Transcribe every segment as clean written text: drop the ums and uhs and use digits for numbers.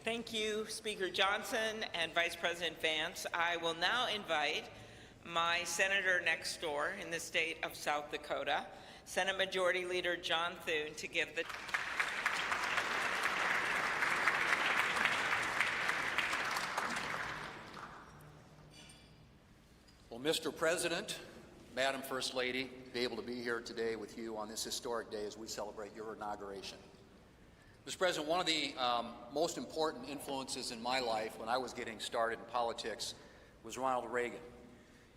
Thank you, Speaker Johnson and Vice President Vance. I will now invite my senator next door in the state of South Dakota, Senate Majority Leader John Thune, to give the Well, Mr. President, Madam First Lady, be able to be here today with you on this historic day as we celebrate your inauguration. Mr. President, one of the most important influences in my life when I was getting started in politics was Ronald Reagan.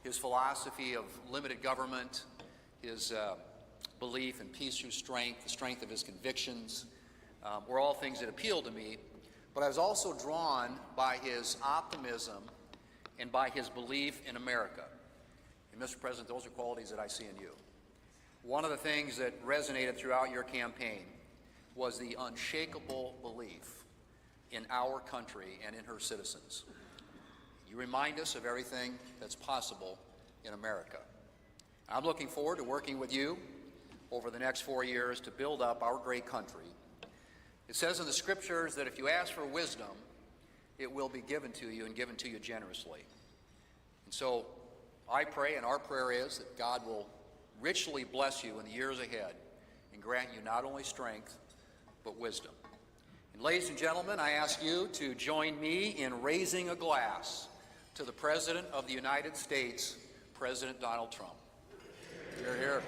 His philosophy of limited government, his belief in peace through strength, the strength of his convictions, were all things that appealed to me. But I was also drawn by his optimism and by his belief in America. And Mr. President, those are qualities that I see in you. One of the things that resonated throughout your campaign was the unshakable belief in our country and in her citizens. You remind us of everything that's possible in America. I'm looking forward to working with you over the next 4 years to build up our great country. It says in the scriptures that if you ask for wisdom, it will be given to you and given to you generously. And so I pray, and our prayer is, that God will richly bless you in the years ahead and grant you not only strength, but wisdom. And ladies and gentlemen, I ask you to join me in raising a glass to the President of the United States, President Donald Trump. Hear, hear.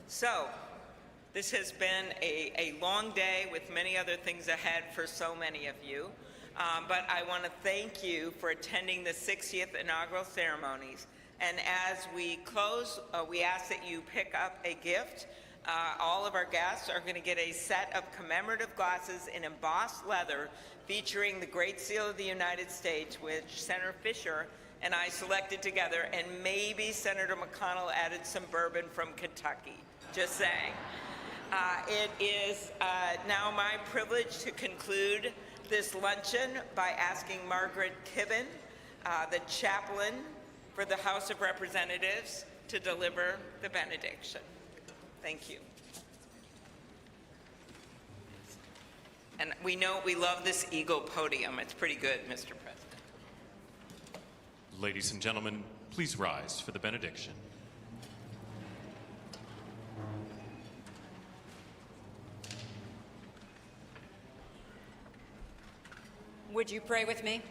So, this has been a long day with many other things ahead for so many of you, but I want to thank you for attending the 60th inaugural ceremonies. And as we close, we ask that you pick up a gift. All of our guests are going to get a set of commemorative glasses in embossed leather featuring the Great Seal of the United States, which Senator Fisher and I selected together, and maybe Senator McConnell added some bourbon from Kentucky. Just saying. It is now my privilege to conclude this luncheon by asking Margaret Kibben, the chaplain for the House of Representatives, to deliver the benediction. Thank you. And we know we love this eagle podium. It's pretty good, Mr. President. Ladies and gentlemen, please rise for the benediction. Would you pray with me?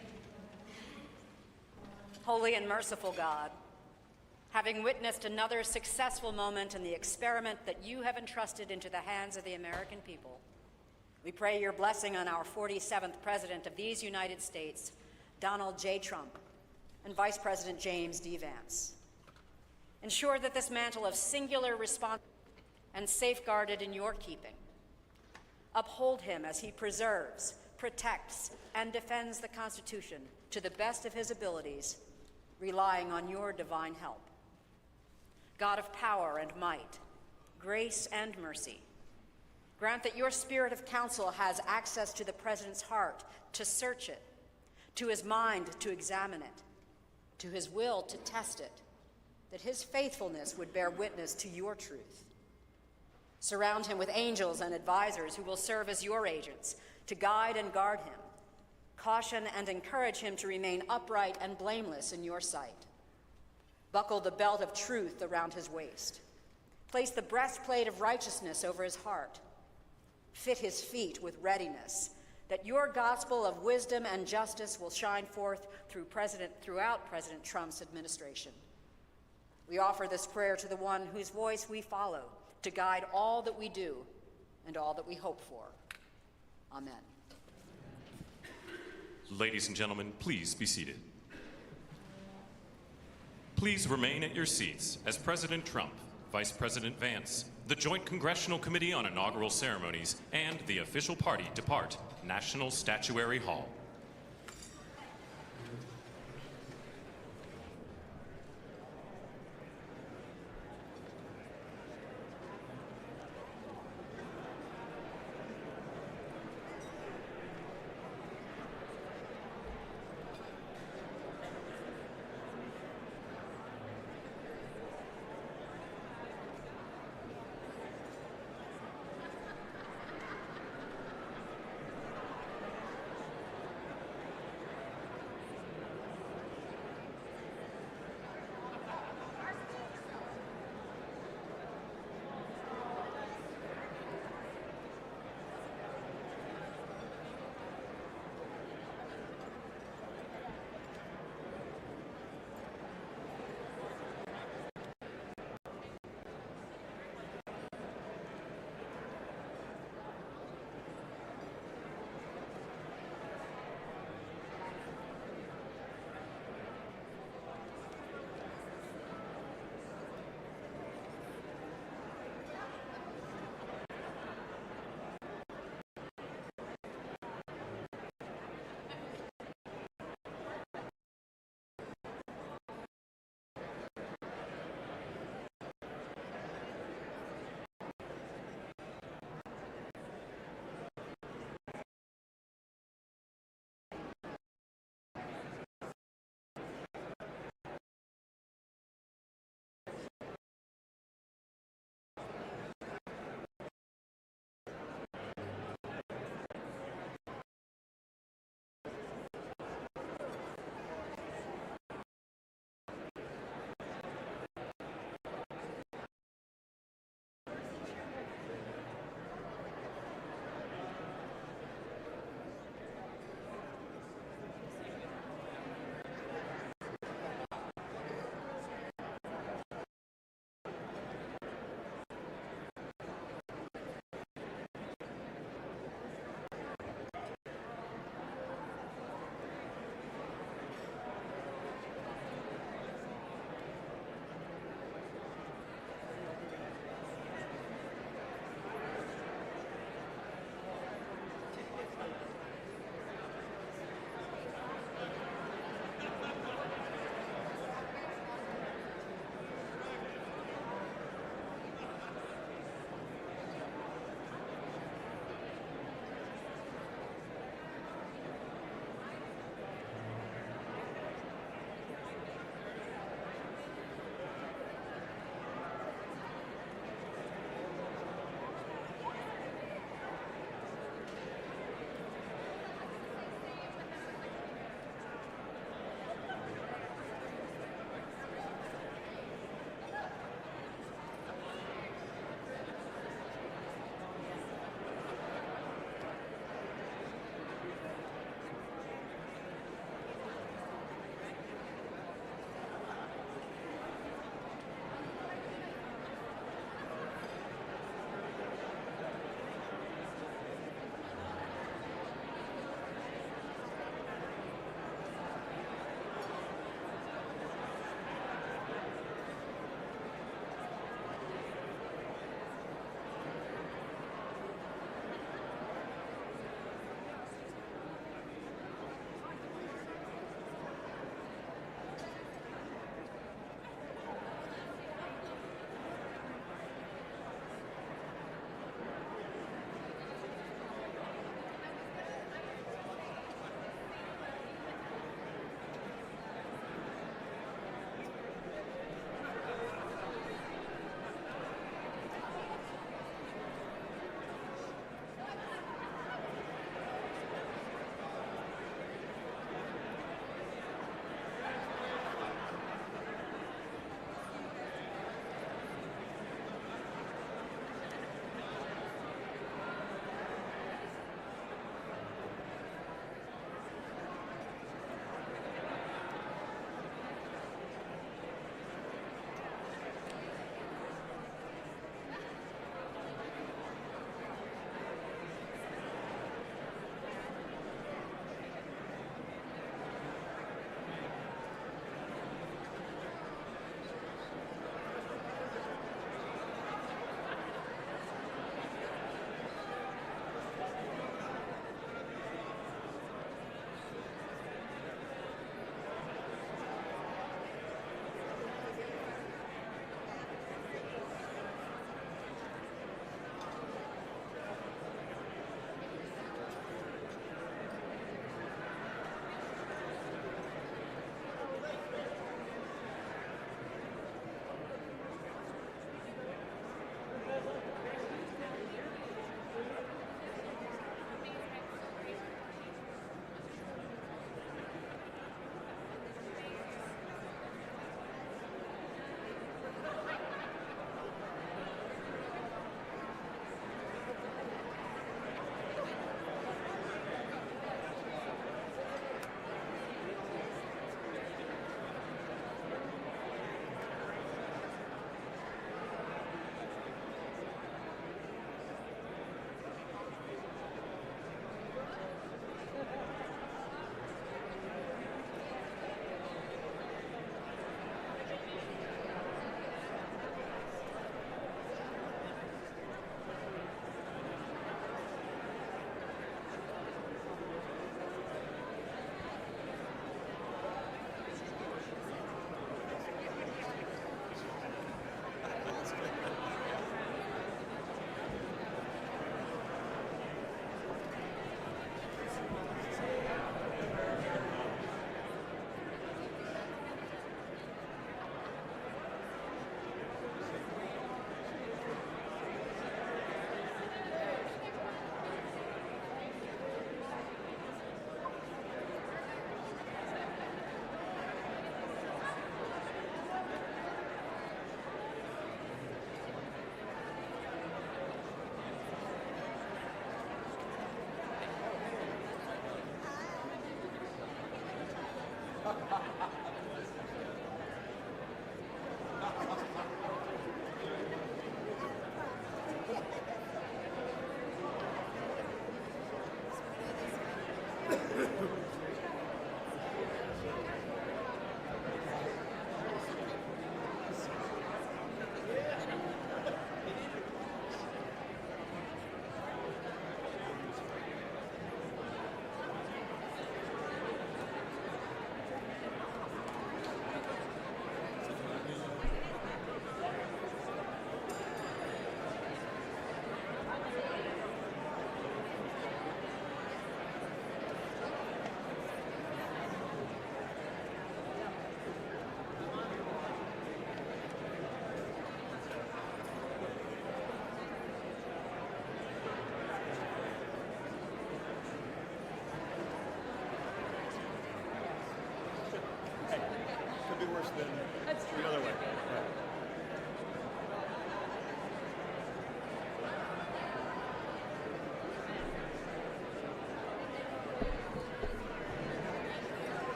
Holy and merciful God, having witnessed another successful moment in the experiment that you have entrusted into the hands of the American people, we pray your blessing on our 47th President of these United States, Donald J. Trump, and Vice President James D. Vance. Ensure that this mantle of singular responsibility and safeguarded in your keeping. Uphold him as he preserves, protects, and defends the Constitution to the best of his abilities, relying on your divine help. God of power and might, grace and mercy, grant that your spirit of counsel has access to the President's heart to search it, to his mind to examine it, to his will to test it, that his faithfulness would bear witness to your truth. Surround him with angels and advisors who will serve as your agents to guide and guard him, caution and encourage him to remain upright and blameless in your sight. Buckle the belt of truth around his waist. Place the breastplate of righteousness over his heart. Fit his feet with readiness, that your gospel of wisdom and justice will shine forth throughout President Trump's administration. We offer this prayer to the one whose voice we follow to guide all that we do and all that we hope for. Amen. Ladies and gentlemen, please be seated. Please remain at your seats as President Trump, Vice President Vance, the Joint Congressional Committee on Inaugural Ceremonies, and the official party depart National Statuary Hall.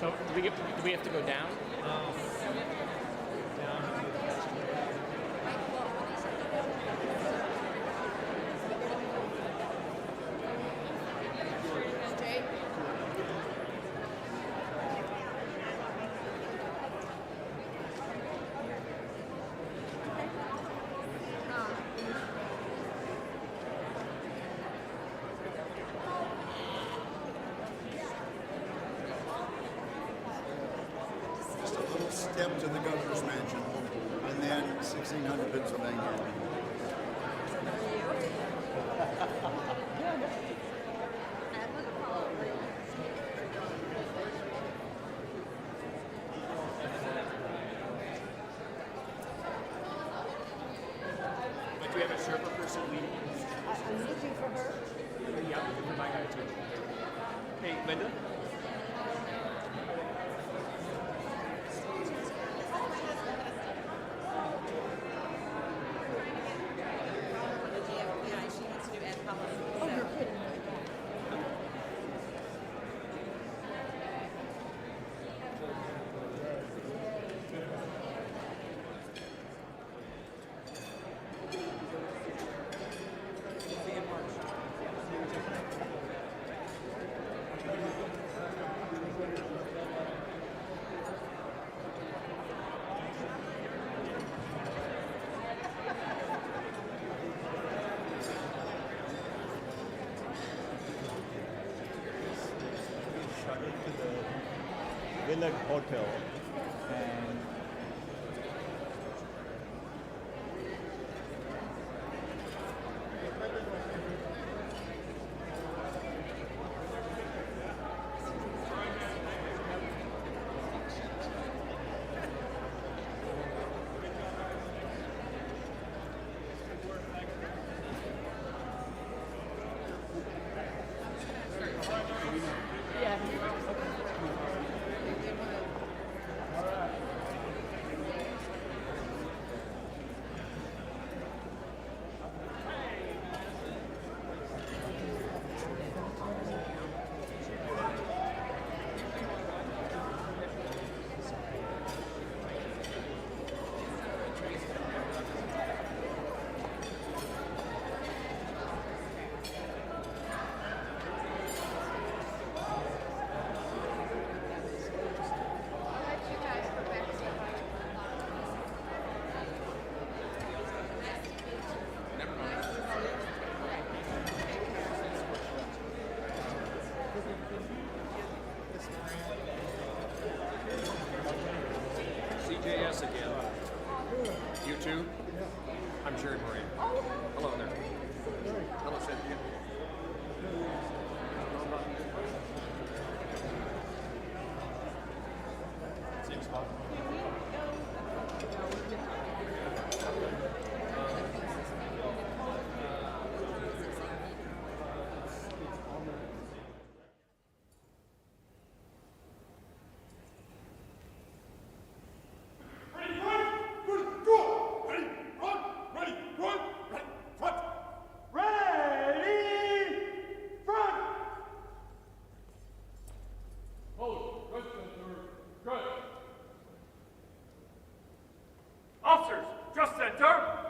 So do we have to go down? Just a little step to the governor's mansion, and then 1600 Pennsylvania. But do you have a Sherpa person leading? I'm looking for her. Yeah, my guy too. Hey, Linda? Shuttle to the Villa Hotel, and CJS again. You too? I'm Jerry Moran. Hello there. Hello, Cynthia. Same spot. Officers, just center.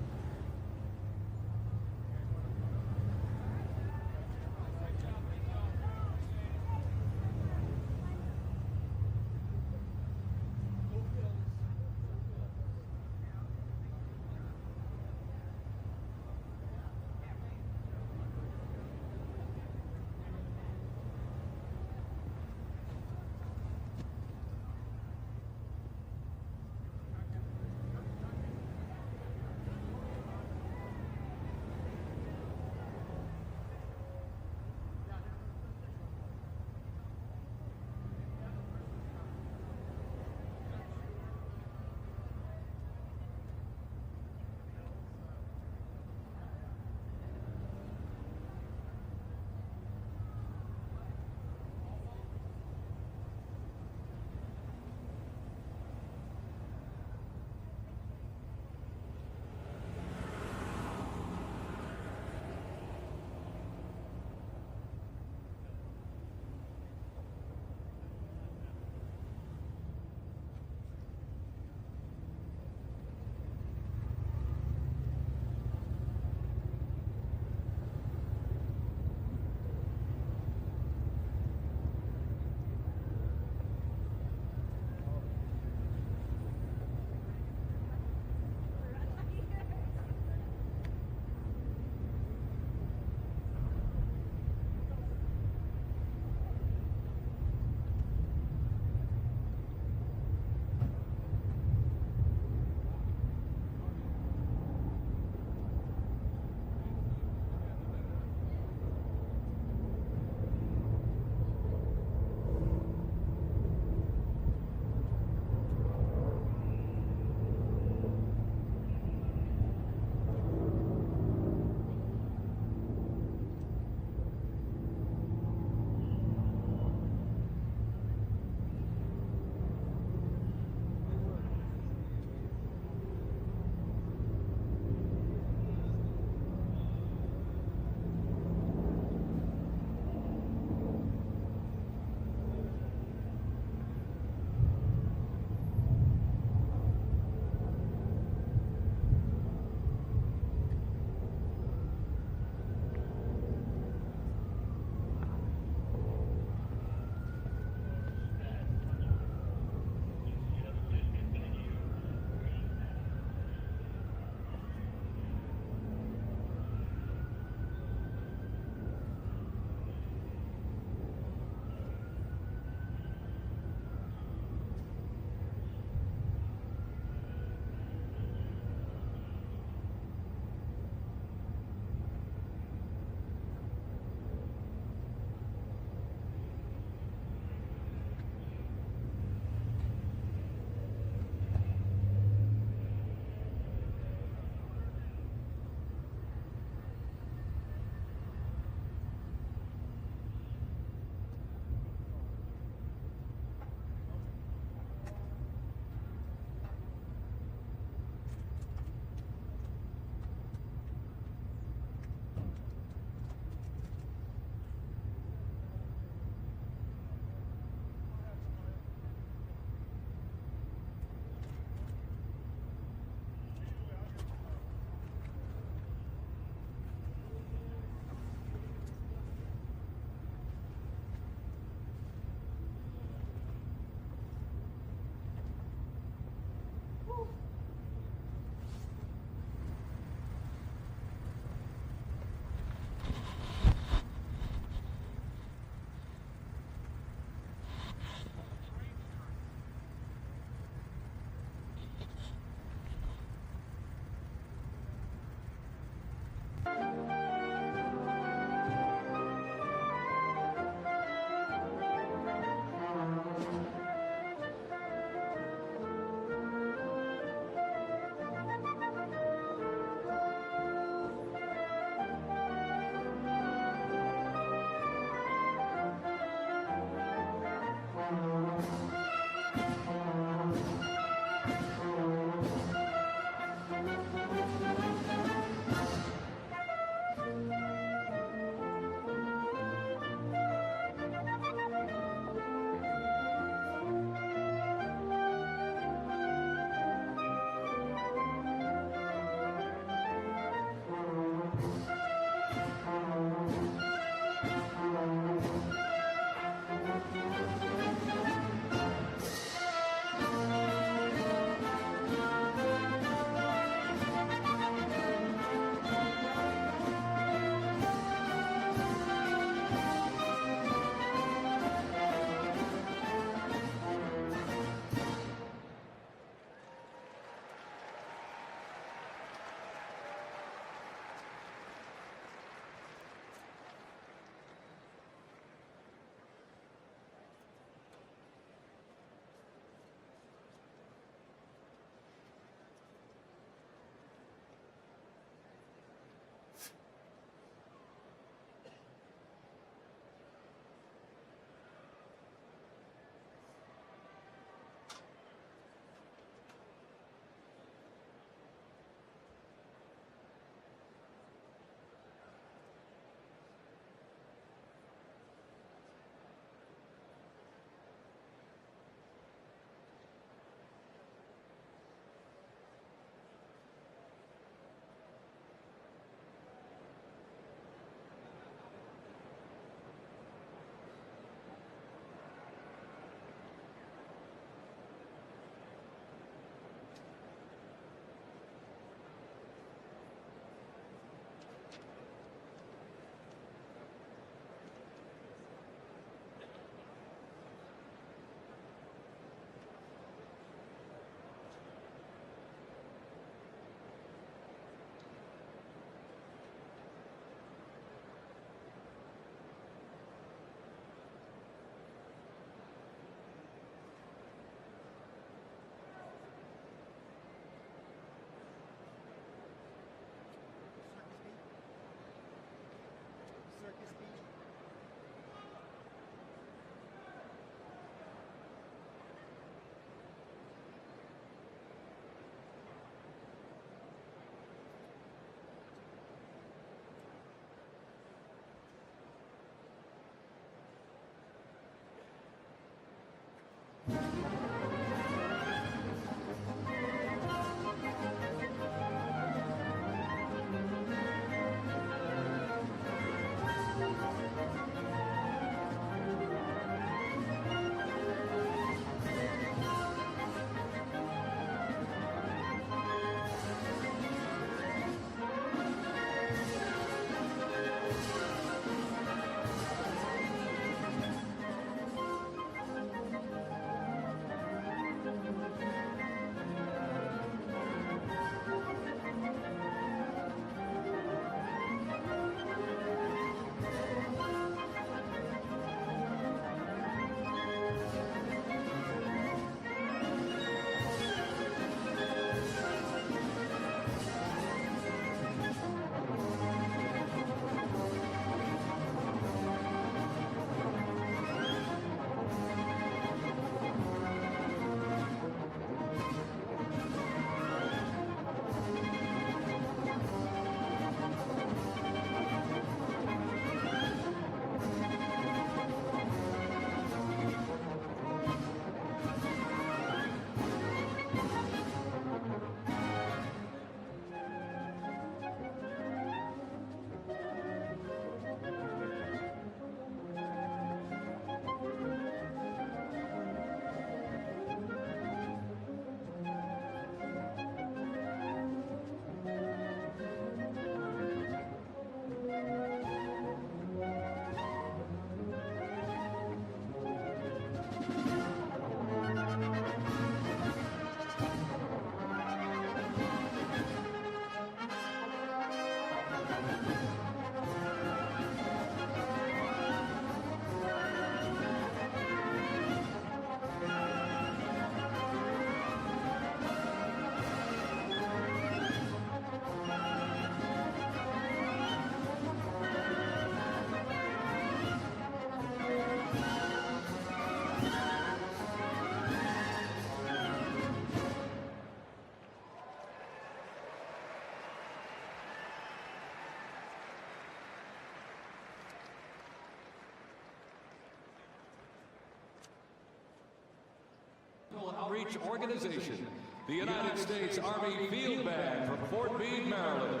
Outreach Organization, the United States Army Field Band from Fort Meade, Maryland.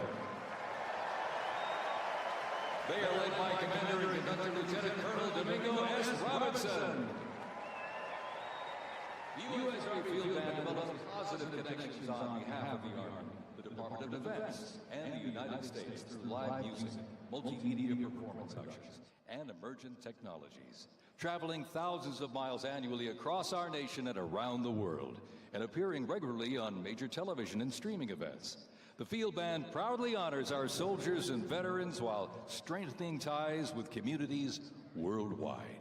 They are led by Commander and Conductor Lieutenant Colonel Domingo S. Robinson. The U.S. Army Field Band develops positive connections on behalf of the Army, the Department of Defense, and the United States through live music, multimedia performance ushers, and emergent technologies. Traveling thousands of miles annually across our nation and around the world, and appearing regularly on major television and streaming events. The Field Band proudly honors our soldiers and veterans while strengthening ties with communities worldwide.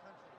country.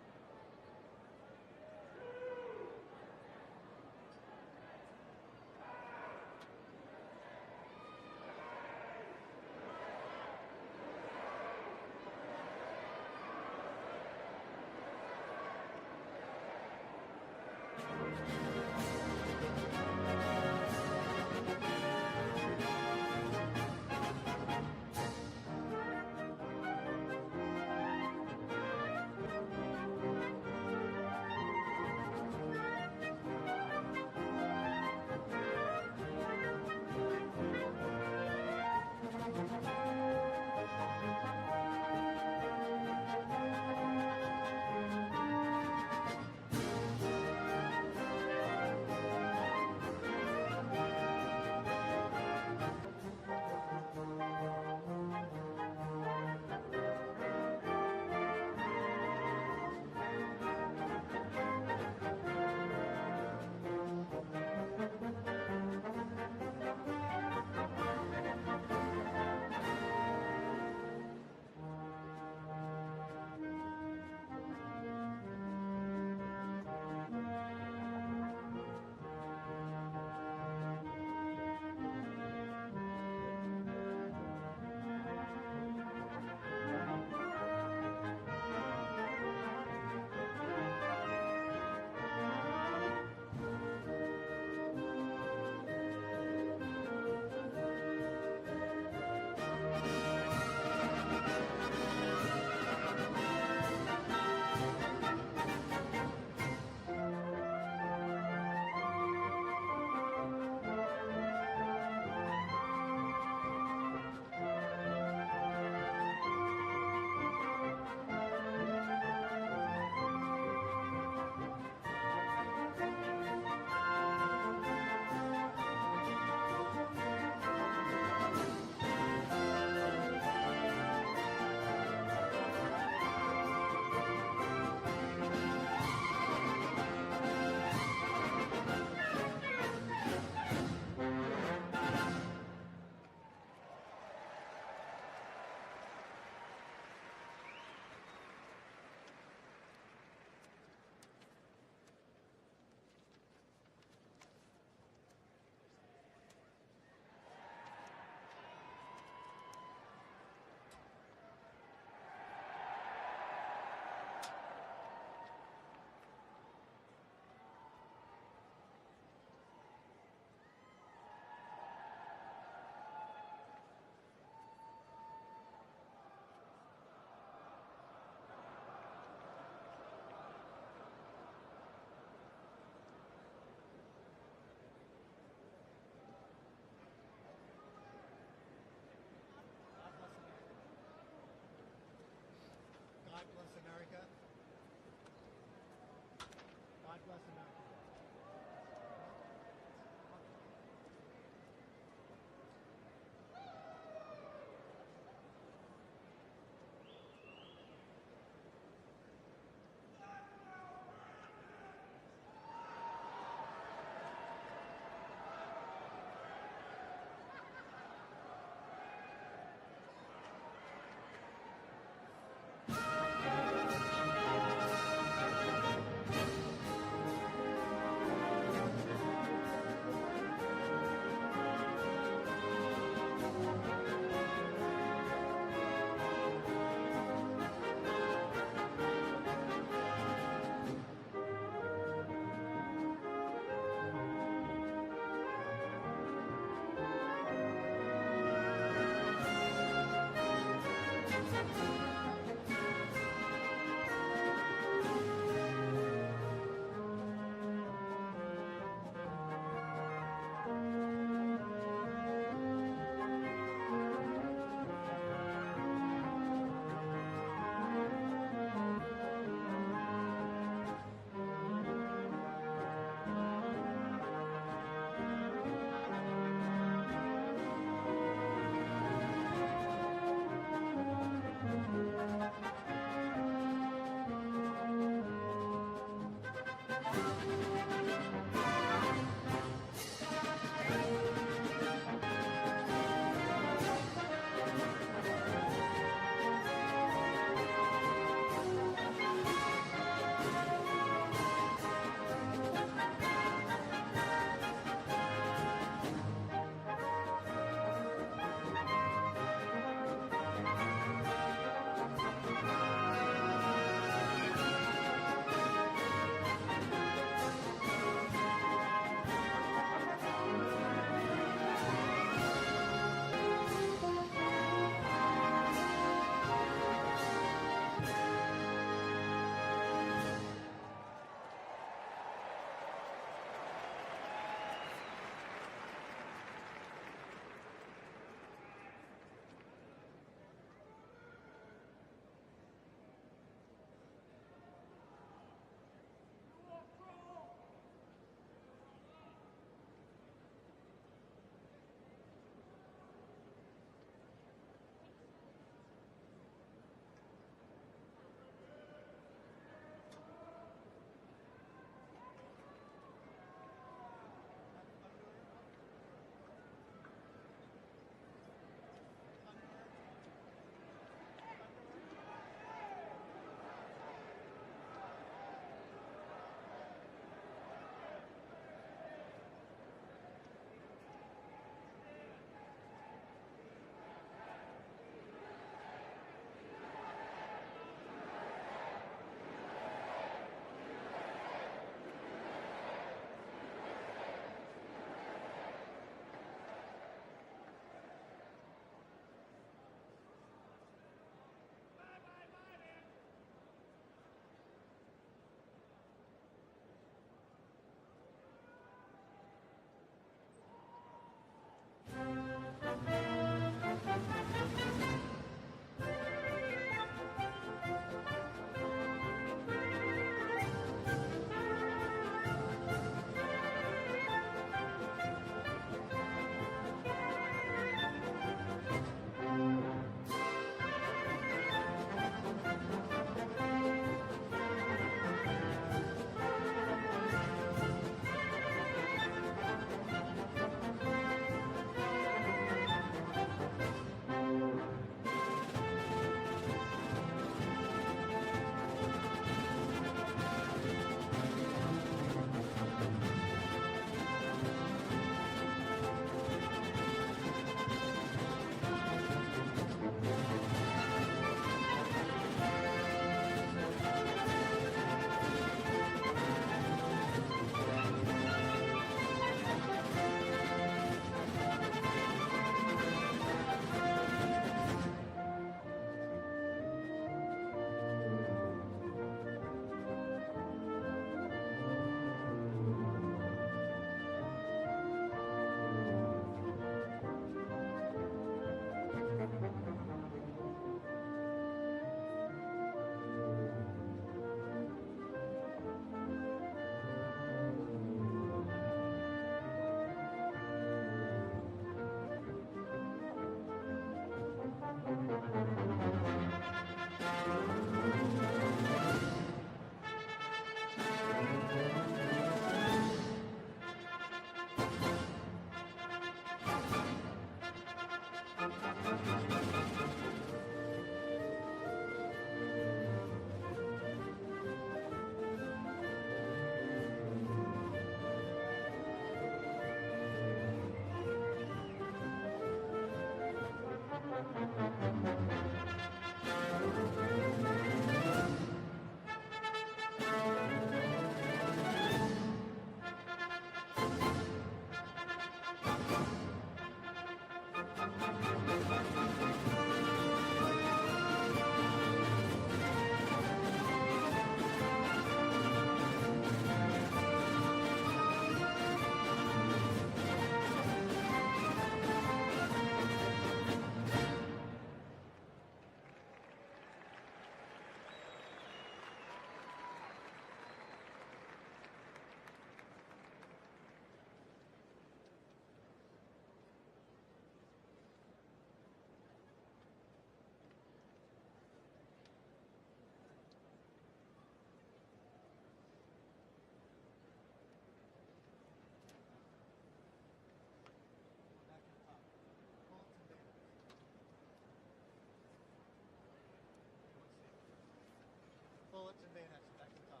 bullets and bayonets back to the top.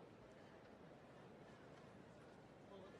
Bullets.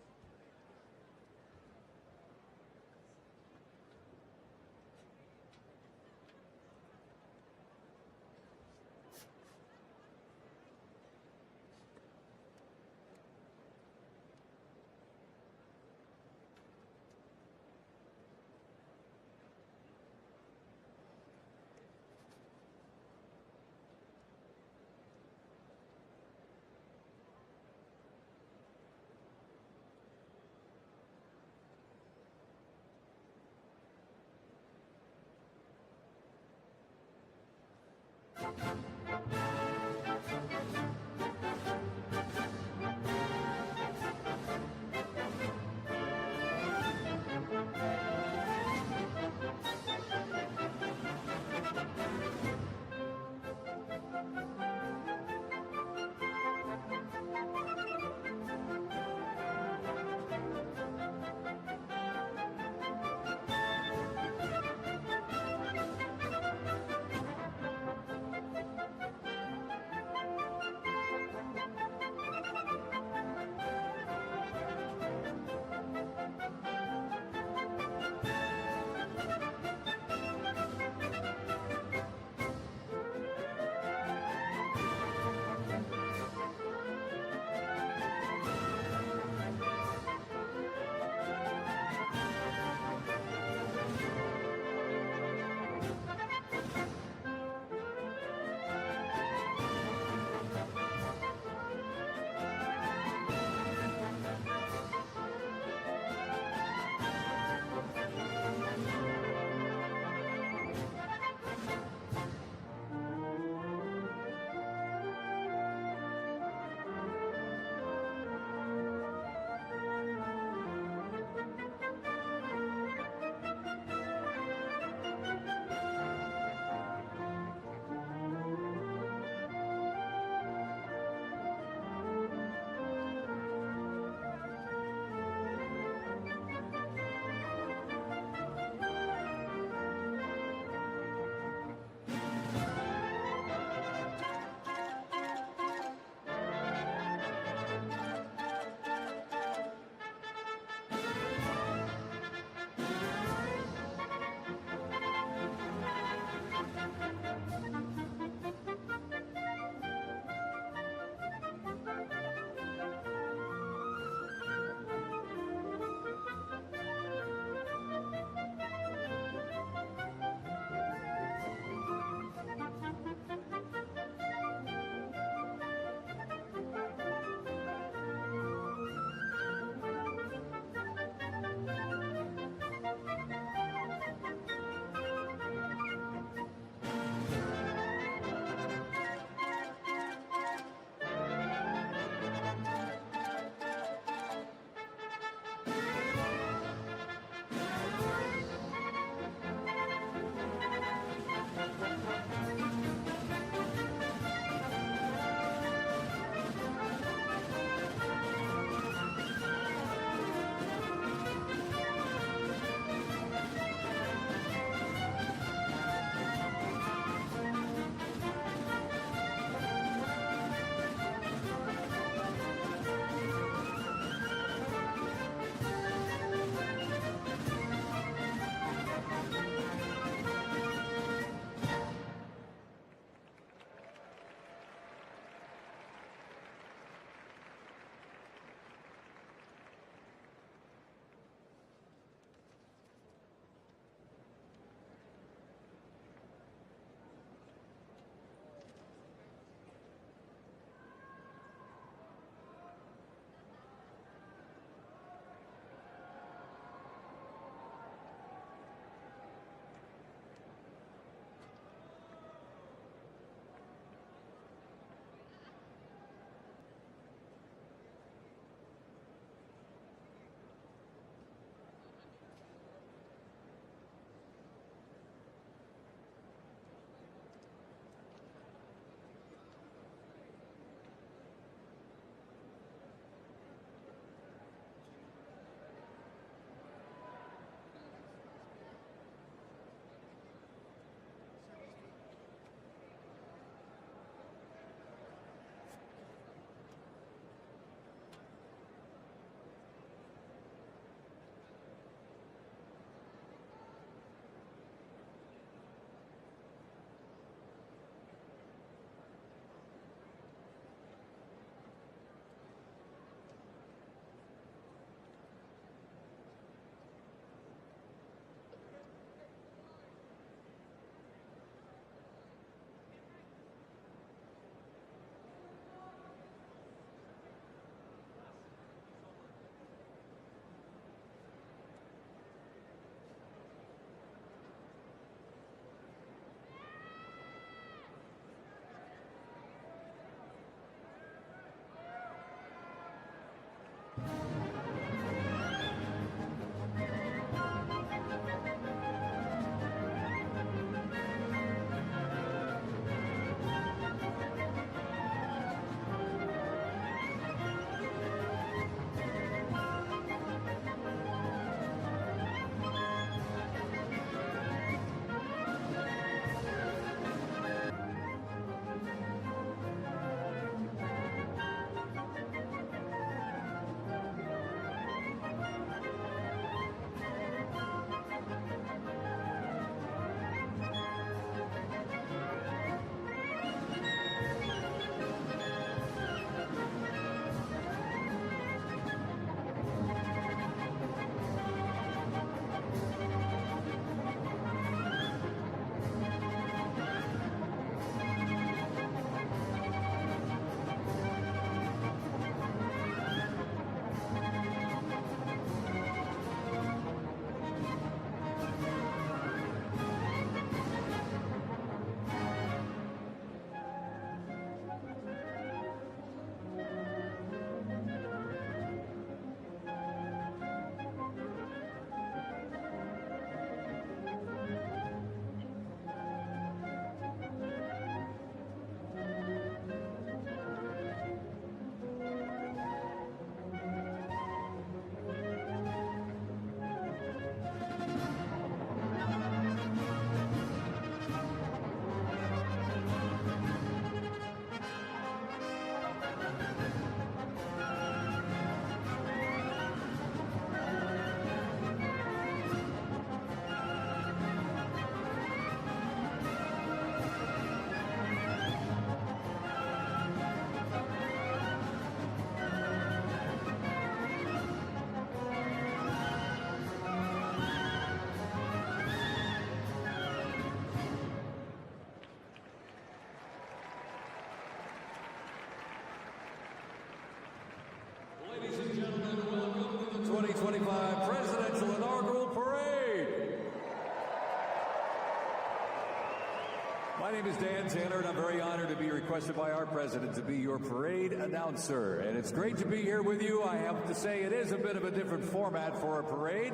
My name is Dan Taylor, and I'm very honored to be requested by our president to be your parade announcer. And it's great to be here with you. I have to say it is a bit of a different format for a parade,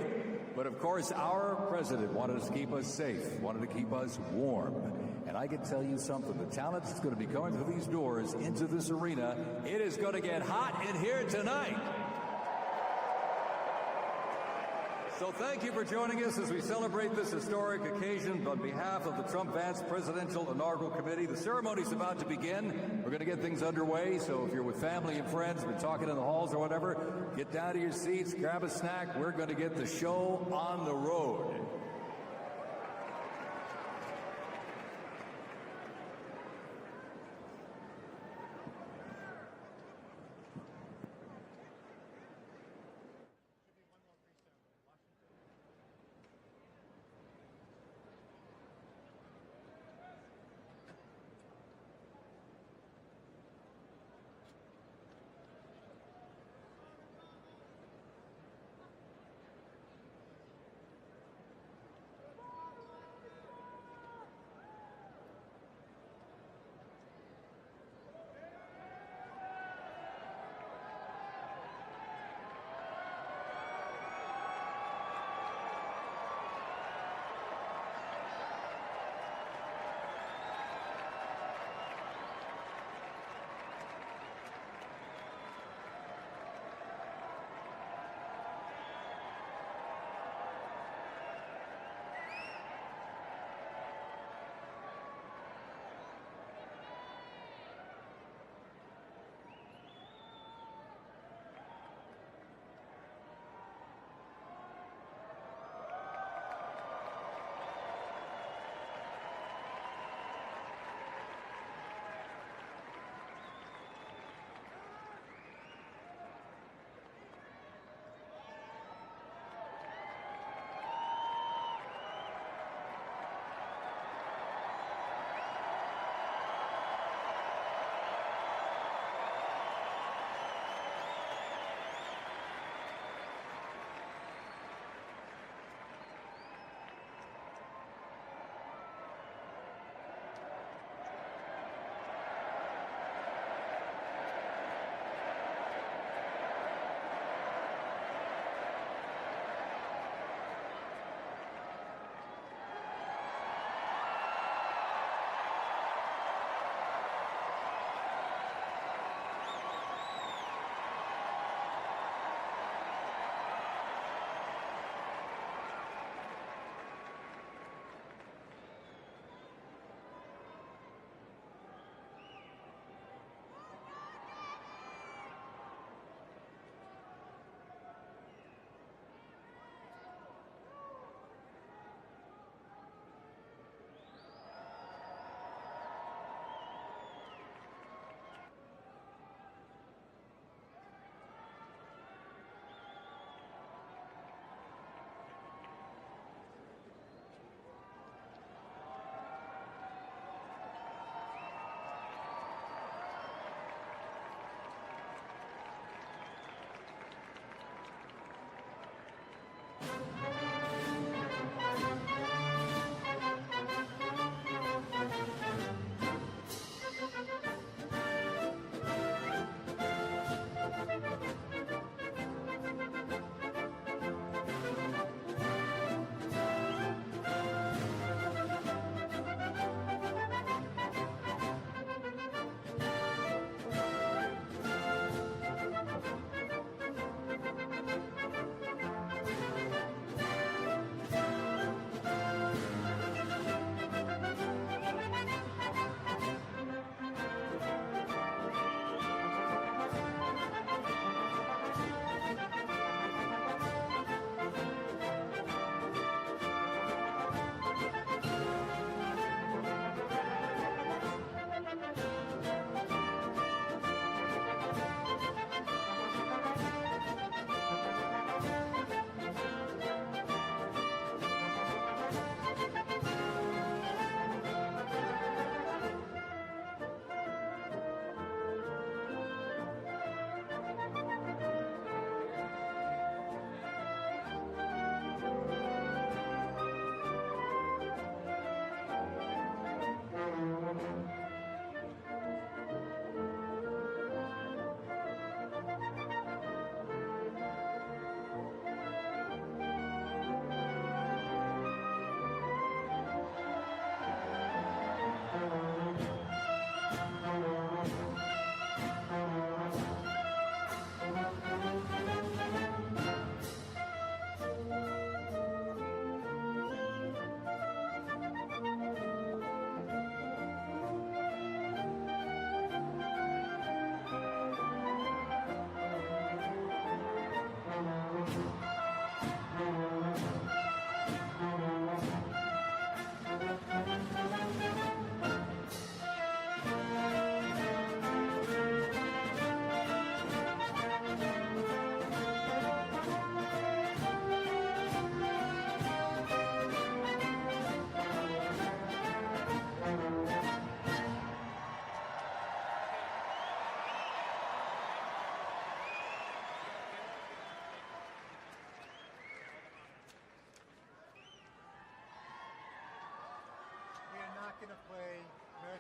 but of course our president wanted us to keep us safe, wanted to keep us warm. And I can tell you something, the talent that's going to be going through these doors into this arena, it is going to get hot in here tonight. So thank you for joining us as we celebrate this historic occasion on behalf of the Trump-Vance Presidential Inaugural Committee. The ceremony's about to begin. We're going to get things underway, so if you're with family and friends, been talking in the halls or whatever, get down to your seats, grab a snack. We're going to get the show on the road.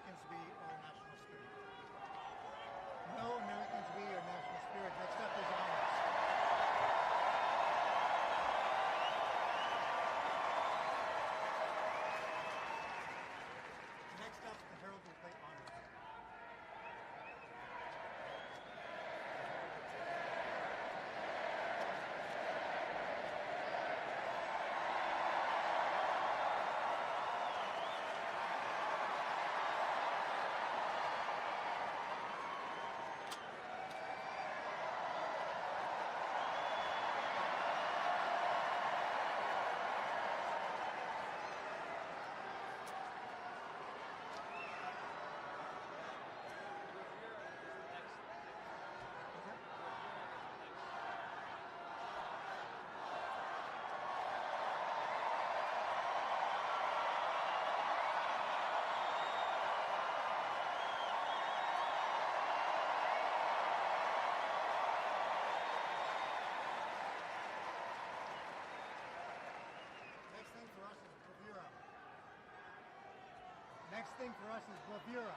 Americans we or national spirit? No Americans we or national spirit. Next up is honors. Next up, the herald will play honors. Next thing for us is bravura.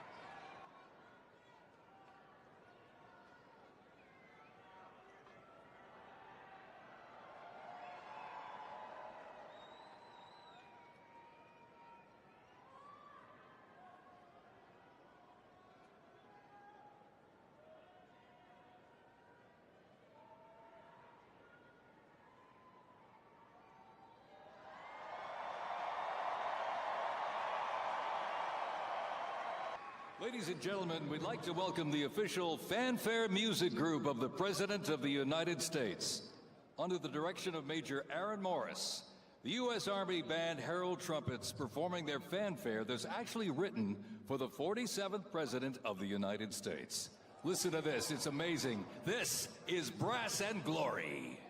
Ladies and gentlemen, we'd like to welcome the official fanfare music group of the President of the United States. Under the direction of Major Aaron Morris, the U.S. Army Band Herald Trumpets performing their fanfare that's actually written for the 47th President of the United States. Listen to this, it's amazing. This is Brass and Glory.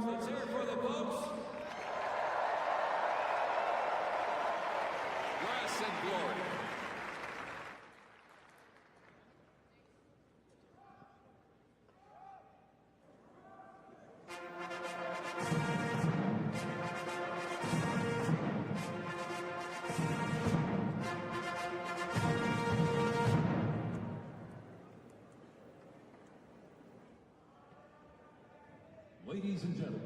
Let's hear it for the folks. Brass and Glory. Ladies and gentlemen,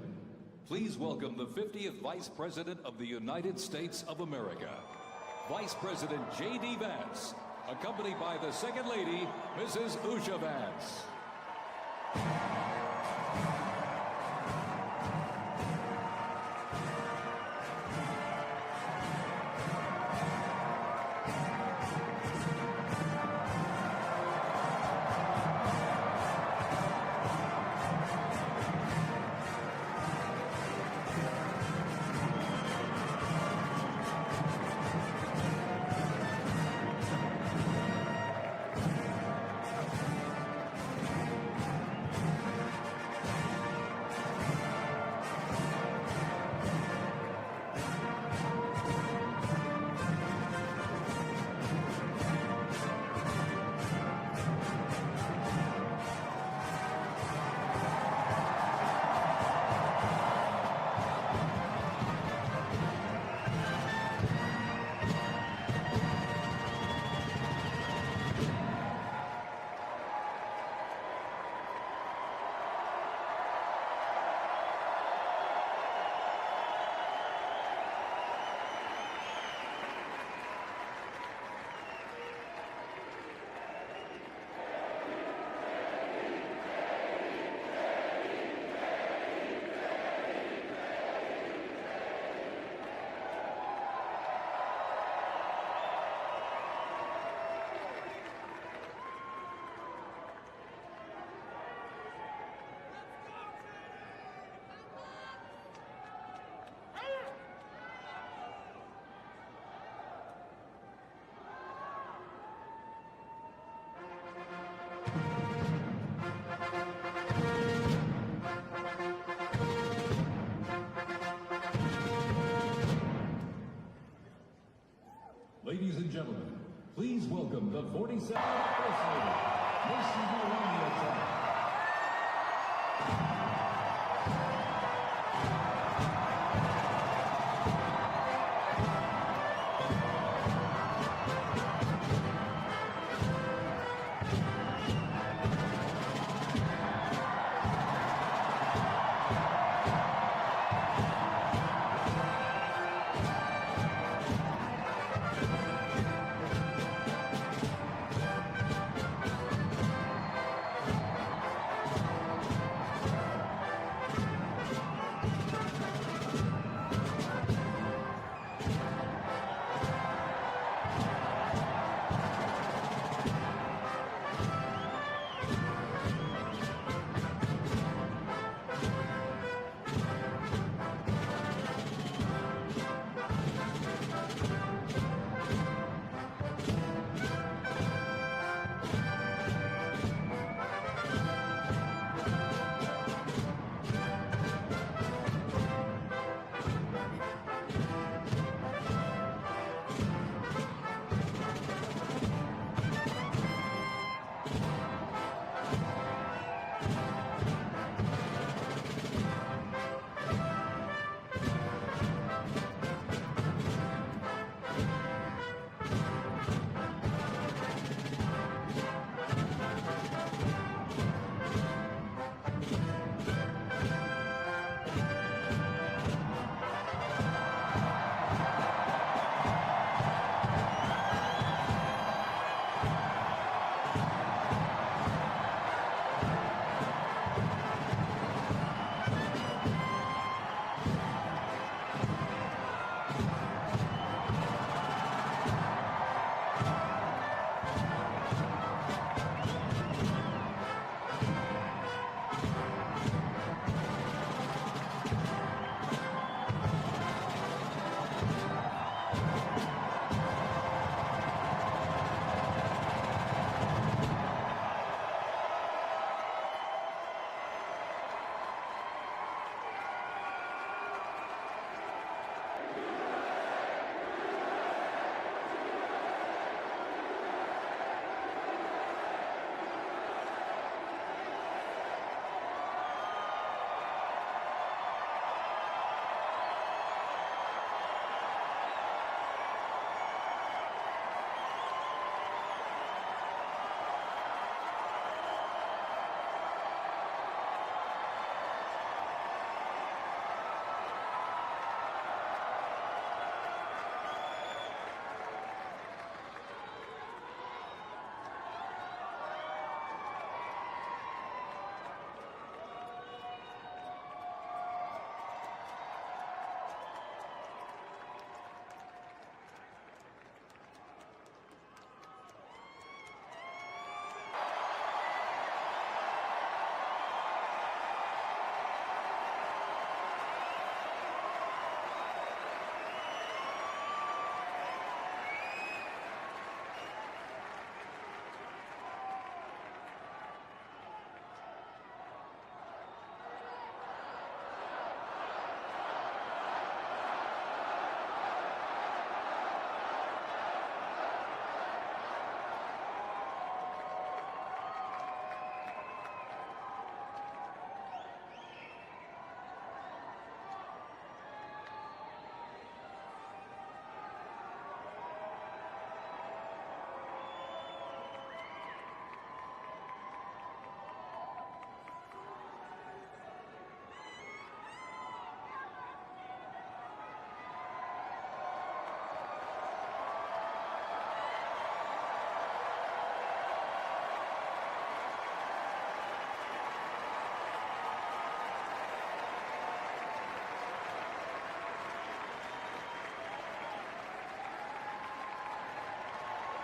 please welcome the 50th Vice President of the United States of America, Vice President J.D. Vance, accompanied by the Second Lady, Mrs. Usha Vance. welcome the 47th First Lady, Miss Melania.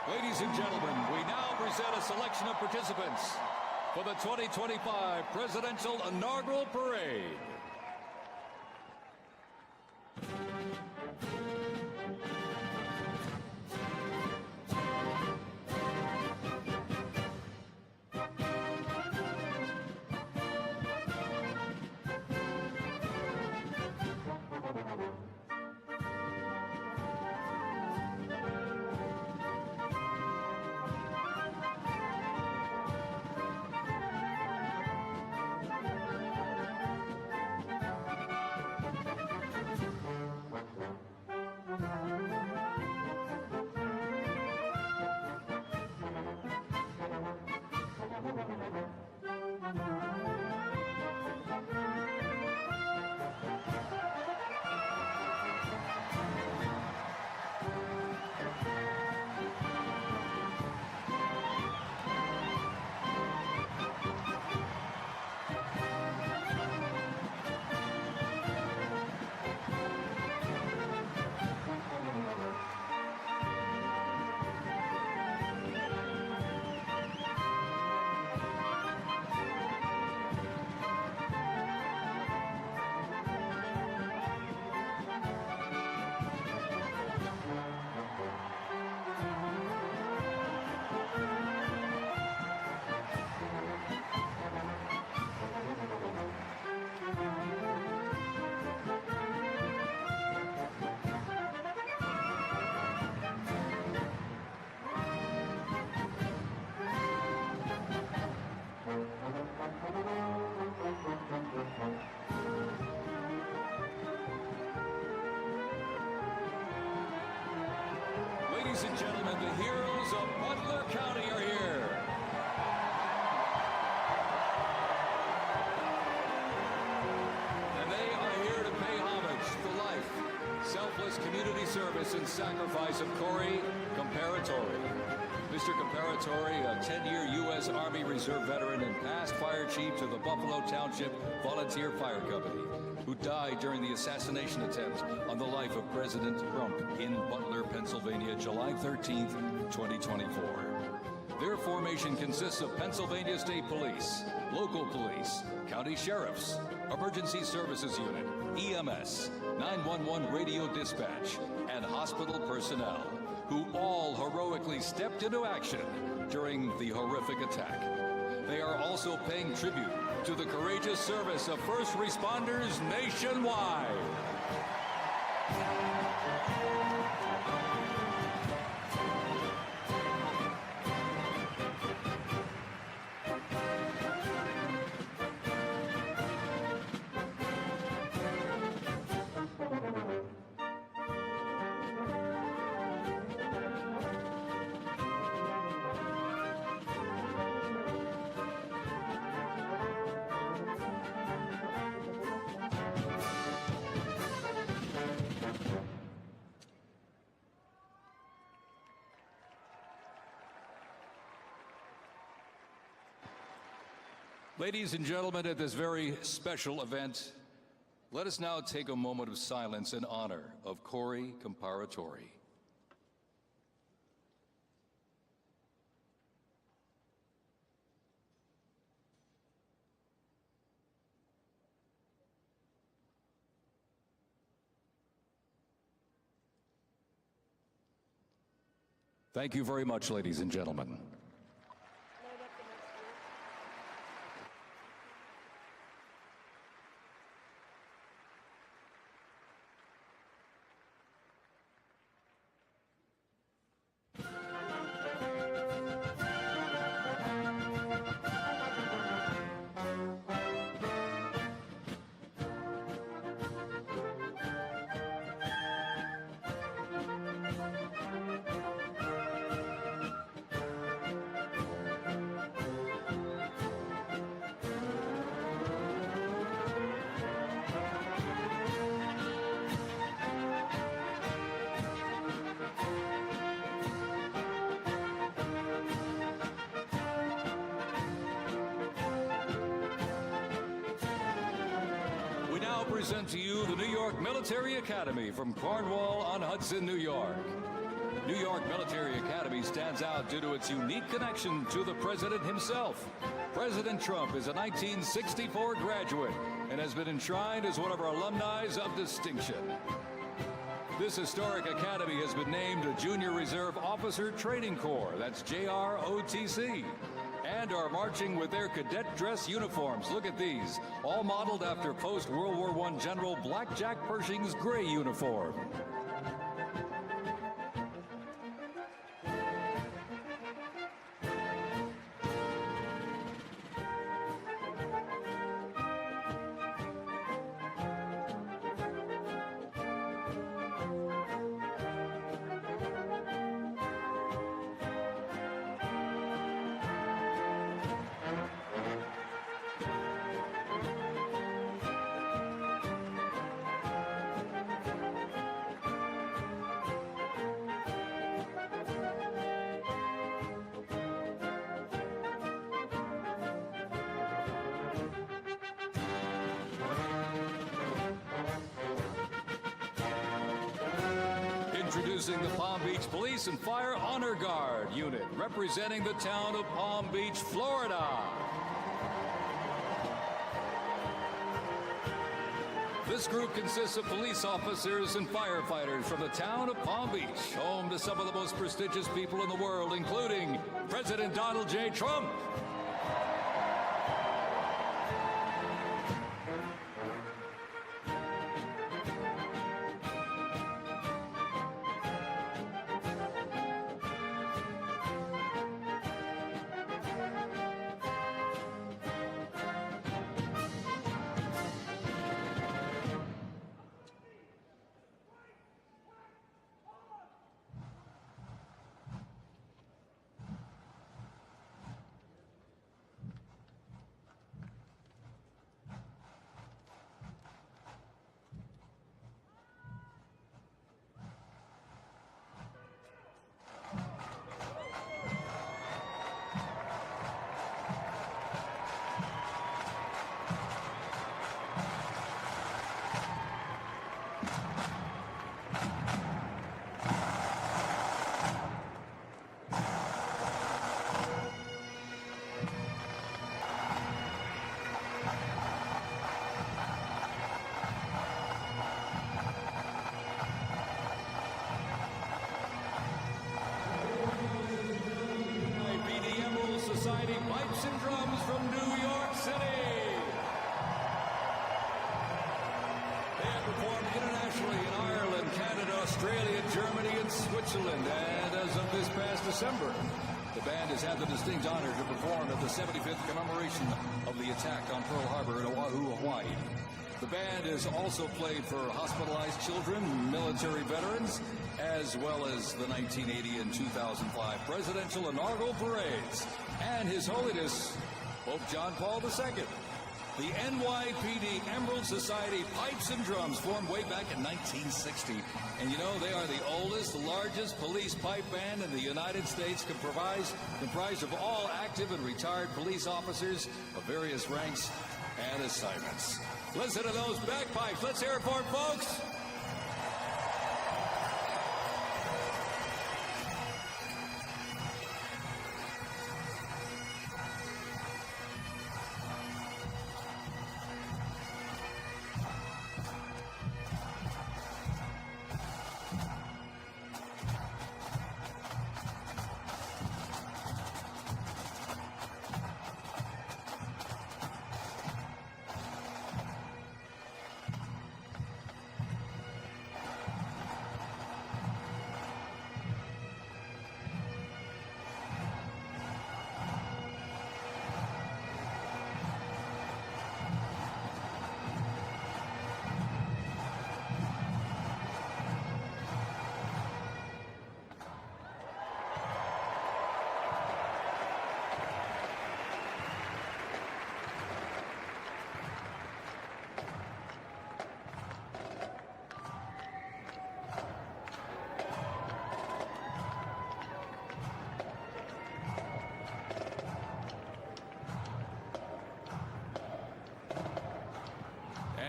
Ladies and gentlemen, we now present a selection of participants for the 2025 Presidential Inaugural Parade. Ladies and gentlemen, the heroes of Butler County are here. And they are here to pay homage to the life, selfless community service and sacrifice of Corey Comparatori. Mr. Comparatori, a 10-year U.S. Army Reserve veteran and past fire chief to the Buffalo Township Volunteer Fire Company, who died during the assassination attempt on the life of President Trump in Butler, Pennsylvania, July 13th, 2024. Their formation consists of Pennsylvania State Police, local police, county sheriffs, emergency services unit, EMS, 911 radio dispatch, and hospital personnel, who all heroically stepped into action during the horrific attack. They are also paying tribute to the courageous service of first responders nationwide. Ladies and gentlemen, at this very special event, let us now take a moment of silence in honor of Corey Comparatori. Thank you very much, ladies and gentlemen. Present to you the New York Military Academy from Cornwall-on-Hudson, New York. New York Military Academy stands out due to its unique connection to the President himself. President Trump is a 1964 graduate and has been enshrined as one of our alumni of distinction. This historic academy has been named a Junior Reserve Officer Training Corps, that's JROTC, and are marching with their cadet dress uniforms. Look at these, all modeled after post-World War I General Blackjack Pershing's gray uniform. Introducing the Palm Beach Police and Fire Honor Guard Unit, representing the town of Palm Beach, Florida. This group consists of police officers and firefighters from the town of Palm Beach, home to some of the most prestigious people in the world, including President Donald J. Trump. and drums from New York City. They have performed internationally in Ireland, Canada, Australia, Germany, and Switzerland. And as of this past December, the band has had the distinct honor to perform at the 75th commemoration of the attack on Pearl Harbor in Oahu, Hawaii. The band has also played for hospitalized children, military veterans, as well as the 1980 and 2005 presidential inaugural parades, and His Holiness Pope John Paul II. The NYPD Emerald Society Pipes and Drums formed way back in 1960. And you know, they are the oldest, largest police pipe band in the United States, comprised of all active and retired police officers of various ranks and assignments. Listen to those bagpipes. Let's hear it for them, folks.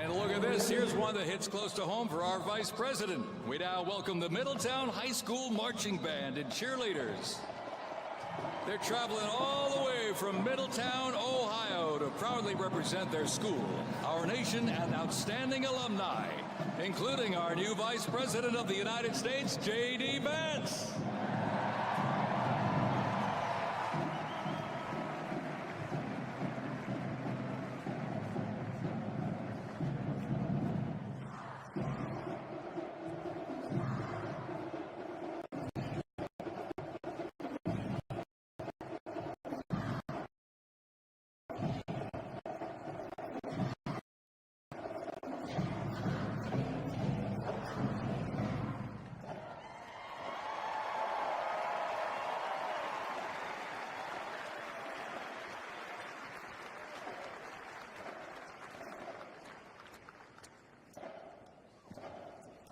Look at this. Here's one that hits close to home for our Vice President. We now welcome the Middletown High School Marching Band and cheerleaders. They're traveling all the way from Middletown, Ohio to proudly represent their school, our nation, and outstanding alumni, including our new Vice President of the United States, J.D. Vance.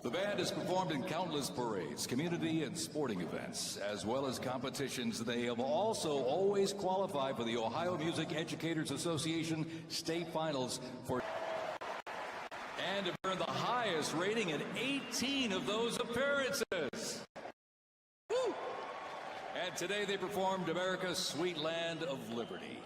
The band has performed in countless parades, community and sporting events, as well as competitions. They have also always qualified for the Ohio Music Educators Association state finals and have earned the highest rating in 18 of those appearances. Woo! And today they performed America's Sweet Land of Liberty.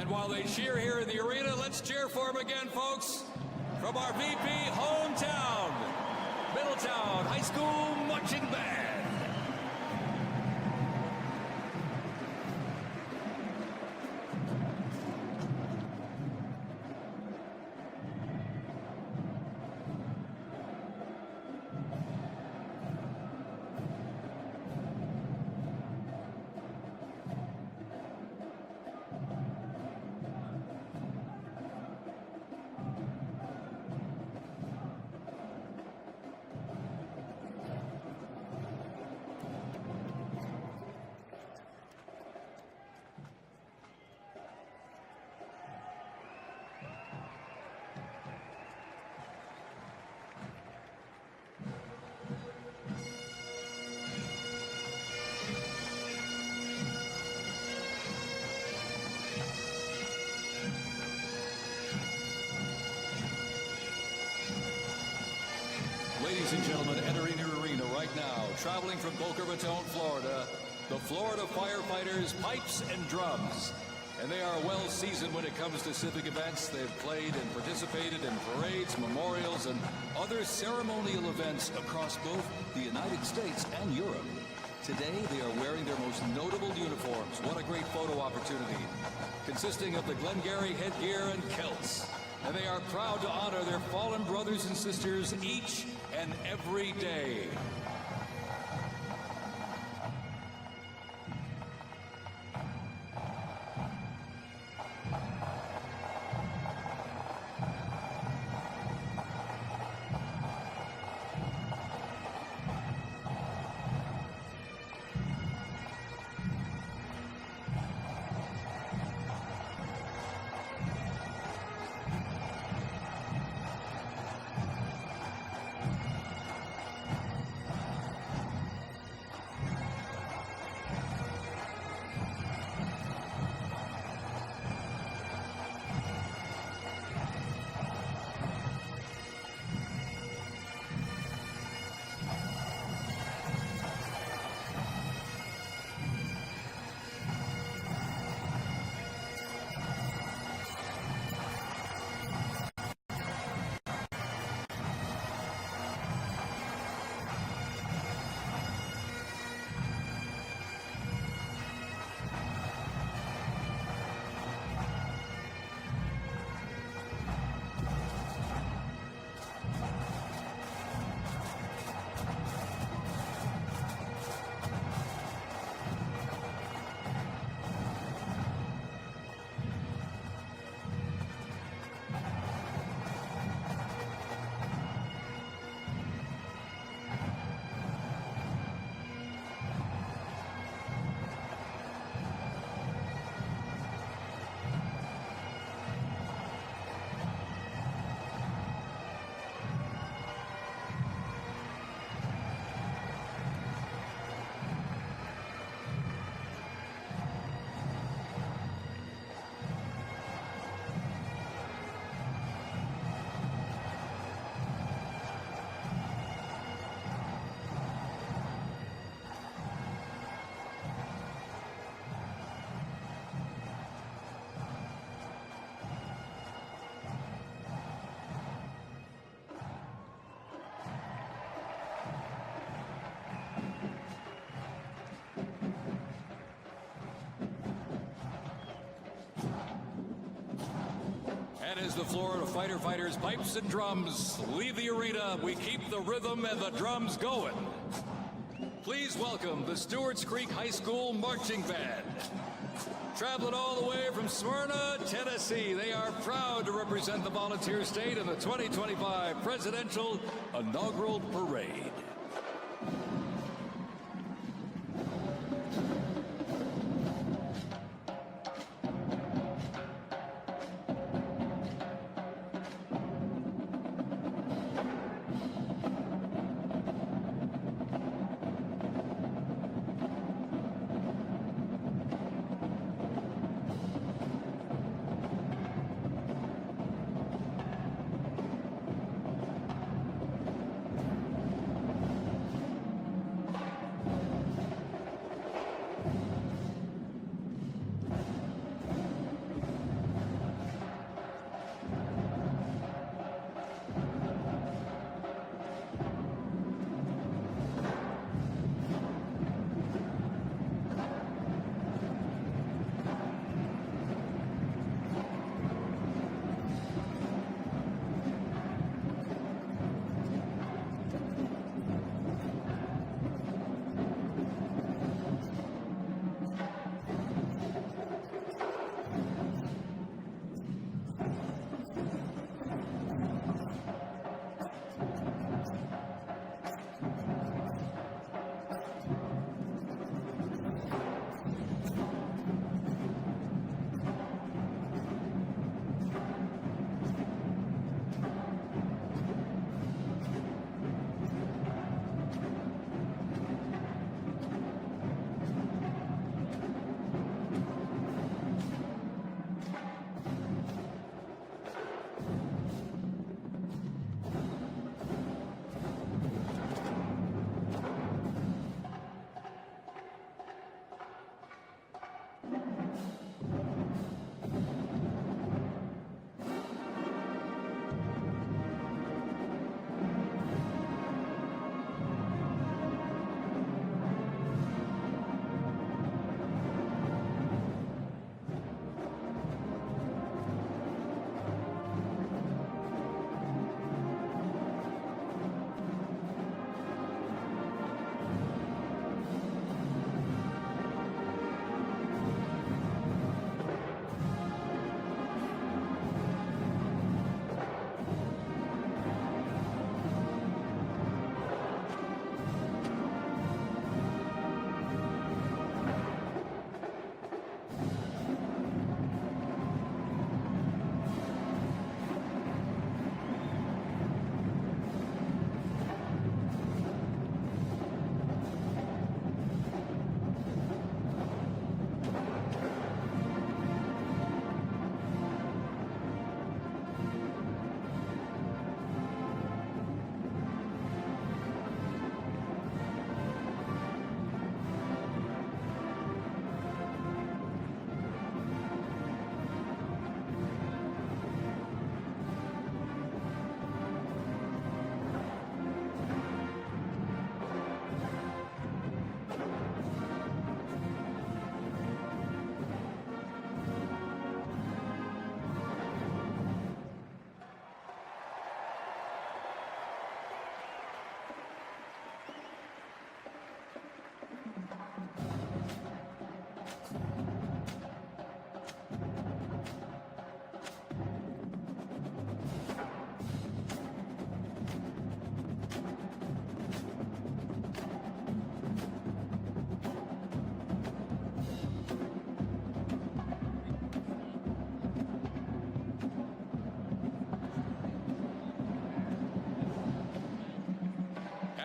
And while they cheer here in the arena, let's cheer for him again, folks, from our VP hometown, Middletown High School Marching Band. Ladies and gentlemen, entering your arena right now, traveling from Boca Raton, Florida, the Florida firefighters, pipes and drums. And they are well seasoned when it comes to civic events. They've played and participated in parades, memorials, and other ceremonial events across both the United States and Europe. Today, they are wearing their most notable uniforms. What a great photo opportunity. Consisting of the Glengarry headgear and kilts. And they are proud to honor their fallen brothers and sisters each and every day. And as the Florida firefighters, pipes and drums leave the arena, we keep the rhythm and the drums going. Please welcome the Stewart's Creek High School Marching Band. Traveling all the way from Smyrna, Tennessee, they are proud to represent the volunteer state in the 2025 Presidential Inaugural Parade.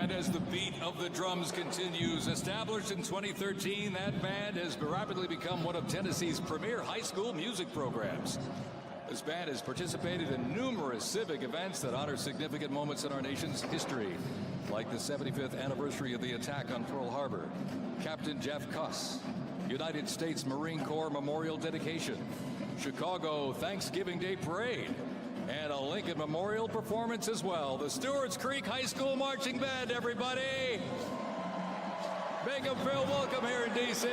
And as the beat of the drums continues, established in 2013, that band has rapidly become one of Tennessee's premier high school music programs. This band has participated in numerous civic events that honor significant moments in our nation's history, like the 75th anniversary of the attack on Pearl Harbor, Captain Jeff Cuss, United States Marine Corps Memorial Dedication, Chicago Thanksgiving Day Parade, and a Lincoln Memorial performance as well. The Stewart's Creek High School Marching Band, everybody! Make them feel welcome here in D.C.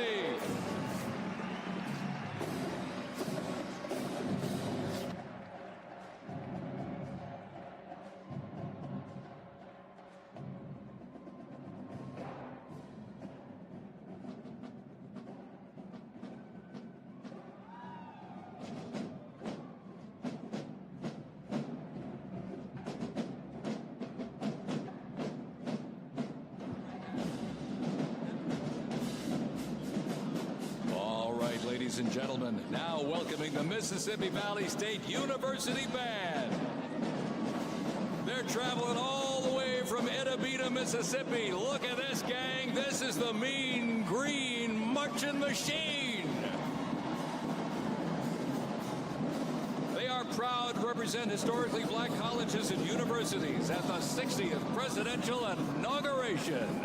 Ladies and gentlemen, now welcoming the Mississippi Valley State University Band. They're traveling all the way from Itabita, Mississippi. Look at this, gang. This is the Mean Green Marching Machine. They are proud to represent historically black colleges and universities at the 60th Presidential Inauguration.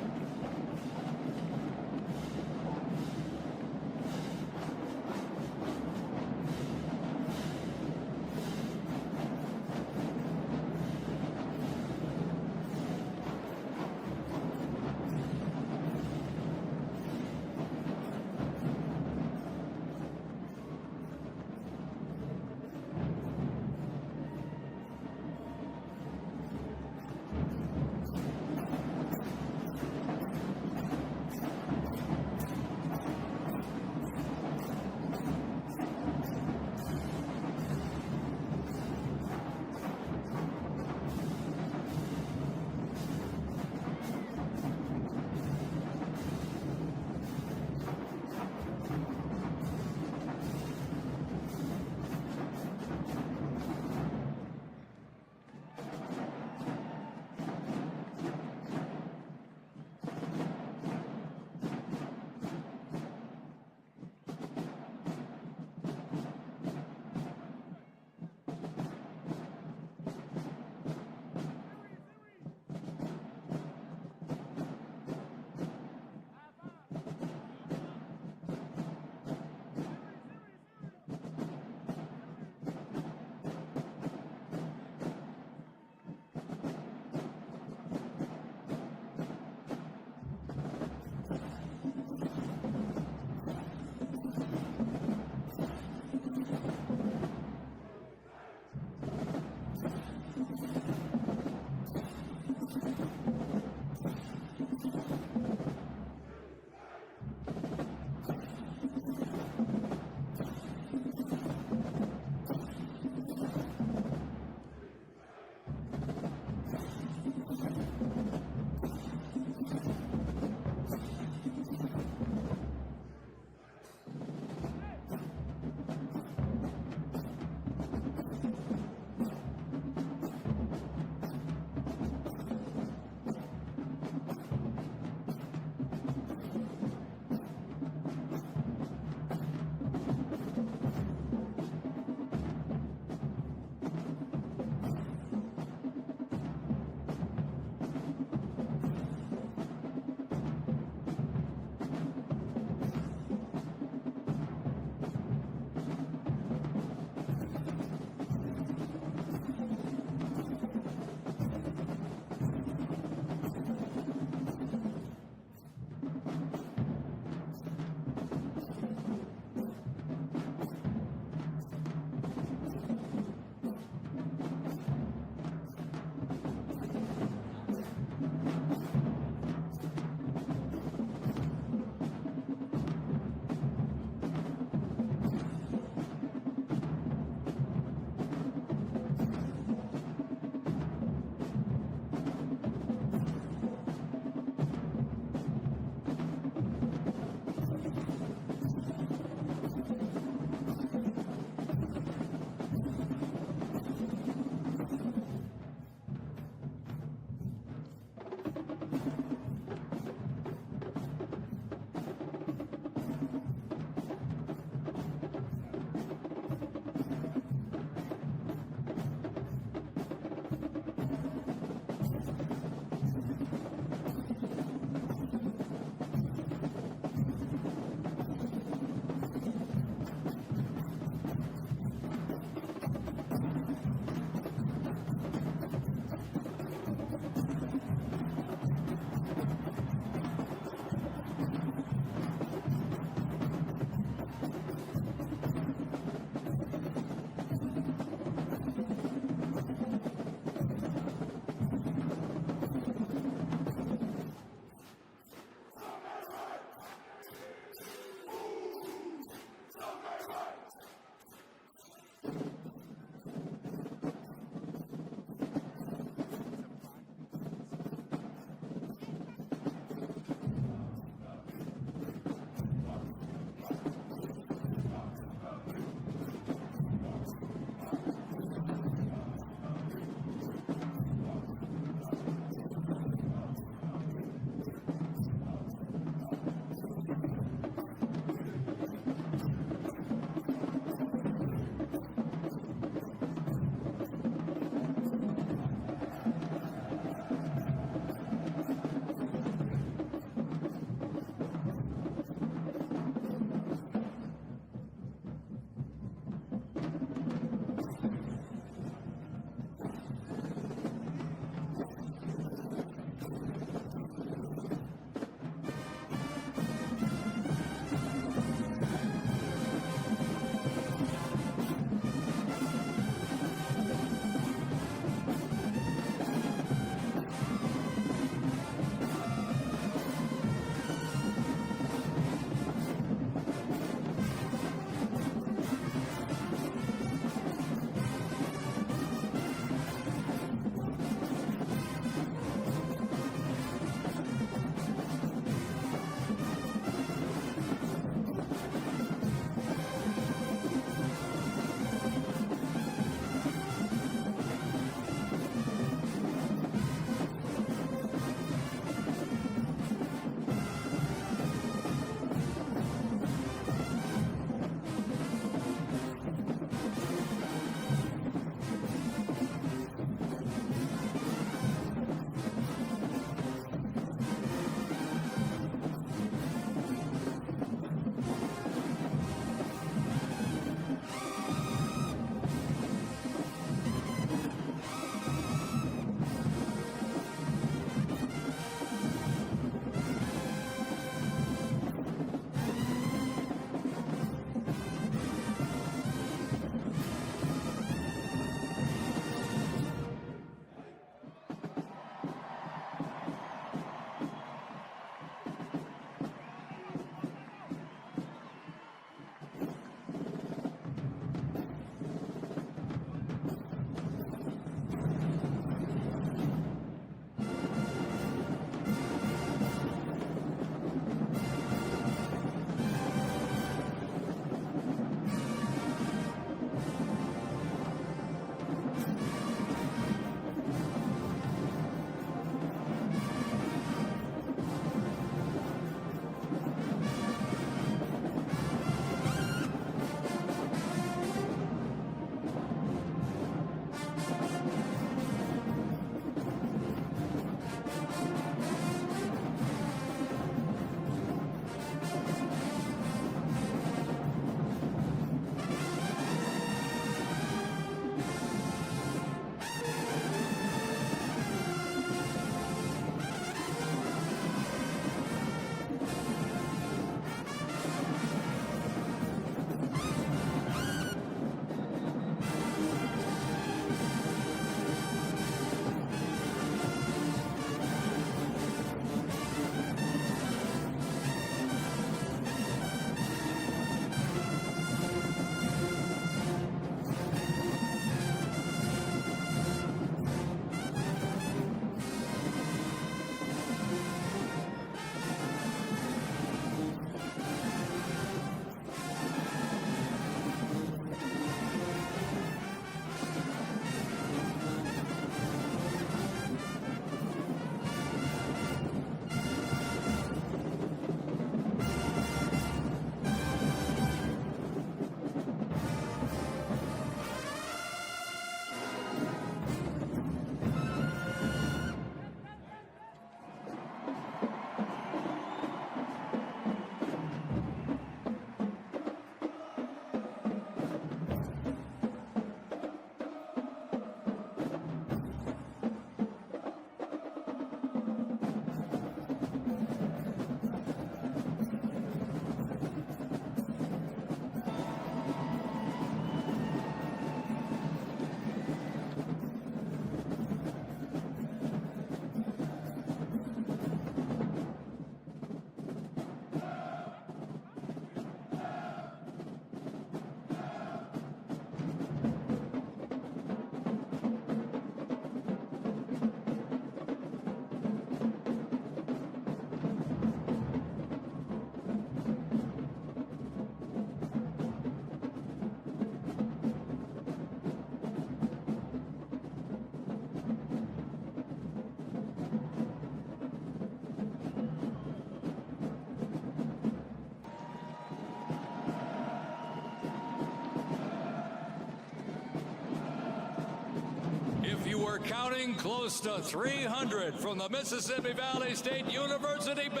we're counting close to 300 from the Mississippi Valley State University Band.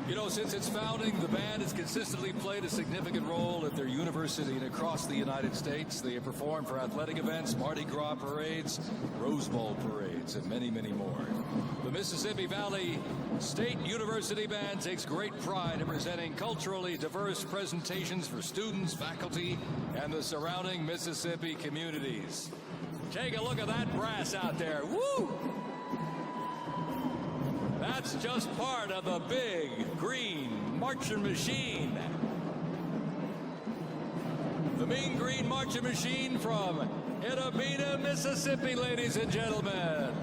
You know, since its founding, the band has consistently played a significant role at their university and across the United States. They have performed for athletic events, Mardi Gras parades, Rose Bowl parades, and many, many more. The Mississippi Valley State University Band takes great pride in presenting culturally diverse presentations for students, faculty, and the surrounding Mississippi communities. Take a look at that brass out there. Woo! That's just part of the big green marching machine. The Mean Green Marching Machine from Itta, Mississippi, ladies and gentlemen.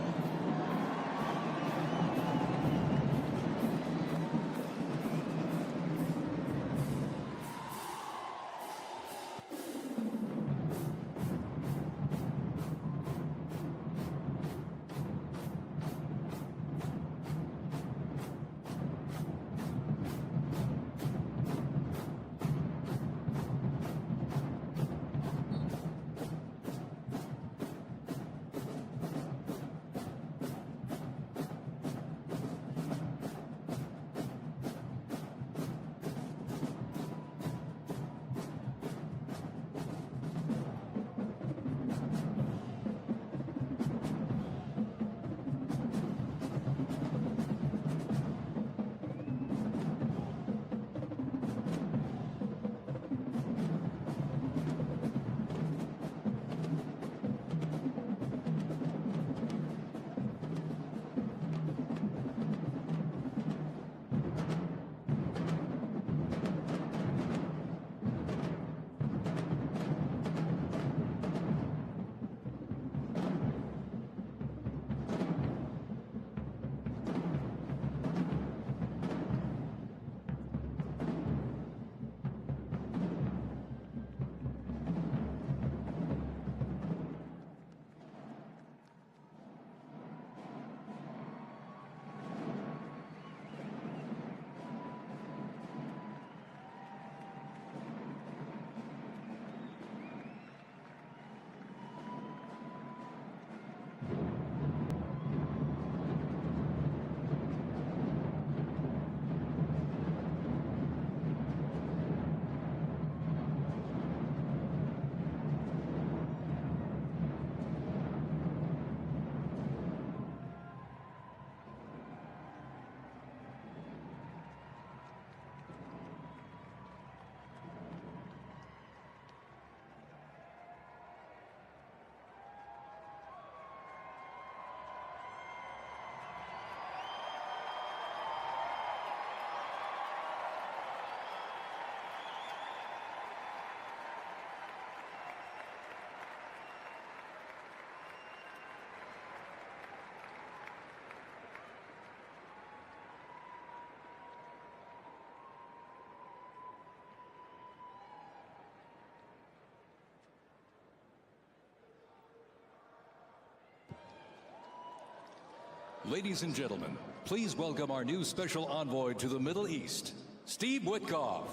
Ladies and gentlemen, please welcome our new special envoy to the Middle East, Steve Witkoff.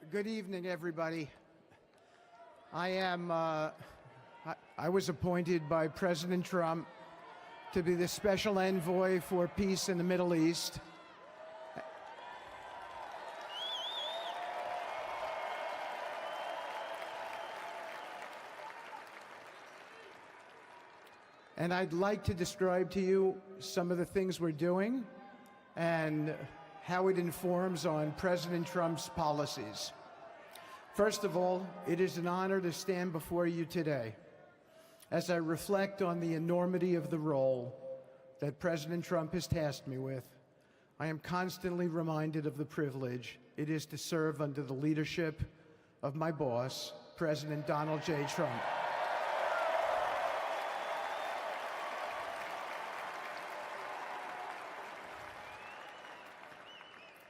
Good evening, everybody. I was appointed by President Trump to be the special envoy for peace in the Middle East. And I'd like to describe to you some of the things we're doing and how it informs on President Trump's policies. First of all, it is an honor to stand before you today as I reflect on the enormity of the role that President Trump has tasked me with. I am constantly reminded of the privilege it is to serve under the leadership of my boss, President Donald J. Trump.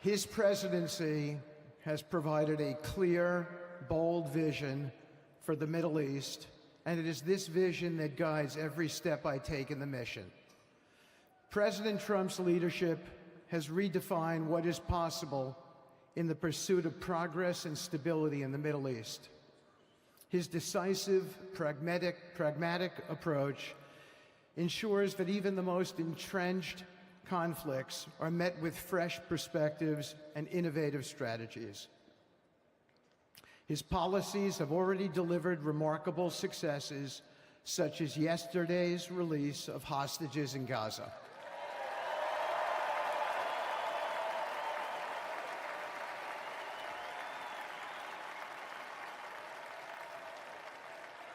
His presidency has provided a clear, bold vision for the Middle East, and it is this vision that guides every step I take in the mission. President Trump's leadership has redefined what is possible in the pursuit of progress and stability in the Middle East. His decisive, pragmatic approach ensures that even the most entrenched conflicts are met with fresh perspectives and innovative strategies. His policies have already delivered remarkable successes, such as yesterday's release of hostages in Gaza.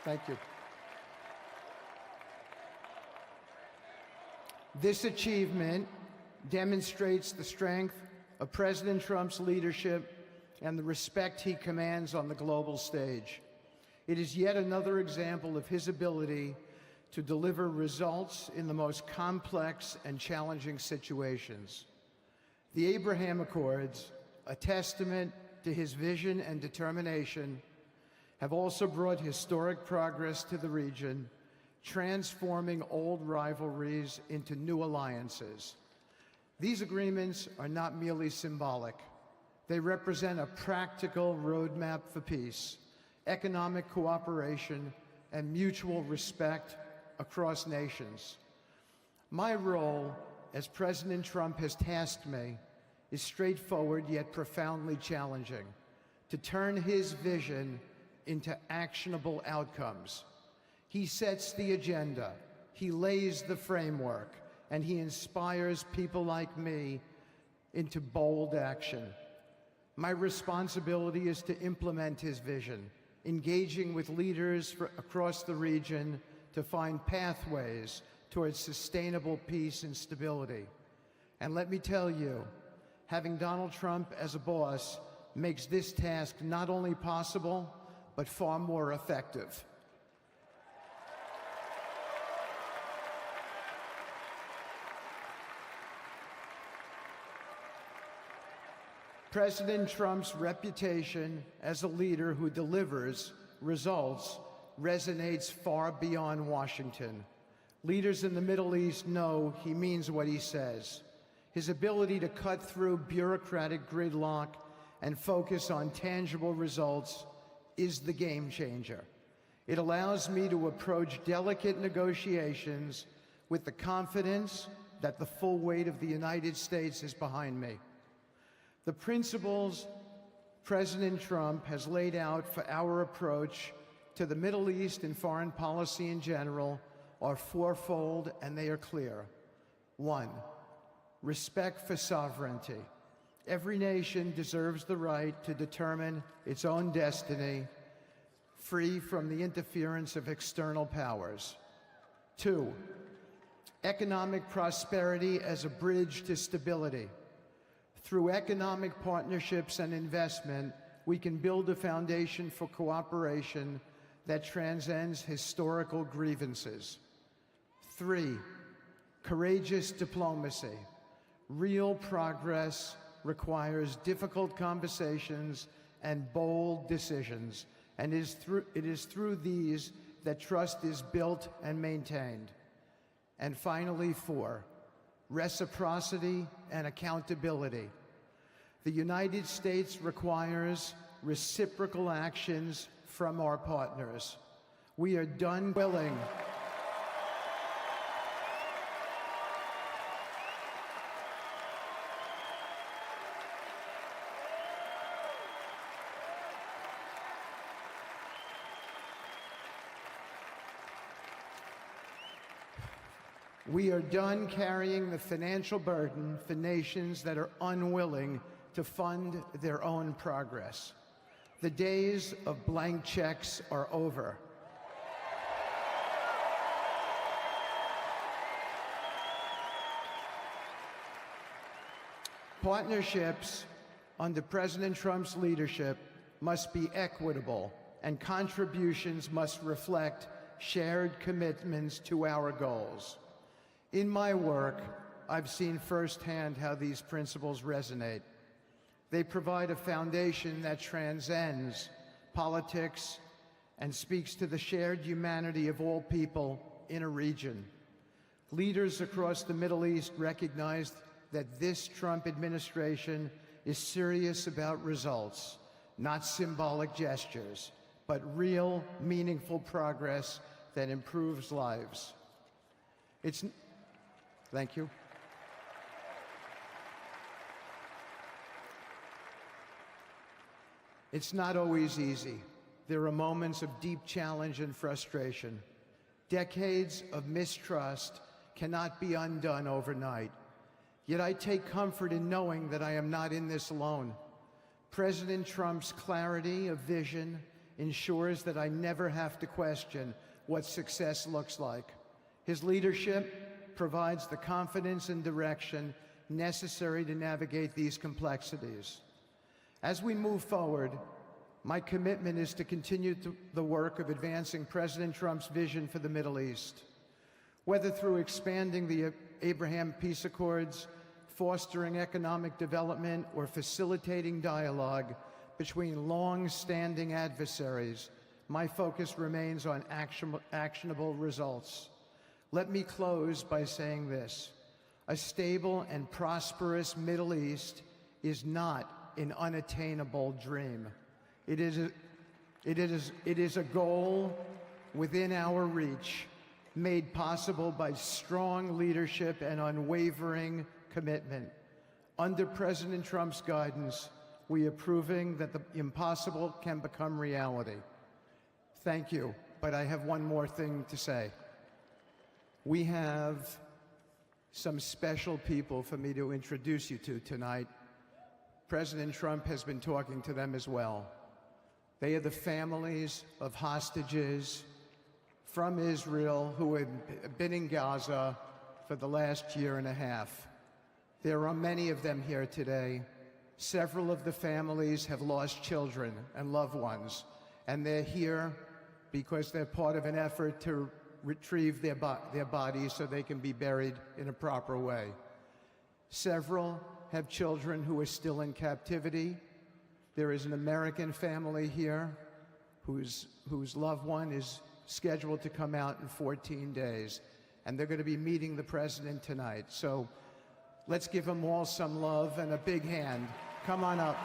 Thank you. This achievement demonstrates the strength of President Trump's leadership and the respect he commands on the global stage. It is yet another example of his ability to deliver results in the most complex and challenging situations. The Abraham Accords, a testament to his vision and determination, have also brought historic progress to the region, transforming old rivalries into new alliances. These agreements are not merely symbolic. They represent a practical roadmap for peace, economic cooperation, and mutual respect across nations. My role, as President Trump has tasked me, is straightforward yet profoundly challenging: to turn his vision into actionable outcomes. He sets the agenda, he lays the framework, and he inspires people like me into bold action. My responsibility is to implement his vision, engaging with leaders across the region to find pathways towards sustainable peace and stability. And let me tell you, having Donald Trump as a boss makes this task not only possible, but far more effective. President Trump's reputation as a leader who delivers results resonates far beyond Washington. Leaders in the Middle East know he means what he says. His ability to cut through bureaucratic gridlock and focus on tangible results is the game changer. It allows me to approach delicate negotiations with the confidence that the full weight of the United States is behind me. The principles President Trump has laid out for our approach to the Middle East and foreign policy in general are fourfold, and they are clear. 1, respect for sovereignty. Every nation deserves the right to determine its own destiny, free from the interference of external powers. 2, economic prosperity as a bridge to stability. Through economic partnerships and investment, we can build a foundation for cooperation that transcends historical grievances. 3, courageous diplomacy. Real progress requires difficult conversations and bold decisions, and it is through these that trust is built and maintained. And finally, 4, reciprocity and accountability. The United States requires reciprocal actions from our partners. We are done willing. We are done carrying the financial burden for nations that are unwilling to fund their own progress. The days of blank checks are over. Partnerships under President Trump's leadership must be equitable, and contributions must reflect shared commitments to our goals. In my work, I've seen firsthand how these principles resonate. They provide a foundation that transcends politics and speaks to the shared humanity of all people in a region. Leaders across the Middle East recognize that this Trump administration is serious about results, not symbolic gestures, but real, meaningful progress that improves lives. Thank you. It's not always easy. There are moments of deep challenge and frustration. Decades of mistrust cannot be undone overnight. Yet I take comfort in knowing that I am not in this alone. President Trump's clarity of vision ensures that I never have to question what success looks like. His leadership provides the confidence and direction necessary to navigate these complexities. As we move forward, my commitment is to continue the work of advancing President Trump's vision for the Middle East, whether through expanding the Abraham Peace Accords, fostering economic development, or facilitating dialogue between long-standing adversaries. My focus remains on actionable results. Let me close by saying this: a stable and prosperous Middle East is not an unattainable dream. It is a goal within our reach, made possible by strong leadership and unwavering commitment. Under President Trump's guidance, we are proving that the impossible can become reality. Thank you, but I have one more thing to say. We have some special people for me to introduce you to tonight. President Trump has been talking to them as well. They are the families of hostages from Israel who have been in Gaza for the last year and a half. There are many of them here today. Several of the families have lost children and loved ones, and they're here because they're part of an effort to retrieve their bodies so they can be buried in a proper way. Several have children who are still in captivity. There is an American family here whose loved one is scheduled to come out in 14 days, and they're going to be meeting the president tonight. So let's give them all some love and a big hand. Come on up.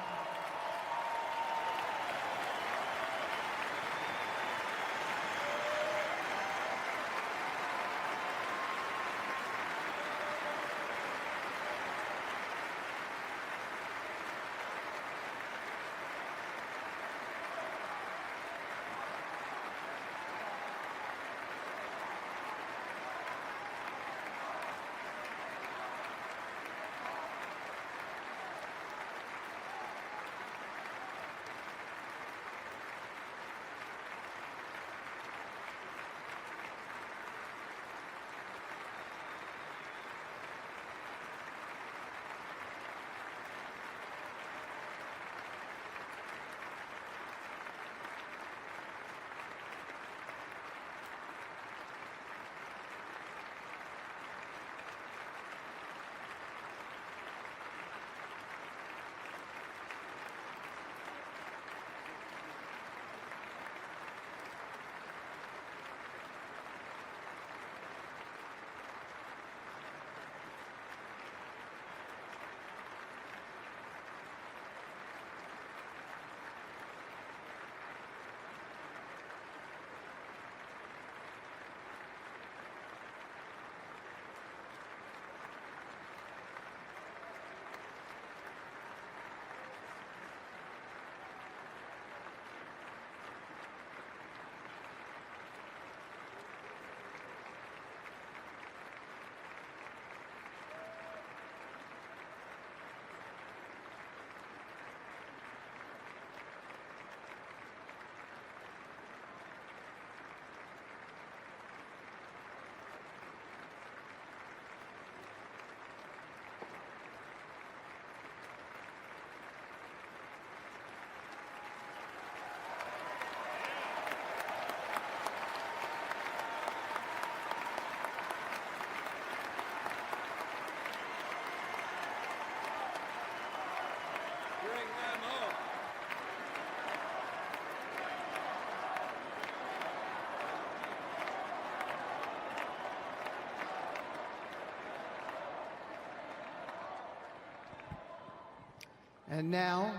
And now,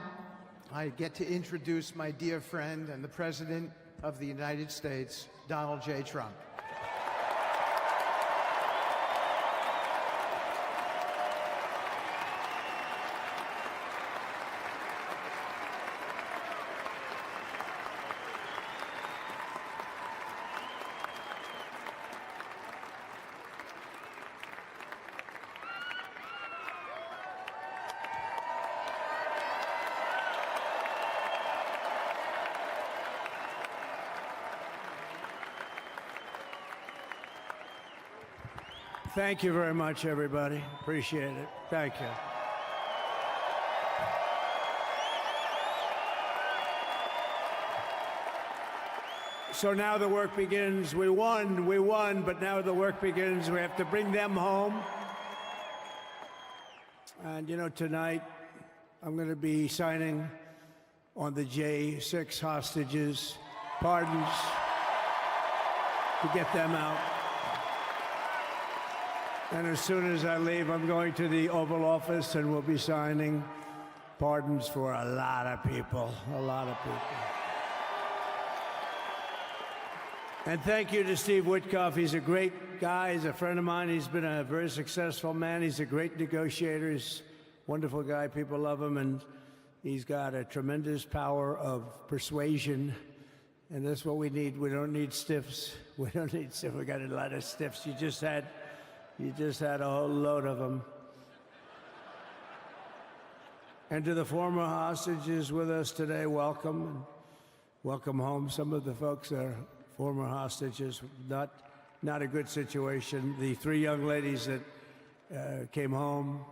I get to introduce my dear friend and the President of the United States, Donald J. Trump. Thank you very much, everybody. Appreciate it. Thank you. So now the work begins. We won, but now the work begins. We have to bring them home. And you know, tonight I'm going to be signing on the J6 hostages, pardons, to get them out. And as soon as I leave, I'm going to the Oval Office and we'll be signing pardons for a lot of people, a lot of people. And thank you to Steve Witkoff. He's a great guy. He's a friend of mine. He's been a very successful man. He's a great negotiator. He's a wonderful guy. People love him. And he's got a tremendous power of persuasion. And that's what we need. We don't need stiffs. We don't need stiffs. We got a lot of stiffs. You just had a whole load of them. And to the former hostages with us today, welcome. Welcome home. Some of the folks are former hostages. Not a good situation. The three young ladies that came home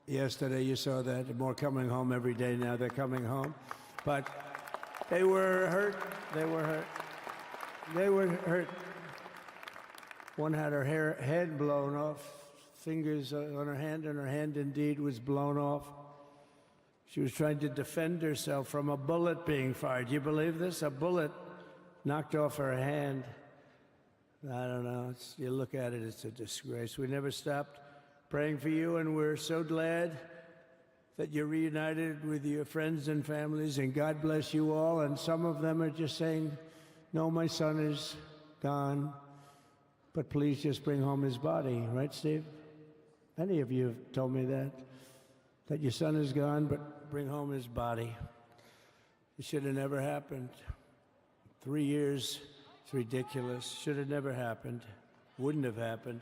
yesterday, you saw that. They're more coming home every day now. They're coming home. But they were hurt. They were hurt. They were hurt. One had her head blown off, fingers on her hand, and her hand indeed was blown off. She was trying to defend herself from a bullet being fired. You believe this? A bullet knocked off her hand. I don't know. You look at it, it's a disgrace. We never stopped praying for you, and we're so glad that you're reunited with your friends and families, and God bless you all. And some of them are just saying, no, my son is gone, but please just bring home his body. Right, Steve? Many of you have told me that your son is gone, but bring home his body. It should have never happened. 3 years, it's ridiculous. Should have never happened. Wouldn't have happened.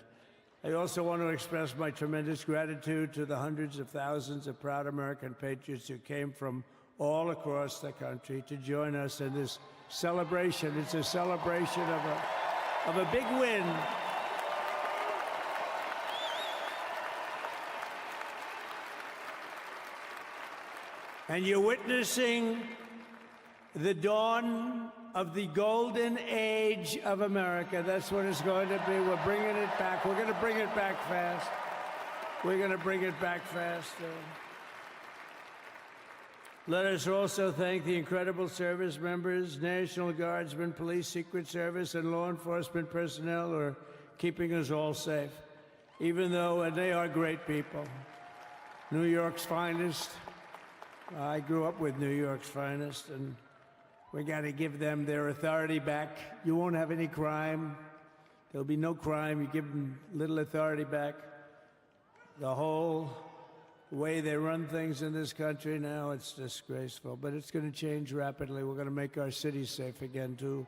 I also want to express my tremendous gratitude to the hundreds of thousands of proud American patriots who came from all across the country to join us in this celebration. It's a celebration of a big win. And you're witnessing the dawn of the golden age of America. That's what it's going to be. We're bringing it back. We're going to bring it back fast. We're going to bring it back fast. Let us also thank the incredible service members, National Guardsmen, Police, Secret Service, and law enforcement personnel who are keeping us all safe, even though they are great people. New York's finest. I grew up with New York's finest, and we got to give them their authority back. You won't have any crime. There'll be no crime. You give them little authority back. The whole way they run things in this country now, it's disgraceful. But it's going to change rapidly. We're going to make our cities safe again, too.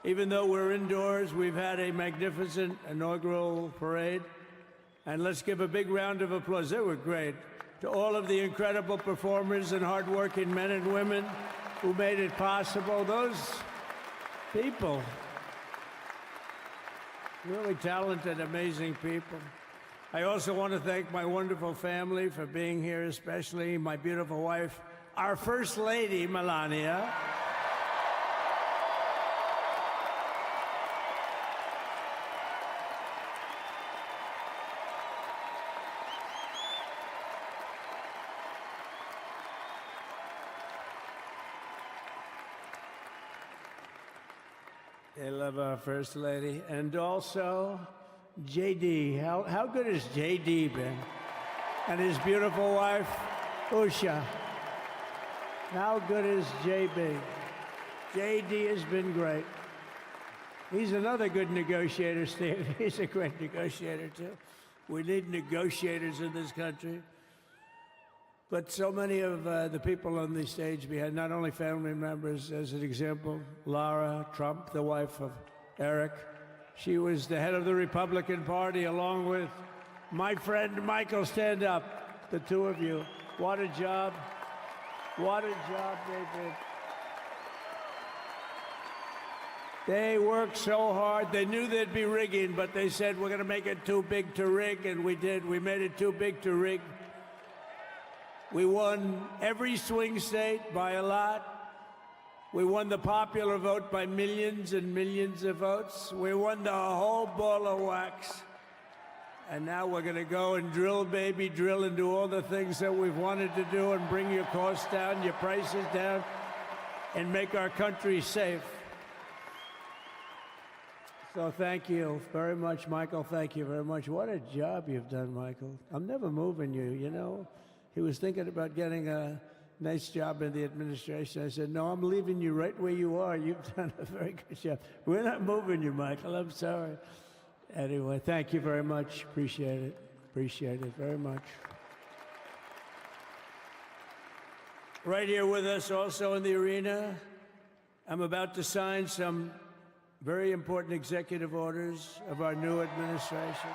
Even though we're indoors, we've had a magnificent inaugural parade. And let's give a big round of applause. They were great. To all of the incredible performers and hardworking men and women who made it possible. Those people, really talented, amazing people. I also want to thank my wonderful family for being here, especially my beautiful wife, our First Lady, Melania. They love our First Lady. And also, JD. How good has JD been? And his beautiful wife, Usha. How good is JB? JD has been great. He's another good negotiator, Steve. He's a great negotiator, too. We need negotiators in this country. But so many of the people on the stage behind, not only family members, as an example, Lara Trump, the wife of Eric. She was the head of the Republican Party, along with my friend Michael. Stand up, the two of you. What a job. What a job they did. They worked so hard. They knew there'd be rigging, but they said, we're going to make it too big to rig, and we did. We made it too big to rig. We won every swing state by a lot. We won the popular vote by millions and millions of votes. We won the whole ball of wax. And now we're going to go and drill, baby, drill, and do all the things that we've wanted to do and bring your costs down, your prices down, and make our country safe. So thank you very much, Michael. Thank you very much. What a job you've done, Michael. I'm never moving you, you know. He was thinking about getting a nice job in the administration. I said, no, I'm leaving you right where you are. You've done a very good job. We're not moving you, Michael. I'm sorry. Anyway, thank you very much. Appreciate it. Appreciate it very much. Right here with us also in the arena, I'm about to sign some very important executive orders of our new administration.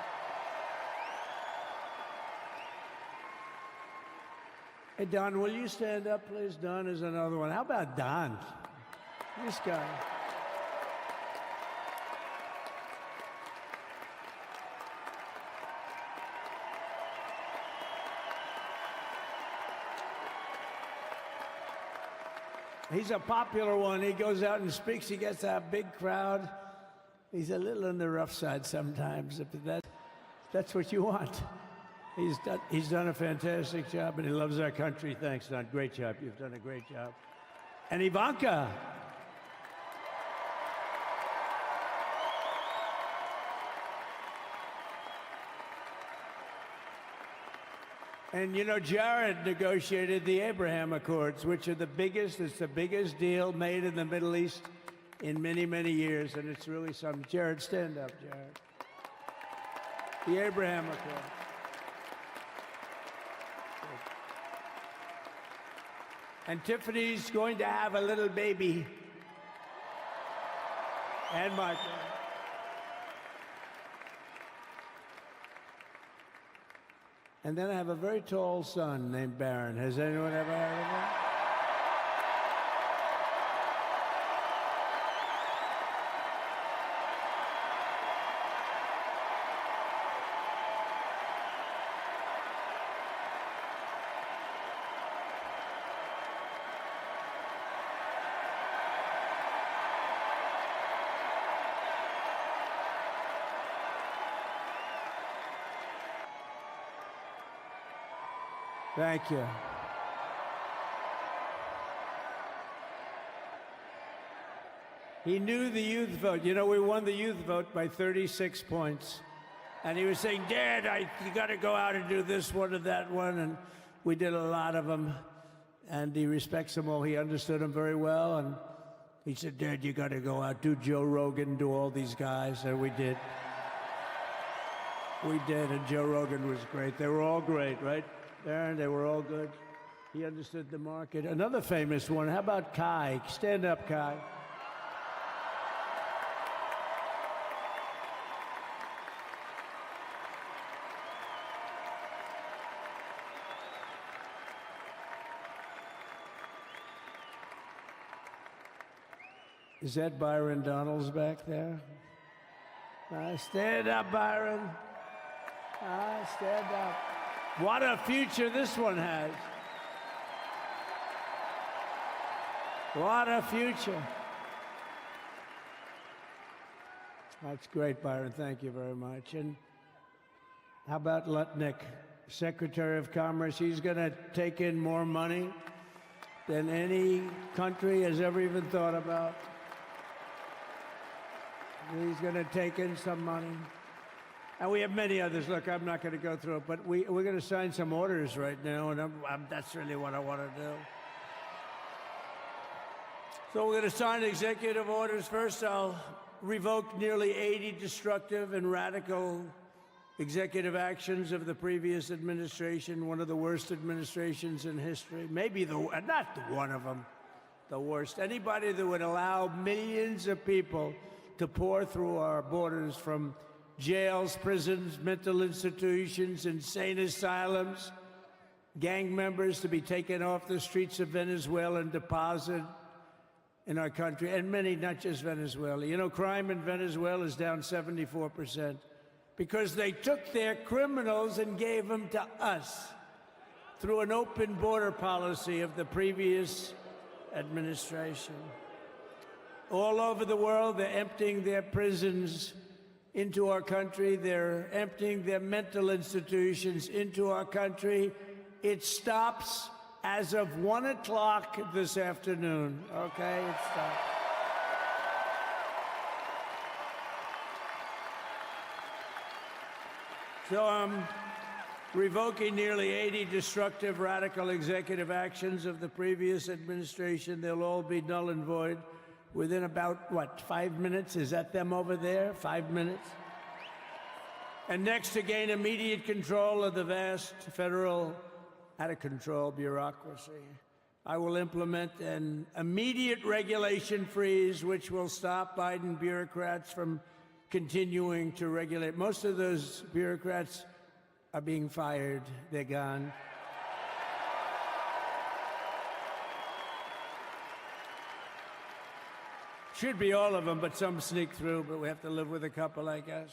Hey, Don, will you stand up, please? Don is another one. How about Don? This guy. He's a popular one. He goes out and speaks. He gets a big crowd. He's a little on the rough side sometimes, but that's what you want. He's done a fantastic job, and he loves our country. Thanks, Don. Great job. You've done a great job. And Ivanka. And you know, Jared negotiated the Abraham Accords, which are the biggest deal made in the Middle East in many, many years, and it's really something. Jared, stand up, Jared. The Abraham Accords. And Tiffany's going to have a little baby. And Michael. And then I have a very tall son named Barron. Has anyone ever heard of him? Thank you. He knew the youth vote. You know, we won the youth vote by 36 points. And he was saying, Dad, you got to go out and do this one and that one. And we did a lot of them. And he respects them all. He understood them very well. And he said, Dad, you got to go out, do Joe Rogan, do all these guys. And we did. We did. And Joe Rogan was great. They were all great, right? Aaron, they were all good. He understood the market. Another famous one, how about Kai? Stand up, Kai. Is that Byron Donalds back there? Stand up, Byron. Stand up. What a future this one has. What a future. That's great, Byron. Thank you very much. And how about Lutnick, Secretary of Commerce? He's going to take in more money than any country has ever even thought about. He's going to take in some money. And we have many others. Look, I'm not going to go through it, but we're going to sign some orders right now, and that's really what I want to do. So we're going to sign executive orders. First, I'll revoke nearly 80 destructive and radical executive actions of the previous administration, one of the worst administrations in history. Maybe not one of them, the worst. Anybody that would allow millions of people to pour through our borders from jails, prisons, mental institutions, insane asylums, gang members to be taken off the streets of Venezuela and deposited in our country, and many, not just Venezuela. You know, crime in Venezuela is down 74% because they took their criminals and gave them to us through an open border policy of the previous administration. All over the world, they're emptying their prisons into our country. They're emptying their mental institutions into our country. It stops as of 1 o'clock this afternoon, okay? It stops. So I'm revoking nearly 80 destructive, radical executive actions of the previous administration. They'll all be null and void within about, what, 5 minutes? Is that them over there? 5 minutes? And next, to gain immediate control of the vast federal out-of-control bureaucracy, I will implement an immediate regulation freeze, which will stop Biden bureaucrats from continuing to regulate. Most of those bureaucrats are being fired. They're gone. Should be all of them, but some sneak through, but we have to live with a couple, I guess.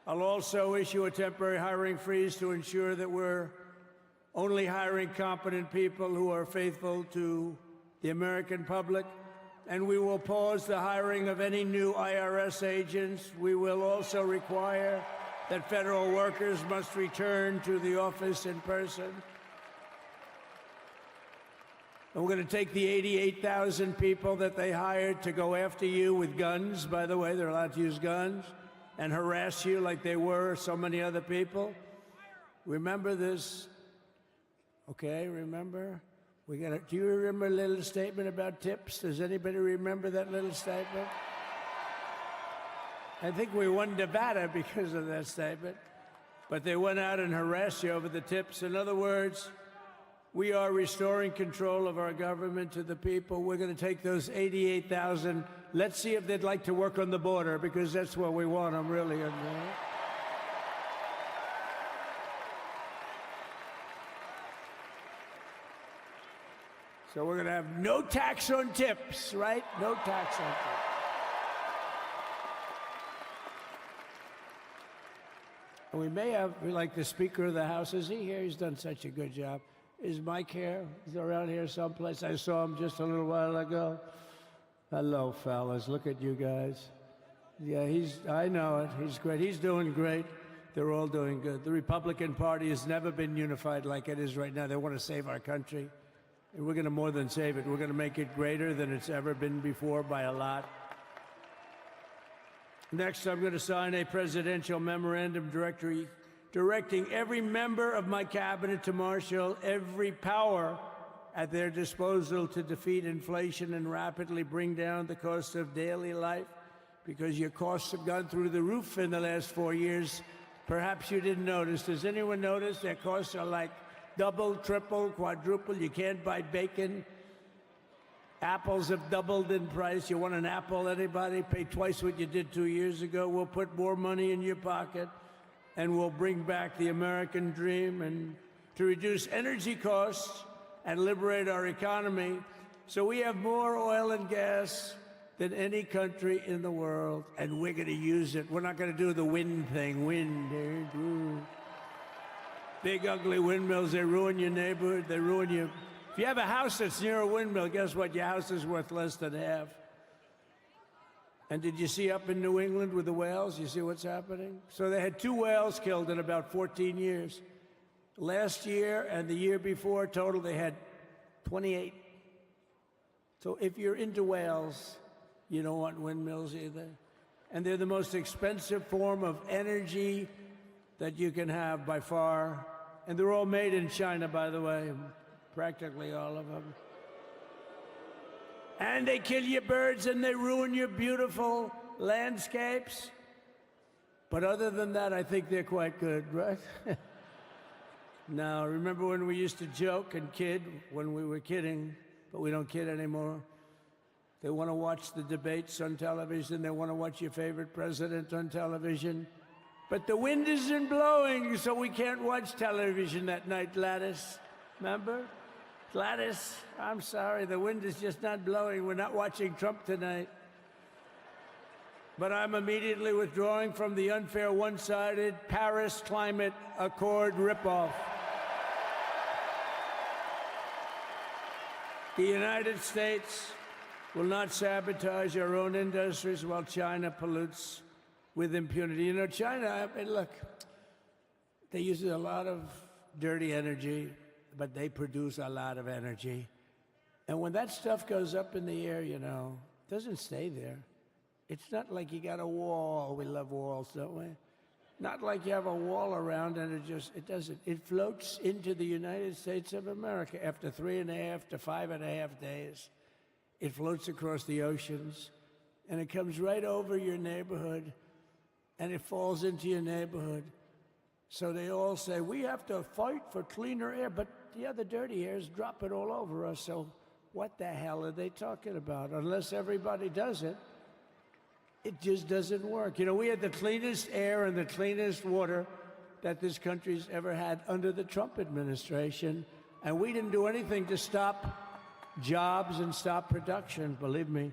I'll also issue a temporary hiring freeze to ensure that we're only hiring competent people who are faithful to the American public, and we will pause the hiring of any new IRS agents. We will also require that federal workers must return to the office in person. And we're going to take the 88,000 people that they hired to go after you with guns. By the way, they're allowed to use guns and harass you like they were so many other people. Remember this. Okay, remember? Do you remember a little statement about tips? Does anybody remember that little statement? I think we won Nevada because of that statement. But they went out and harassed you over the tips. In other words, we are restoring control of our government to the people. We're going to take those 88,000. Let's see if they'd like to work on the border, because that's where we want them, really. So we're going to have no tax on tips, right? No tax on tips. And we may have, like the Speaker of the House, is he here? He's done such a good job. Is Mike here? He's around here someplace. I saw him just a little while ago. Hello, fellas. Look at you guys. Yeah, I know it. He's great. He's doing great. They're all doing good. The Republican Party has never been unified like it is right now. They want to save our country. And we're going to more than save it. We're going to make it greater than it's ever been before by a lot. Next, I'm going to sign a presidential memorandum directing every member of my cabinet to marshal every power at their disposal to defeat inflation and rapidly bring down the cost of daily life, because your costs have gone through the roof in the last 4 years. Perhaps you didn't notice. Does anyone notice their costs are like double, triple, quadruple? You can't buy bacon. Apples have doubled in price. You want an apple, anybody? Pay twice what you did 2 years ago. We'll put more money in your pocket, and we'll bring back the American dream and to reduce energy costs and liberate our economy. So we have more oil and gas than any country in the world, and we're going to use it. We're not going to do the wind thing. Wind. Big, ugly windmills, they ruin your neighborhood. They ruin you. If you have a house that's near a windmill, guess what? Your house is worth less than half. And did you see up in New England with the whales? You see what's happening? So they had 2 whales killed in about 14 years. Last year and the year before, total, they had 28. So if you're into whales, you don't want windmills either. And they're the most expensive form of energy that you can have by far. And they're all made in China, by the way, practically all of them. And they kill your birds and they ruin your beautiful landscapes. But other than that, I think they're quite good, right? Now, remember when we used to joke and kid when we were kidding, but we don't kid anymore? They want to watch the debates on television. They want to watch your favorite president on television. But the wind isn't blowing, so we can't watch television that night, Gladys. Remember? Gladys, I'm sorry, the wind is just not blowing. We're not watching Trump tonight. But I'm immediately withdrawing from the unfair, one-sided Paris Climate Accord ripoff. The United States will not sabotage our own industries while China pollutes with impunity. You know, China, I mean, look, they use a lot of dirty energy, but they produce a lot of energy. And when that stuff goes up in the air, you know, it doesn't stay there. It's not like you got a wall. We love walls, don't we? Not like you have a wall around and it doesn't. It floats into the United States of America after 3.5 to 5.5 days. It floats across the oceans and it comes right over your neighborhood and it falls into your neighborhood. So they all say, we have to fight for cleaner air, but the other dirty air is dropping all over us. So what the hell are they talking about? Unless everybody does it, it just doesn't work. You know, we had the cleanest air and the cleanest water that this country's ever had under the Trump administration, and we didn't do anything to stop jobs and stop production. Believe me,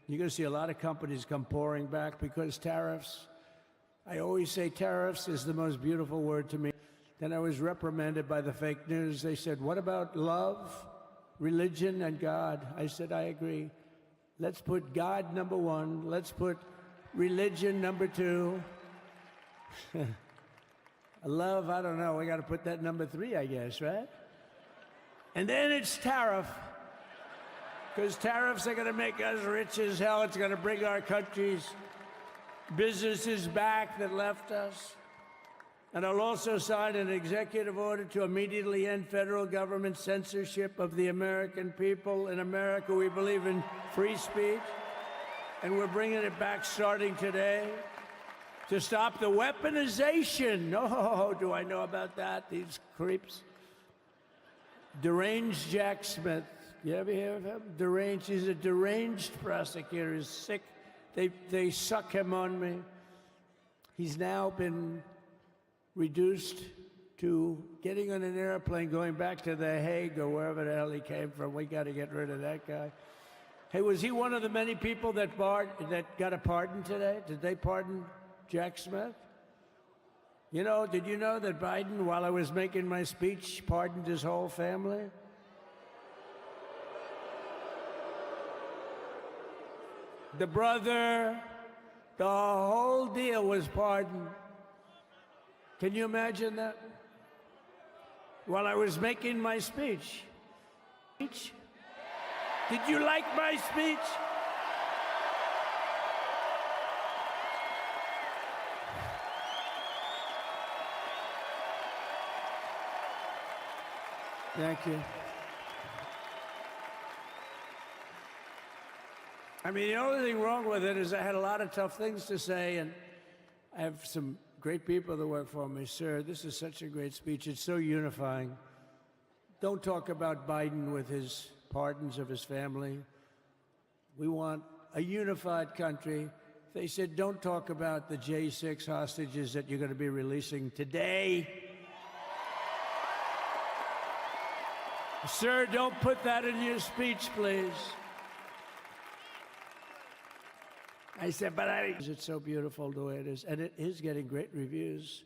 you're going to see a lot of companies come pouring back because tariffs. I always say tariffs is the most beautiful word to me. Then I was reprimanded by the fake news. They said, what about love, religion, and God? I said, I agree. Let's put God number one. Let's put religion number two. Love, I don't know. We got to put that number 3, I guess, right? And then it's tariff. Because tariffs are going to make us rich as hell. It's going to bring our country's businesses back that left us. And I'll also sign an executive order to immediately end federal government censorship of the American people. In America, we believe in free speech, and we're bringing it back starting today to stop the weaponization. Oh, do I know about that? These creeps. Deranged Jack Smith. You ever hear of him? Deranged. He's a deranged prosecutor. He's sick. They suck him on me. He's now been reduced to getting on an airplane, going back to The Hague or wherever the hell he came from. We got to get rid of that guy. Hey, was he one of the many people that got a pardon today? Did they pardon Jack Smith? You know, did you know that Biden, while I was making my speech, pardoned his whole family? The brother, the whole deal was pardoned. Can you imagine that? While I was making my speech. Did you like my speech? Thank you. I mean, the only thing wrong with it is I had a lot of tough things to say, and I have some great people that work for me. Sir, this is such a great speech. It's so unifying. Don't talk about Biden with his pardons of his family. We want a unified country. They said, don't talk about the J6 hostages that you're going to be releasing today. Sir, don't put that in your speech, please. I said, but it's so beautiful the way it is. And it is getting great reviews.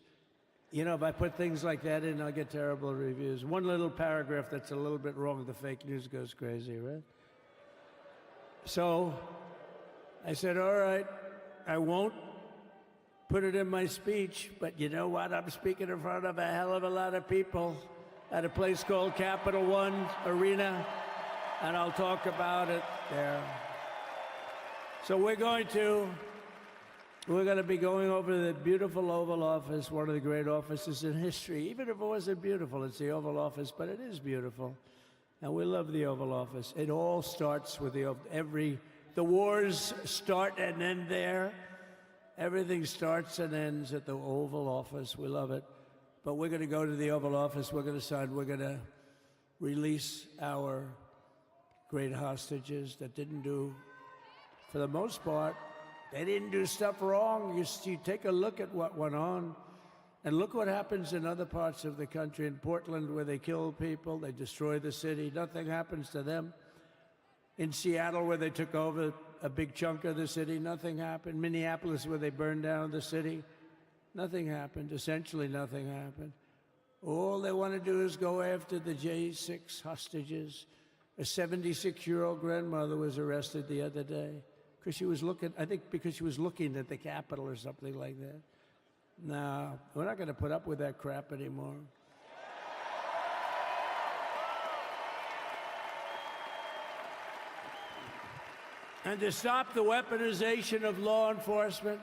You know, if I put things like that in, I'll get terrible reviews. One little paragraph that's a little bit wrong, the fake news goes crazy, right? So I said, all right, I won't put it in my speech, but you know what? I'm speaking in front of a hell of a lot of people at a place called Capital One Arena, and I'll talk about it there. So we're going to be going over the beautiful Oval Office, one of the great offices in history. Even if it wasn't beautiful, it's the Oval Office, but it is beautiful. And we love the Oval Office. It all starts with the wars start and end there. Everything starts and ends at the Oval Office. We love it. But we're going to go to the Oval Office. We're going to sign. We're going to release our great hostages that didn't do, for the most part, they didn't do stuff wrong. You take a look at what went on, and look what happens in other parts of the country. In Portland, where they kill people, they destroy the city, nothing happens to them. In Seattle, where they took over a big chunk of the city, nothing happened. Minneapolis, where they burned down the city, nothing happened. Essentially nothing happened. All they want to do is go after the J6 hostages. A 76-year-old grandmother was arrested the other day because she was looking, I think because she was looking at the Capitol or something like that. No, we're not going to put up with that crap anymore. And to stop the weaponization of law enforcement,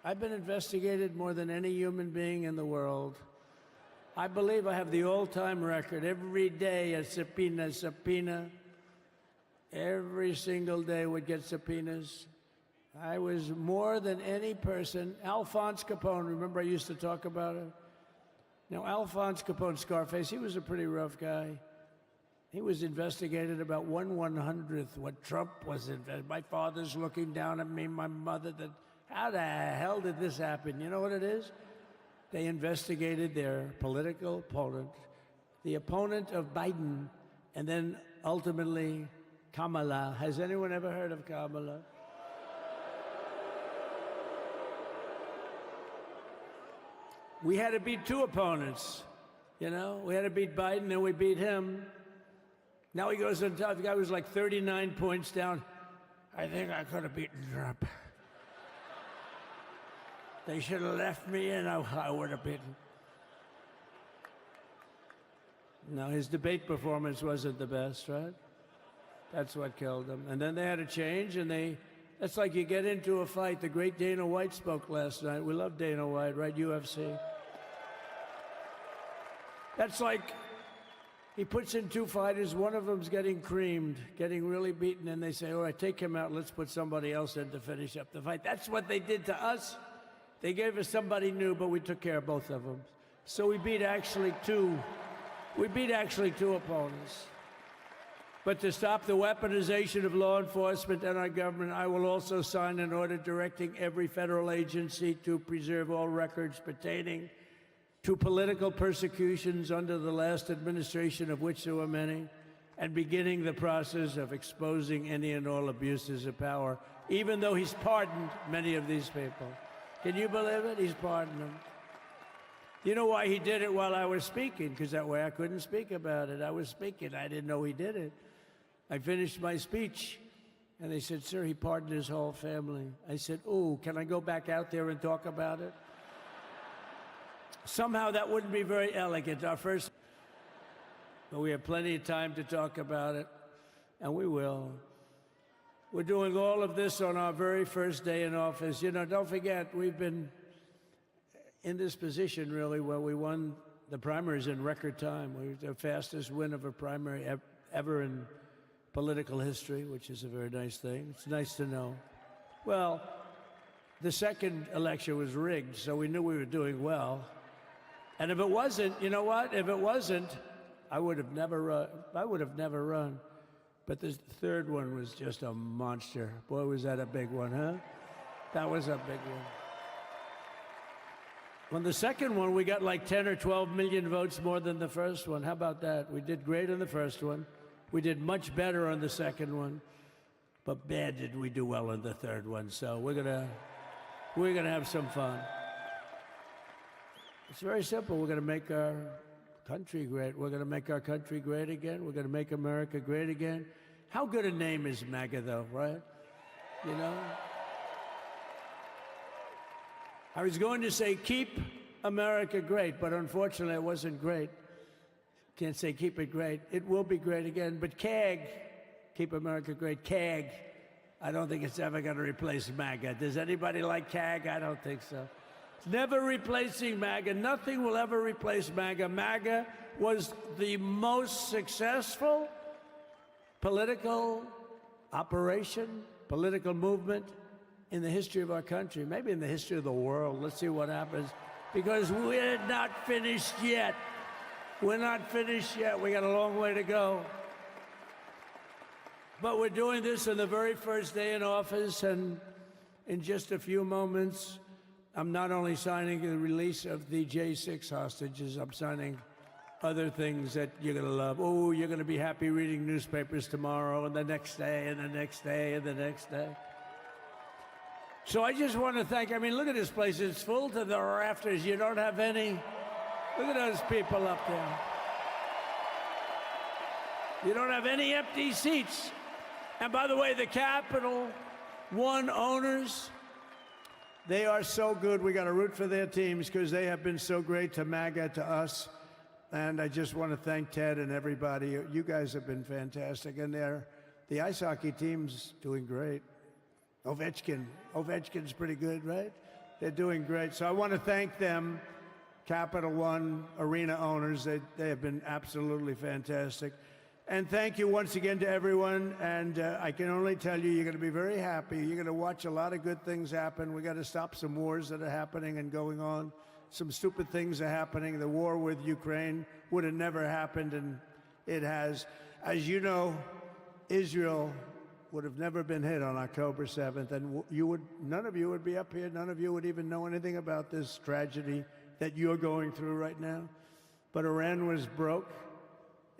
I've been investigated more than any human being in the world. I believe I have the all-time record. Every day a subpoena. Every single day would get subpoenas. I was more than any person. Alphonse Capone, remember I used to talk about it? Now, Alphonse Capone, Scarface, he was a pretty rough guy. He was investigated about 1/100th what Trump was investigated. My father's looking down at me, my mother, how the hell did this happen? You know what it is? They investigated their political opponent, the opponent of Biden, and then ultimately Kamala. Has anyone ever heard of Kamala? We had to beat two opponents, you know? We had to beat Biden, then we beat him. Now he goes on top. The guy was like 39 points down. I think I could have beaten Trump. They should have left me and I would have beaten. No, his debate performance wasn't the best, right? That's what killed him. And then they had a change, and that's like you get into a fight. The great Dana White spoke last night. We love Dana White, right? UFC. That's like he puts in two fighters. One of them's getting creamed, getting really beaten, and they say, all right, take him out. Let's put somebody else in to finish up the fight. That's what they did to us. They gave us somebody new, but we took care of both of them. So we beat actually two opponents. But to stop the weaponization of law enforcement and our government, I will also sign an order directing every federal agency to preserve all records pertaining to political persecutions under the last administration, of which there were many, and beginning the process of exposing any and all abuses of power, even though he's pardoned many of these people. Can you believe it? He's pardoned them. You know why he did it while I was speaking? Because that way I couldn't speak about it. I was speaking. I didn't know he did it. I finished my speech, and they said, sir, he pardoned his whole family. I said, oh, can I go back out there and talk about it? Somehow that wouldn't be very elegant. But we have plenty of time to talk about it, and we will. We're doing all of this on our very first day in office. You know, don't forget, we've been in this position, really, where we won the primaries in record time. We were the fastest win of a primary ever in political history, which is a very nice thing. It's nice to know. Well, the second election was rigged, so we knew we were doing well. And if it wasn't, you know what? If it wasn't, I would have never run. But the third one was just a monster. Boy, was that a big one, huh? That was a big one. On the second one, we got like 10 or 12 million votes more than the first one. How about that? We did great on the first one. We did much better on the second one. But bad did we do well on the third one. So we're gonna have some fun. It's very simple. We're gonna make our country great. We're gonna make our country great again. We're gonna make America great again. How good a name is MAGA, though, right? You know? I was going to say, keep America great, but unfortunately it wasn't great. Can't say keep it great. It will be great again, but CAG, keep America great, CAG, I don't think it's ever going to replace MAGA. Does anybody like CAG? I don't think so. It's never replacing MAGA. Nothing will ever replace MAGA. MAGA was the most successful political operation, political movement in the history of our country, maybe in the history of the world. Let's see what happens, because we're not finished yet. We're not finished yet. We got a long way to go. But we're doing this on the very first day in office, and in just a few moments, I'm not only signing the release of the J6 hostages, I'm signing other things that you're going to love. Oh, you're going to be happy reading newspapers tomorrow and the next day and the next day and the next day. So I just want to thank, I mean, look at this place. It's full to the rafters. You don't have any, look at those people up there. You don't have any empty seats. And by the way, the Capital One owners, they are so good. We got to root for their teams because they have been so great to MAGA, to us. And I just want to thank Ted and everybody. You guys have been fantastic. And the ice hockey team's doing great. Ovechkin's pretty good, right? They're doing great. So I want to thank them, Capital One arena owners. They have been absolutely fantastic. And thank you once again to everyone. And I can only tell you, you're going to be very happy. You're going to watch a lot of good things happen. We got to stop some wars that are happening and going on. Some stupid things are happening. The war with Ukraine would have never happened, and it has. As you know, Israel would have never been hit on October 7th, and none of you would be up here. None of you would even know anything about this tragedy that you're going through right now. But Iran was broke.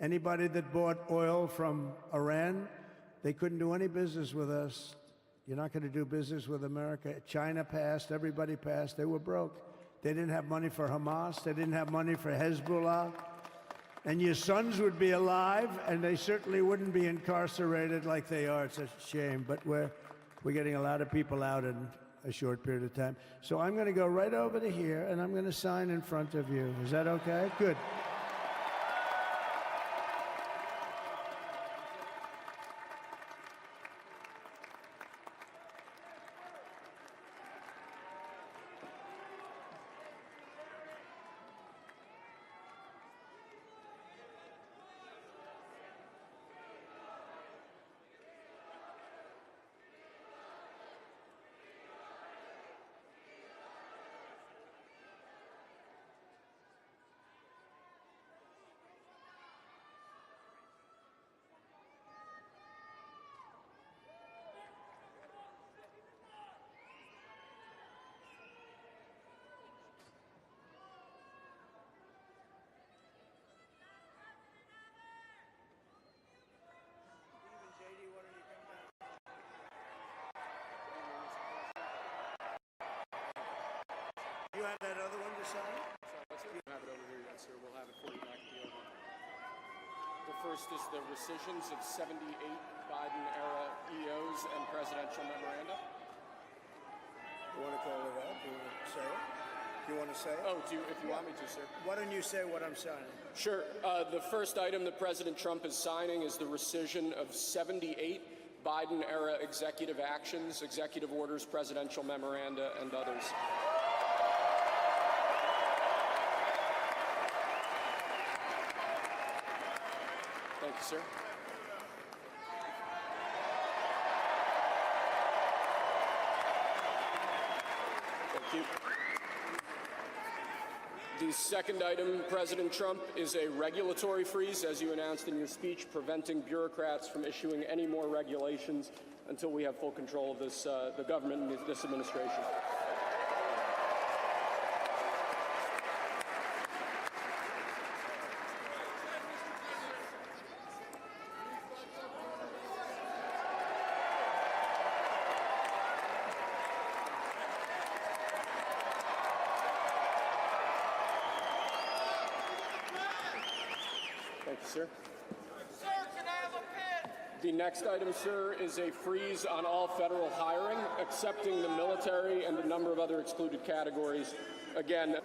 Anybody that bought oil from Iran, they couldn't do any business with us. You're not going to do business with America. China passed. Everybody passed. They were broke. They didn't have money for Hamas. They didn't have money for Hezbollah. And your sons would be alive, and they certainly wouldn't be incarcerated like they are. It's a shame. But we're getting a lot of people out in a short period of time. So I'm going to go right over to here, and I'm going to sign in front of you. Is that okay? Good. You have that other one to sign? We don't have it over here yet, sir. We'll have it for you back at the oval. The first is the rescissions of 78 Biden-era EOs and presidential memoranda. You want to call it out? Do you want to say it? Do you want to say it? Oh, if you want me to, sir. Why don't you say what I'm signing? Sure. The first item that President Trump is signing is the rescission of 78 Biden-era executive actions, executive orders, presidential memoranda, and others. Thank you, sir. Thank you. The second item, President Trump, is a regulatory freeze, as you announced in your speech, preventing bureaucrats from issuing any more regulations until we have full control of this, the government and this administration. Thank you, sir. Sir, can I have a pen? The next item, sir, is a freeze on all federal hiring, excepting the military and a number of other excluded categories. Again,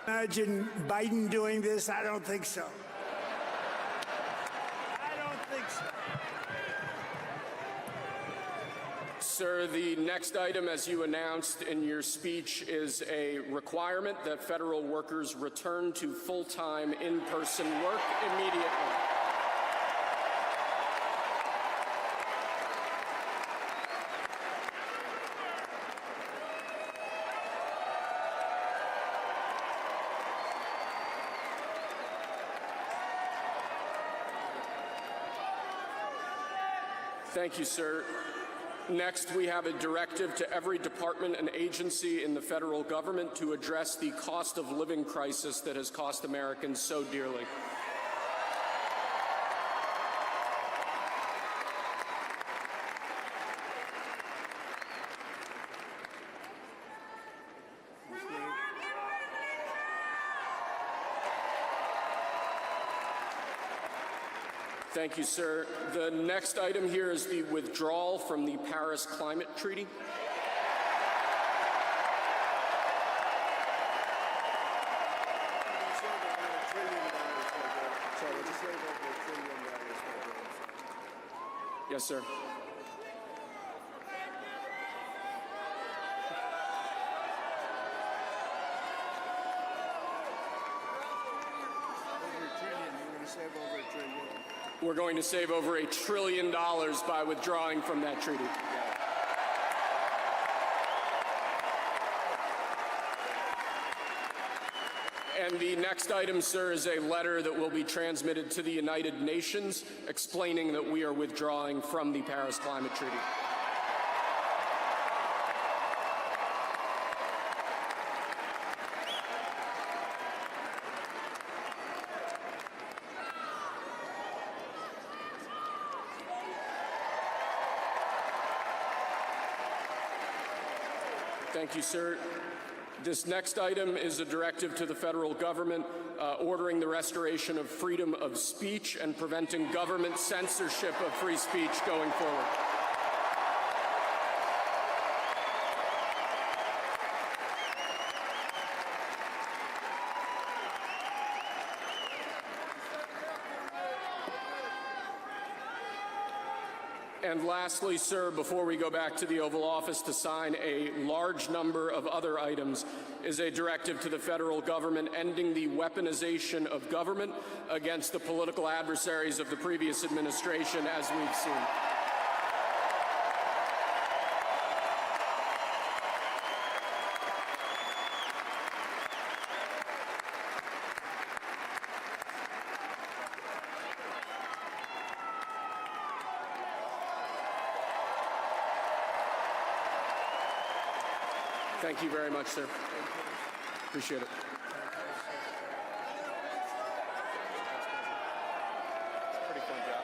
Imagine Biden doing this? I don't think so. I don't think so. Sir, the next item, as you announced in your speech, is a requirement that federal workers return to full-time in-person work immediately. Thank you, sir. Next, we have a directive to every department and agency in the federal government to address the cost of living crisis that has cost Americans so dearly. Thank you, sir. The next item here is the withdrawal from the Paris Climate Treaty. Yes, sir. We're going to save over $1 trillion by withdrawing from that treaty. And the next item, sir, is a letter that will be transmitted to the United Nations explaining that we are withdrawing from the Paris Climate Treaty. Thank you, sir. This next item is a directive to the federal government ordering the restoration of freedom of speech and preventing government censorship of free speech going forward. And lastly, sir, before we go back to the Oval Office to sign a large number of other items, is a directive to the federal government ending the weaponization of government against the political adversaries of the previous administration, as we've seen. Thank you very much, sir. Appreciate it. Pretty fun job.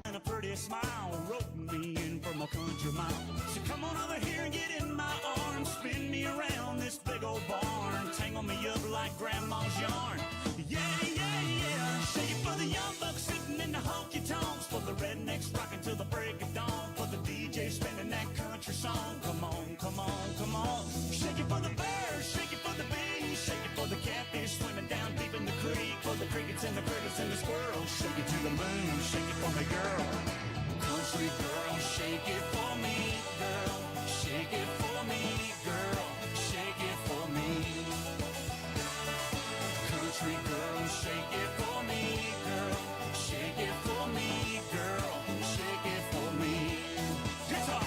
And a pretty smile wrote me in from a country mile. So come on over here and get in my arms, spin me around this big old barn, tangle me up like grandma's yarn. Yeah, yeah, yeah. Shake it for the young bucks sitting in the honky tonks, for the rednecks rocking till the break of dawn, for the DJ spinning that country song. Come on, come on, come on. Shake it for the bears, shake it for the bees, shake it for the catfish swimming down deep in the creek, for the crickets and the critters and the squirrels. Shake it to the moon, shake it for me, girl. Country girl, shake it for me, girl. Shake it for me, girl. Shake it for me. Country girl, shake it for me, girl. Shake it for me, girl. Shake it for me. Guitar.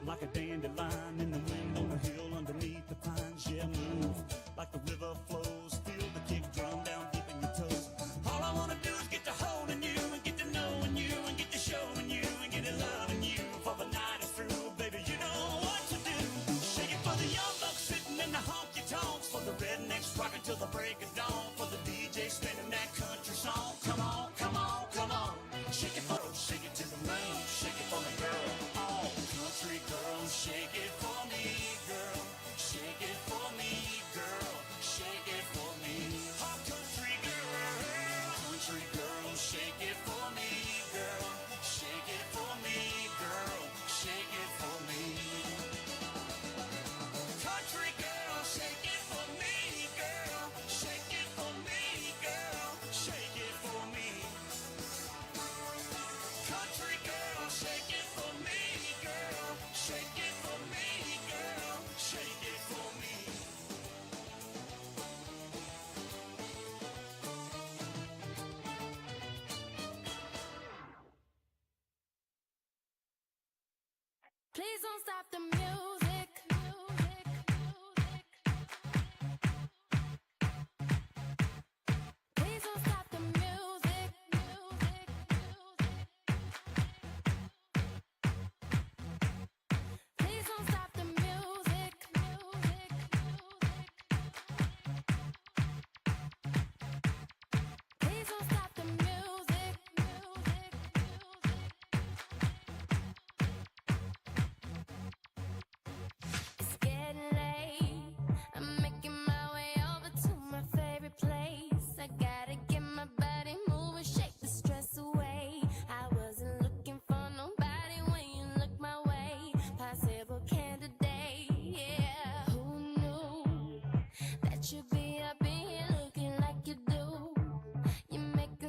Like a dandelion in the wind on the hill underneath the pines. Yeah, move like the river flows. Feel the kick drum down deep in your toes. All I wanna do is get to holding you and get to knowing you and get to showing you and get to loving you. For the night is through, baby, you know what to do. Shake it for the young bucks sitting in the honky tonks, for the rednecks rocking till the break of dawn, for the DJ spinning that country song. Come on, come on, come on. Shake it to the moon. Shake it for me, girl. Oh, country girl, shake it for me, girl. Shake it for me, girl. Shake it for me. Oh, country girl, shake it for me, girl. Shake it for me, girl. Shake it for me. Country girl, shake it for me, girl. Shake it for me, girl. Shake it for me. Country girl, shake it for me, girl. Shake it for me, girl. Shake it for me. Please don't stop the music. Please don't stop the music. Please don't stop the music. Please don't stop the music. It's getting late. I'm making my way over to my favorite place. I gotta get my body moving, shake the stress away. I wasn't looking for nobody when you look my way. Possible candidate, yeah. Who knew that you'd be up in here looking like you do? You make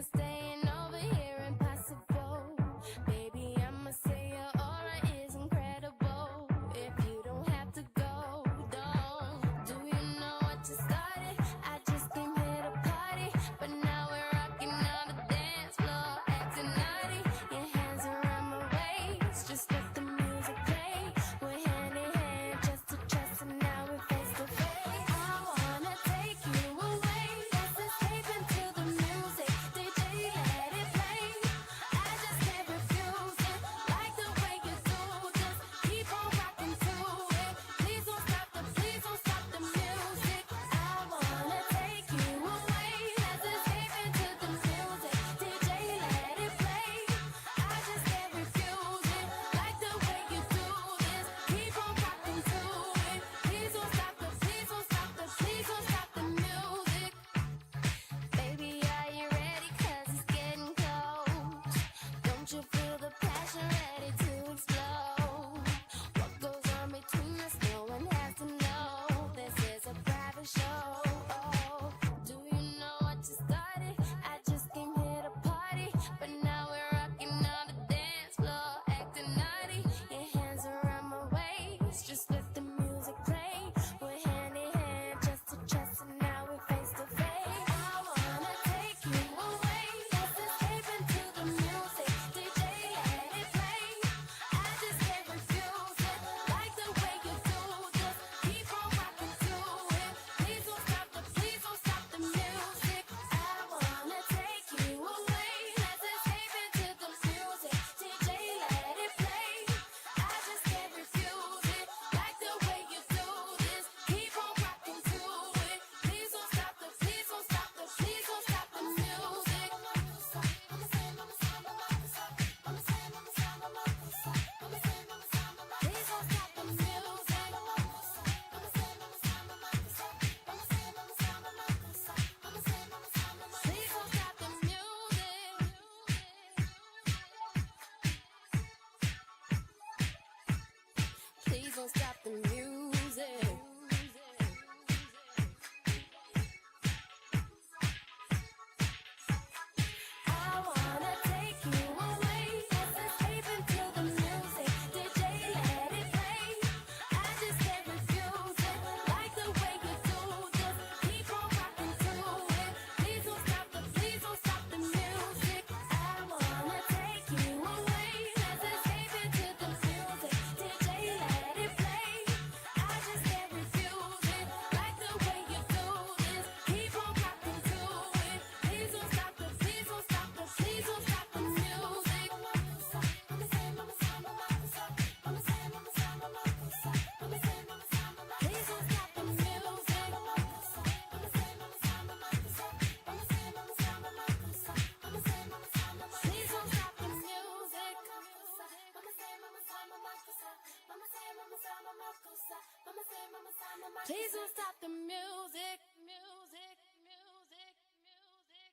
Please don't stop the music, music, music, music.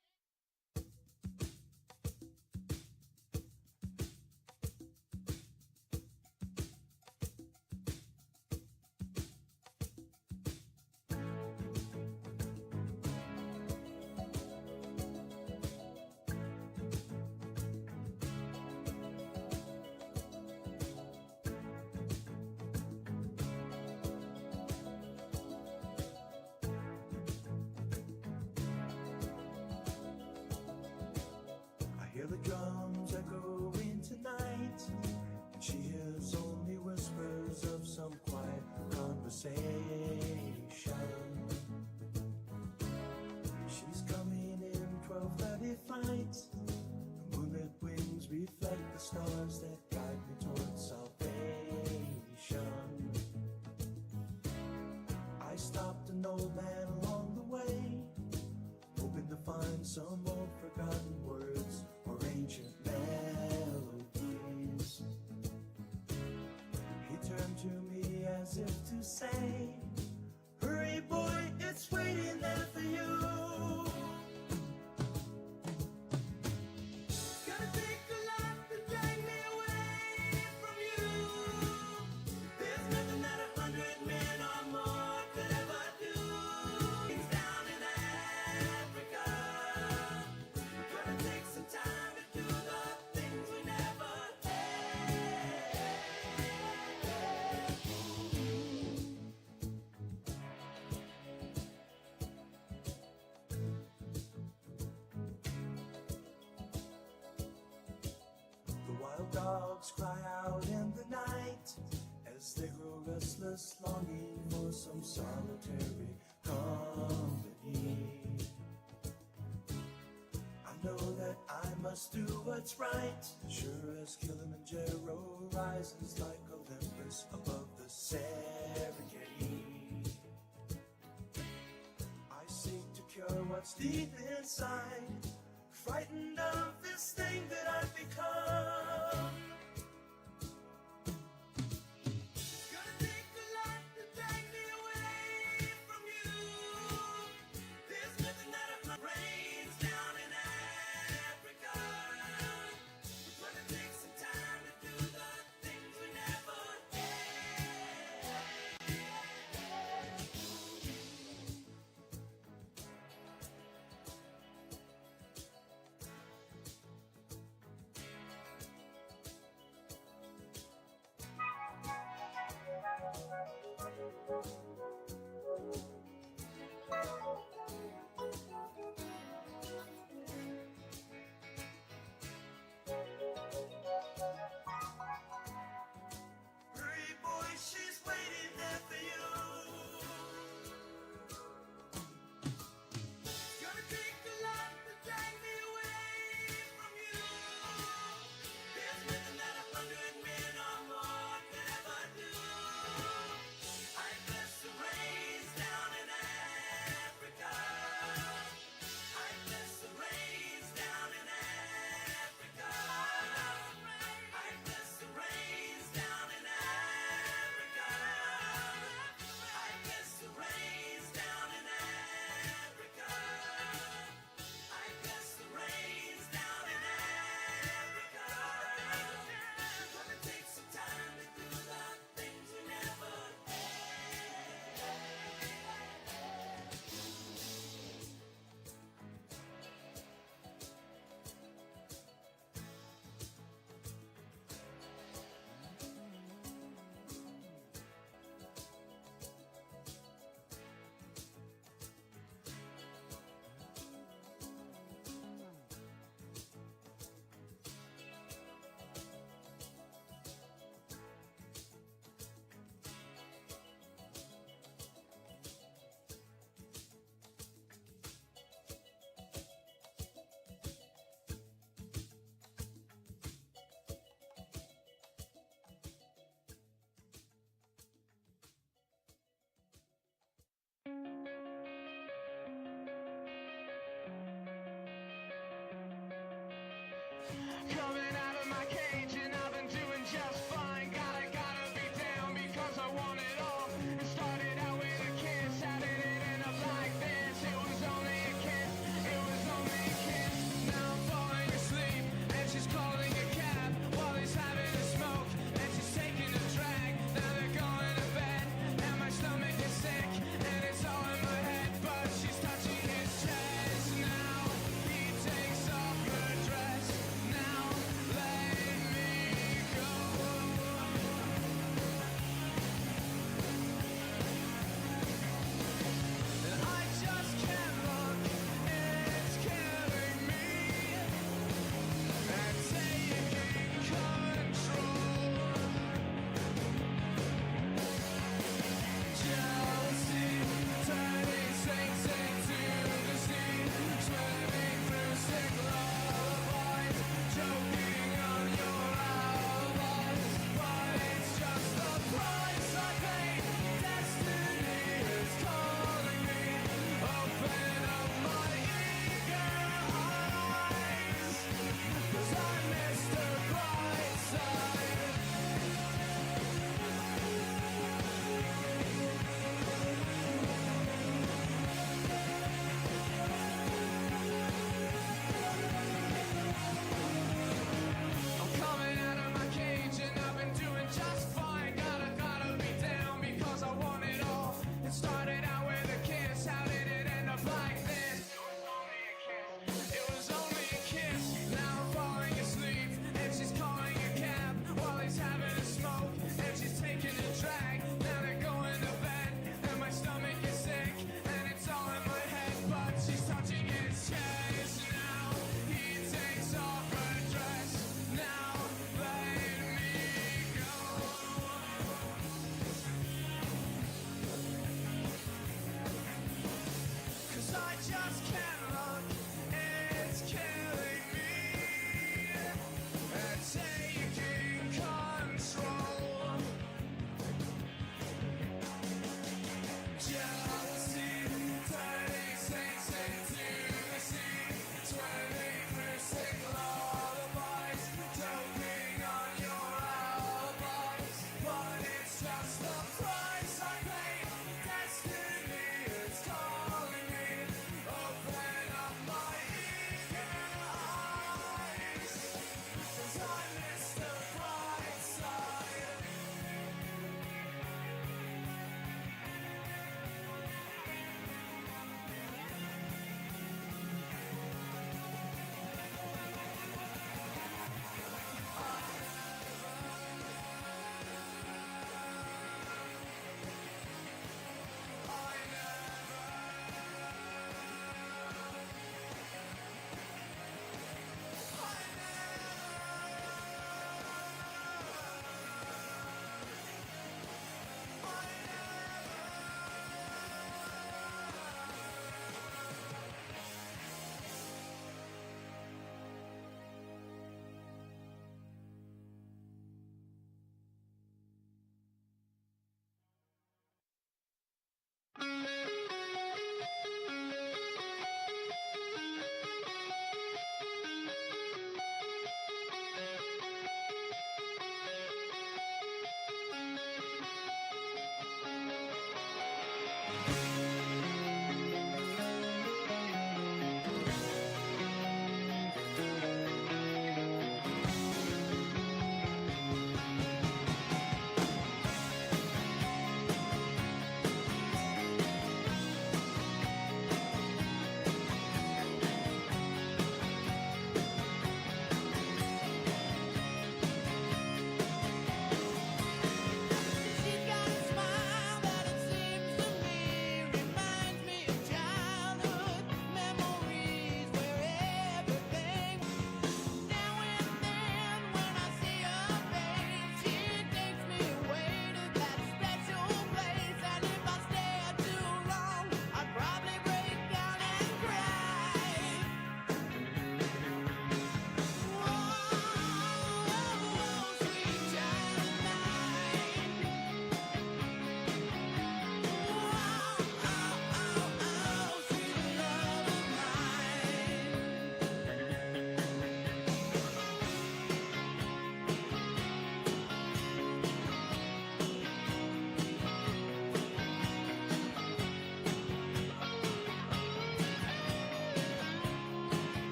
I hear the drums echoing tonight, and she hears only whispers of some quiet conversation. She's coming in 12:30 flight. The moonlit wings reflect the stars that guide me towards salvation. I stopped an old man along the way, hoping to find some old forgotten words or ancient melodies. He turned to me as if to say, hurry boy, it's waiting there for you. It's gonna take a lot to drag me away from you. There's nothing that 100 men or more could ever do. It's down in Africa. Gonna take some time to do the things we never had. The wild dogs cry out in the night as they grow restless, longing for some solitary company. I know that I must do what's right, sure as Kilimanjaro rises like Olympus above the Serengeti. I seek to cure what's deep inside, frightened of this thing that I've become. It's gonna take a lot to drag me away from you. There's nothing that rains down in Africa. It's gonna take some time to do the things we never hurry boy, she's waiting there for you. It's gonna take a lot to drag me away from you. There's nothing that 100 men or more could ever do. I bless the rains down in Africa. I bless the rains down in Africa. I bless the rains down in Africa. I bless the rains down in Africa. I bless the rains down in Africa. It's gonna take some time to do the things we never Coming out of my cage and I've been doing just fine. Gotta be down because I want it all. It started out with a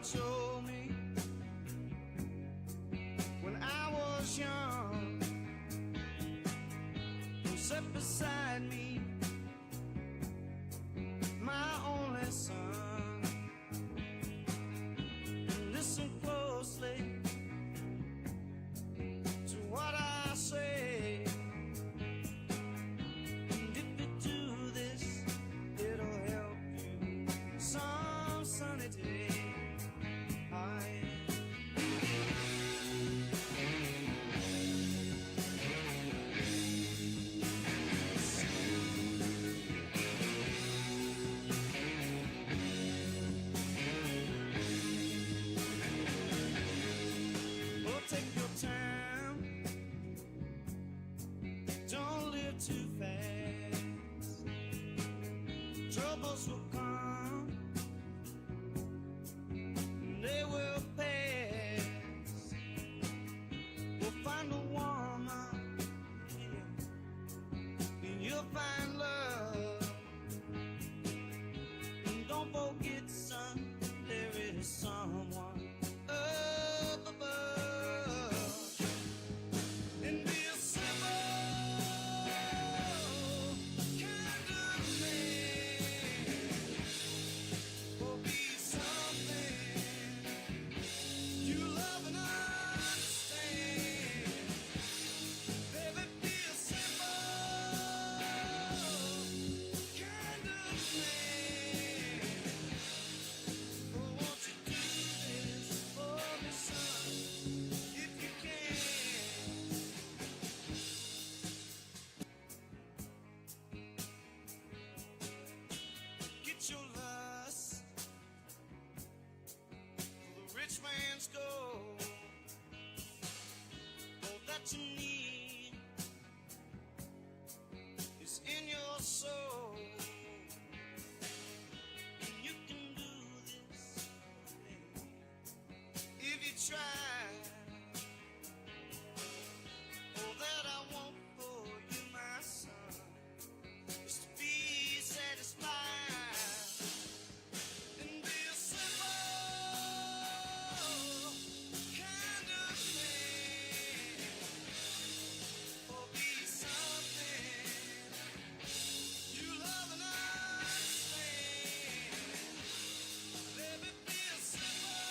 told me when I was young, who sat beside me, my only son. Listen closely to what I say. And if you do this, it'll help you some sunny day. Take your time, don't live too fast. Troubles will come, and they will pass. We'll find a woman, and you'll find love. And don't forget, son, there is someone up above. And be a simple kind of man, or be something you love and understand. Baby, be a simple kind of man. Oh, won't you do this for me, son, if you can? Get your lust for the rich man's gold. All that you need is in your soul. And you can do this if you try. All that I want for you, my son, is to be satisfied and be a simple kind of man, or be something you love and understand. Baby, be a simple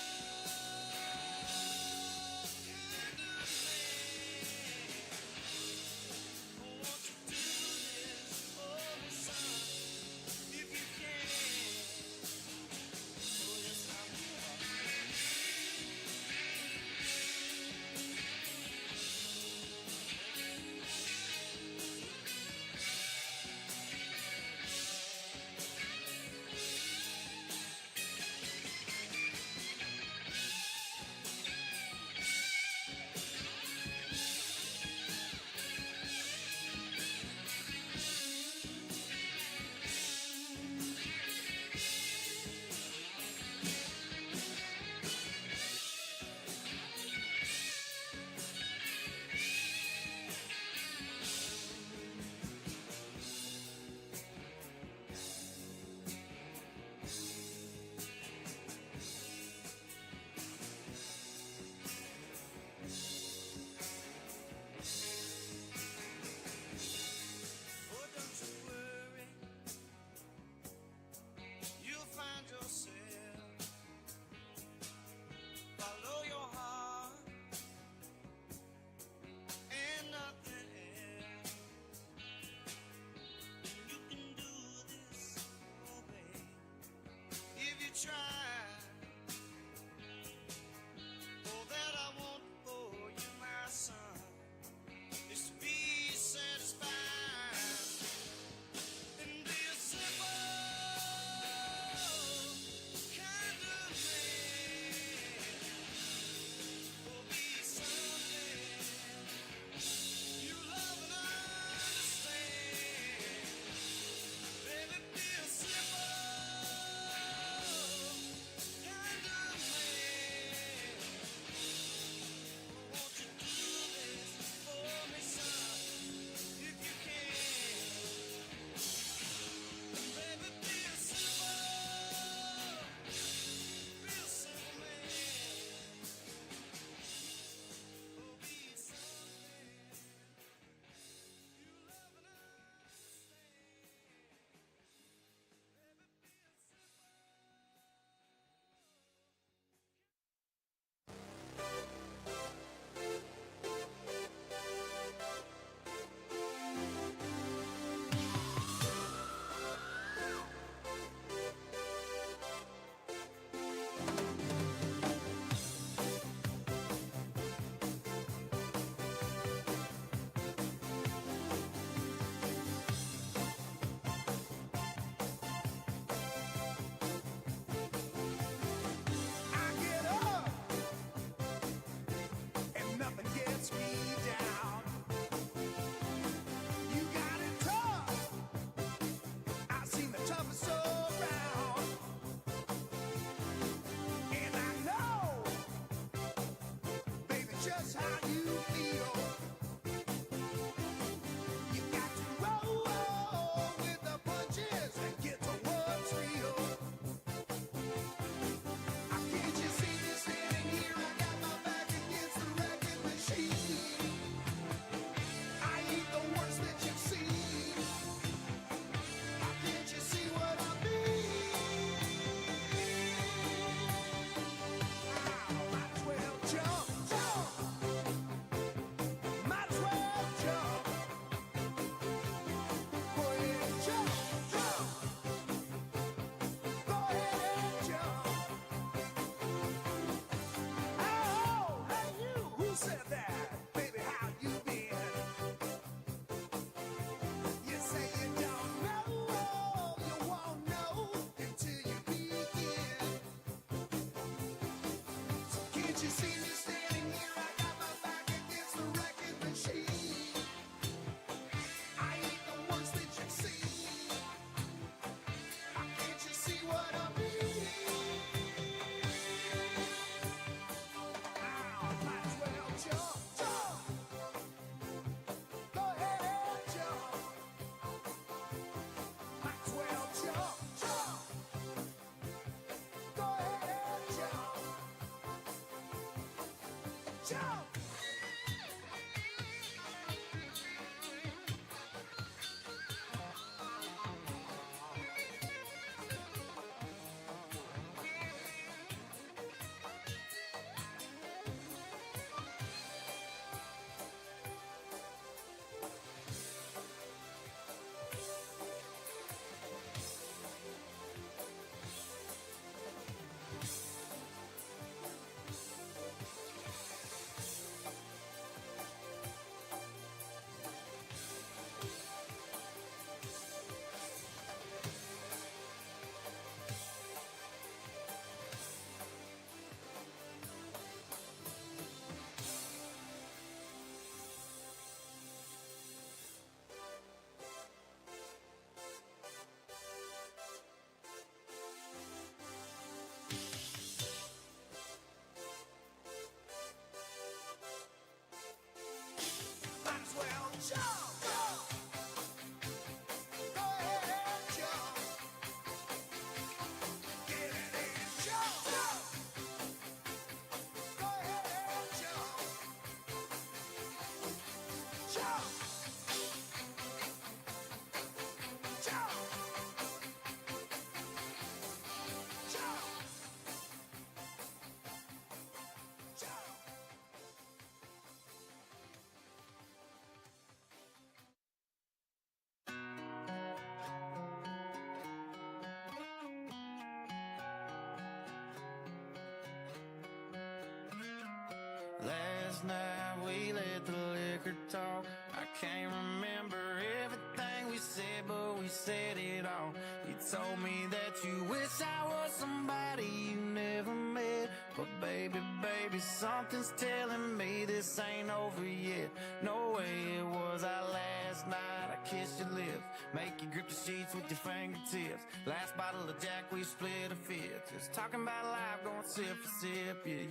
last night we let the liquor talk. I can't remember everything we said, but we said it all. You told me that you wish I was somebody you never met. But baby, baby, something's telling me this ain't over yet. No way it was our last night. I kissed your lips, make you grip the sheets with your fingertips. Last bottle of Jack, we split a fifth. Just talking about life, going sip for sip. Yeah,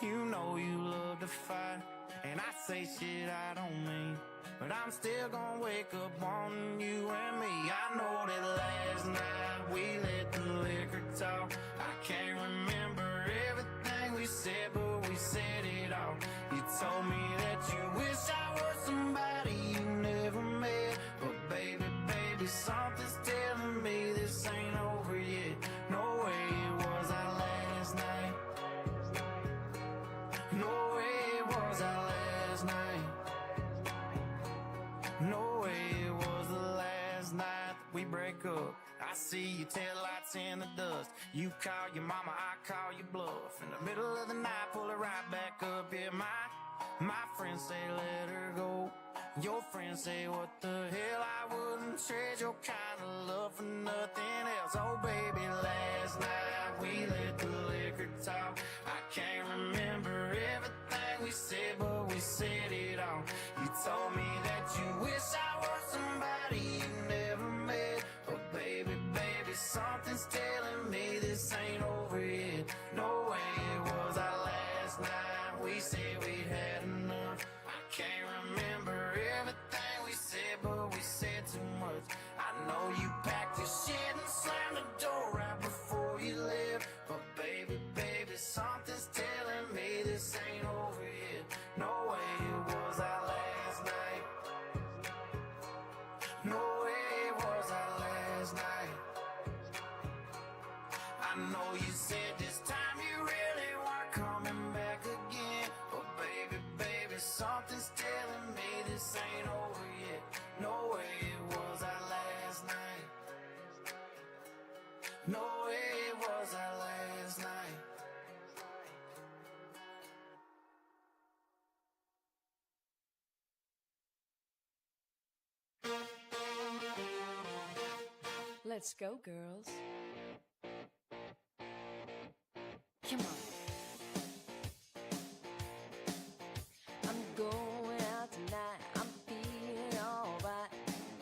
you know you love to fight, and I say shit I don't mean, but I'm still gonna wake up wanting you and me. I know that last night we let the liquor talk. I can't remember everything we said, but we said it all. You told me that you wish I was somebody you never met. But baby, baby, something's telling me this ain't over yet. No way it was our last night. No way it was our last night. No way it was the last night that we break up. I see your taillights in the dust. You call your mama, I call your bluff. In the middle of the night, pull it right back up. Yeah, my friends say let her go. Your friends say what the hell, I wouldn't trade your kind of love for nothing else. Oh baby, last night we let the liquor talk. I can't remember everything we said, but we said it all. You told me that you wish I was somebody you never met. But baby, baby, something's telling me this ain't over yet. No way it was our last night. We said we had enough. I can't remember everything we said, but we said too much. I know you packed your shit and slammed the door right before you left. But baby, baby, something's telling me this ain't over yet. No way it was our last night. No way it was our last night. I know you said this time you really weren't coming back again. But baby, baby, something's telling me this ain't over yet. No way it was our last night. No way it was our last night. Let's go, girls. Come on. I'm going out tonight. I'm feeling alright.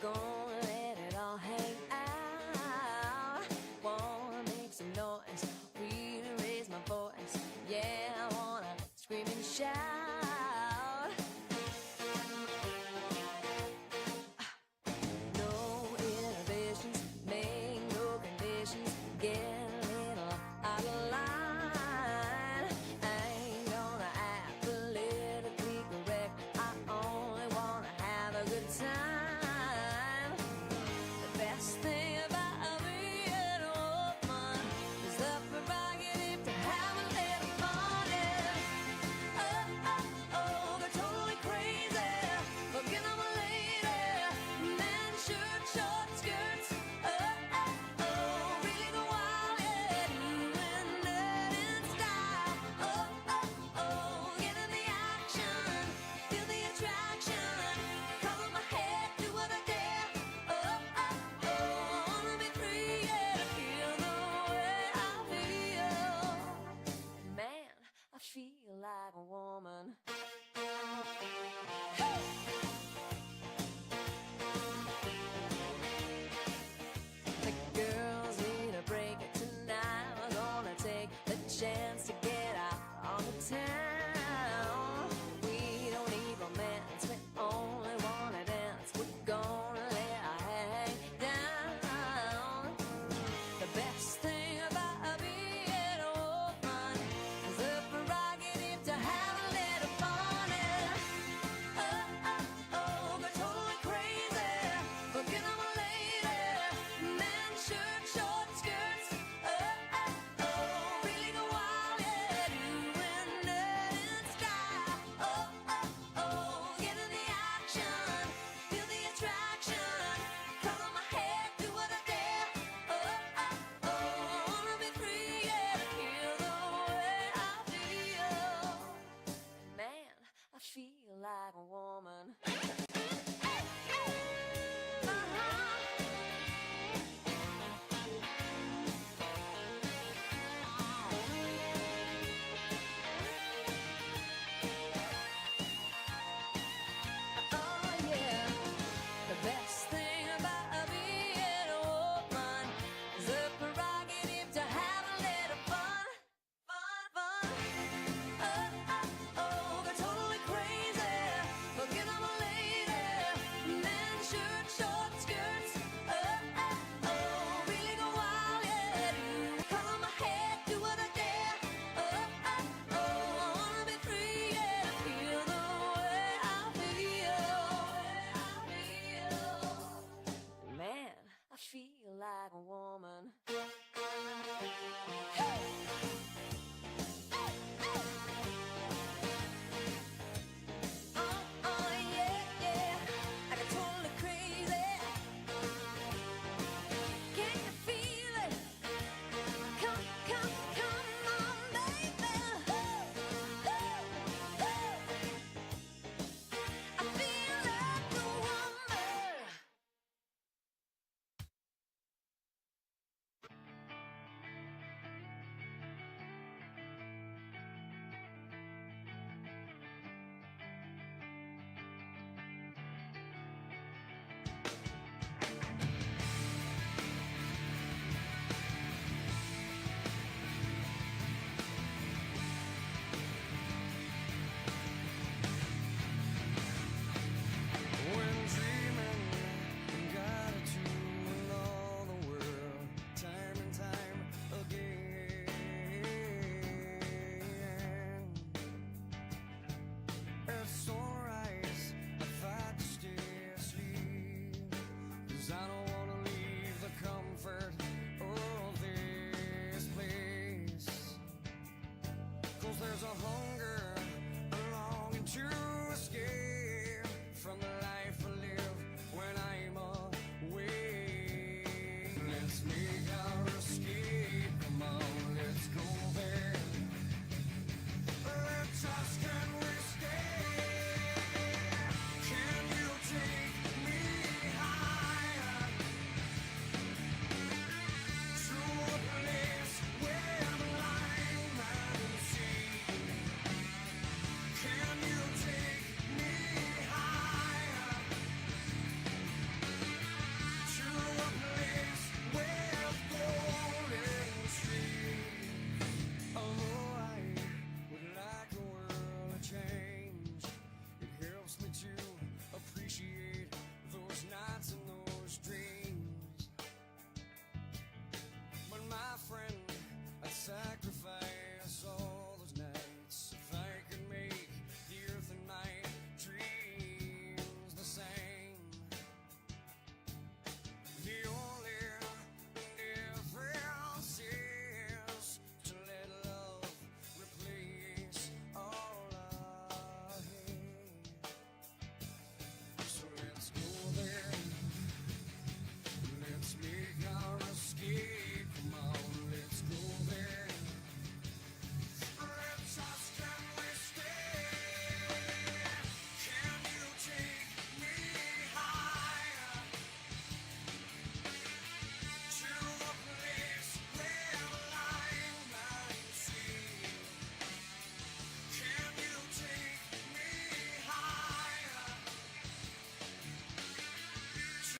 Gonna let it all hang out. Wanna make some noise, really raise my voice. Yeah, I wanna scream and shout. No inhibitions, make no conditions. Get a little out of line. feel like a woman.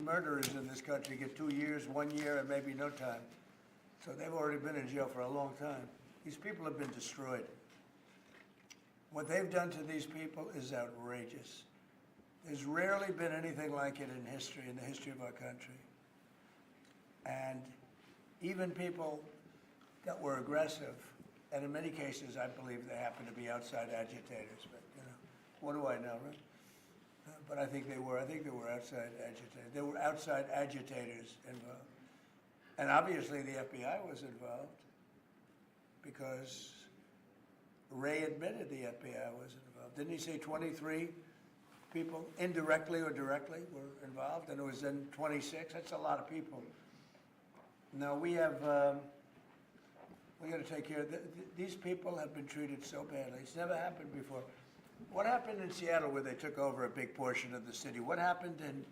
Murderers in this country get 2 years, 1 year, and maybe no time. So they've already been in jail for a long time. These people have been destroyed. What they've done to these people is outrageous. There's rarely been anything like it in history, in the history of our country. And even people that were aggressive, and in many cases, I believe they happen to be outside agitators, but, you know, what do I know, right? But I think they were outside agitators. There were outside agitators involved. And obviously the FBI was involved because Ray admitted the FBI was involved. Didn't he say 23 people, indirectly or directly, were involved? And it was then 26? That's a lot of people. Now we got to take care of these people have been treated so badly. It's never happened before. What happened in Seattle where they took over a big portion of the city? What happened in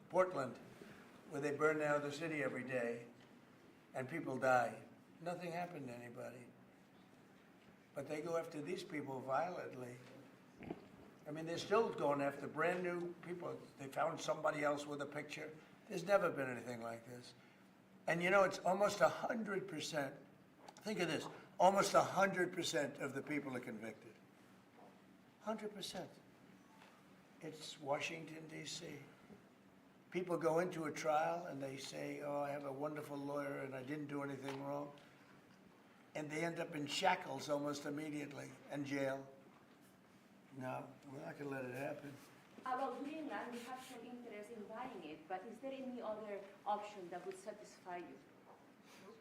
Portland where they burn down the city every day and people die? Nothing happened to anybody. But they go after these people violently. I mean, they're still going after brand new people. They found somebody else with a picture. There's never been anything like this. And you know, it's almost 100%. Think of this. Almost 100% of the people are convicted. 100%. It's Washington, D.C. People go into a trial and they say, oh, I have a wonderful lawyer and I didn't do anything wrong. And they end up in shackles almost immediately and jail. No, we're not going to let it happen. About Greenland, we have some interest in buying it, but is there any other option that would satisfy you?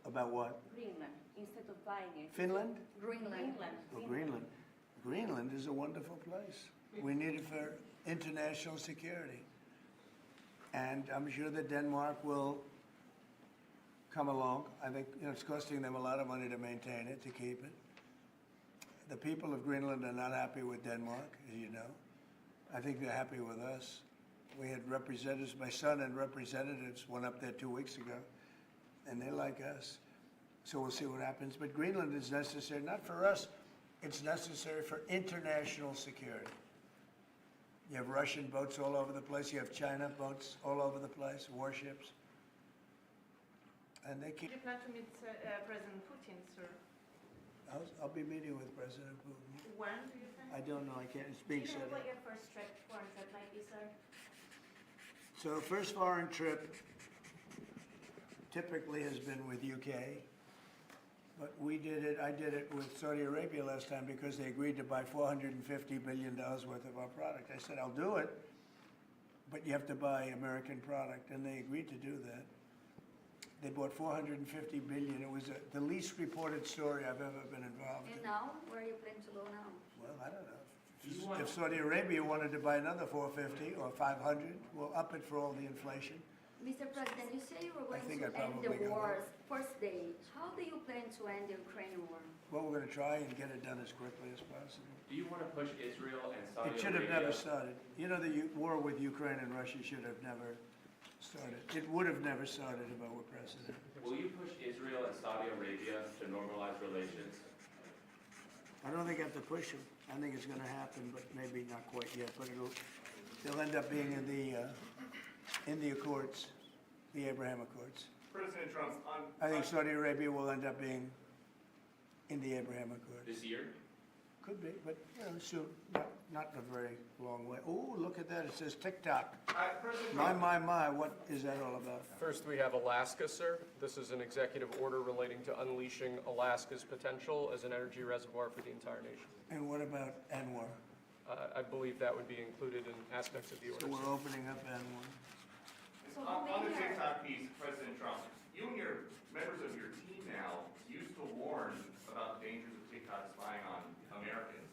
About what? Greenland, instead of buying it. Finland? Greenland. Oh, Greenland. Greenland is a wonderful place. We need it for international security. And I'm sure that Denmark will come along. I think it's costing them a lot of money to maintain it, to keep it. The people of Greenland are not happy with Denmark, as you know. I think they're happy with us. We had representatives, my son and representatives went up there 2 weeks ago, and they like us. So we'll see what happens. But Greenland is necessary, not for us, it's necessary for international security. You have Russian boats all over the place. You have China boats all over the place, warships. And they keep... Do you plan to meet President Putin, sir? I'll be meeting with President Putin. When do you think? I don't know. I can't. It's being set up. What your first trip foreign trip might be, sir? So first foreign trip typically has been with UK, but I did it with Saudi Arabia last time because they agreed to buy $450 billion worth of our product. I said, I'll do it, but you have to buy American product, and they agreed to do that. They bought $450 billion. It was the least reported story I've ever been involved in. And now, where are you planning to go now? Well, I don't know. If Saudi Arabia wanted to buy another 450 or 500, we'll up it for all the inflation. Mr. President, you say you were going think to I end probably the got war first day. How do you plan to end the Ukrainian war? Well, we're going to try and get it done as quickly as possible. Do you want to push Israel and Saudi Arabia? It should have never started. You know, the war with Ukraine and Russia should have never started. It would have never started if I were president. Will you push Israel and Saudi Arabia to normalize relations? I don't think I have to push them. I think it's going to happen, but maybe not quite yet. But they'll end up being in the Accords, the Abraham Accords. President Trump, I think Saudi Arabia will end up being in the Abraham Accords. this year? Could be, but soon. Not in a very long way. Oh, look at that! It says TikTok. My! What is that all about? First, we have Alaska, sir. This is an executive order relating to unleashing Alaska's potential as an energy reservoir for the entire nation. And what about Anwar? I believe that would be included in aspects of the order. So we're opening up Anwar. On the TikTok piece, President Trump, you and your members of your team now used to warn about the dangers of TikTok spying on Americans.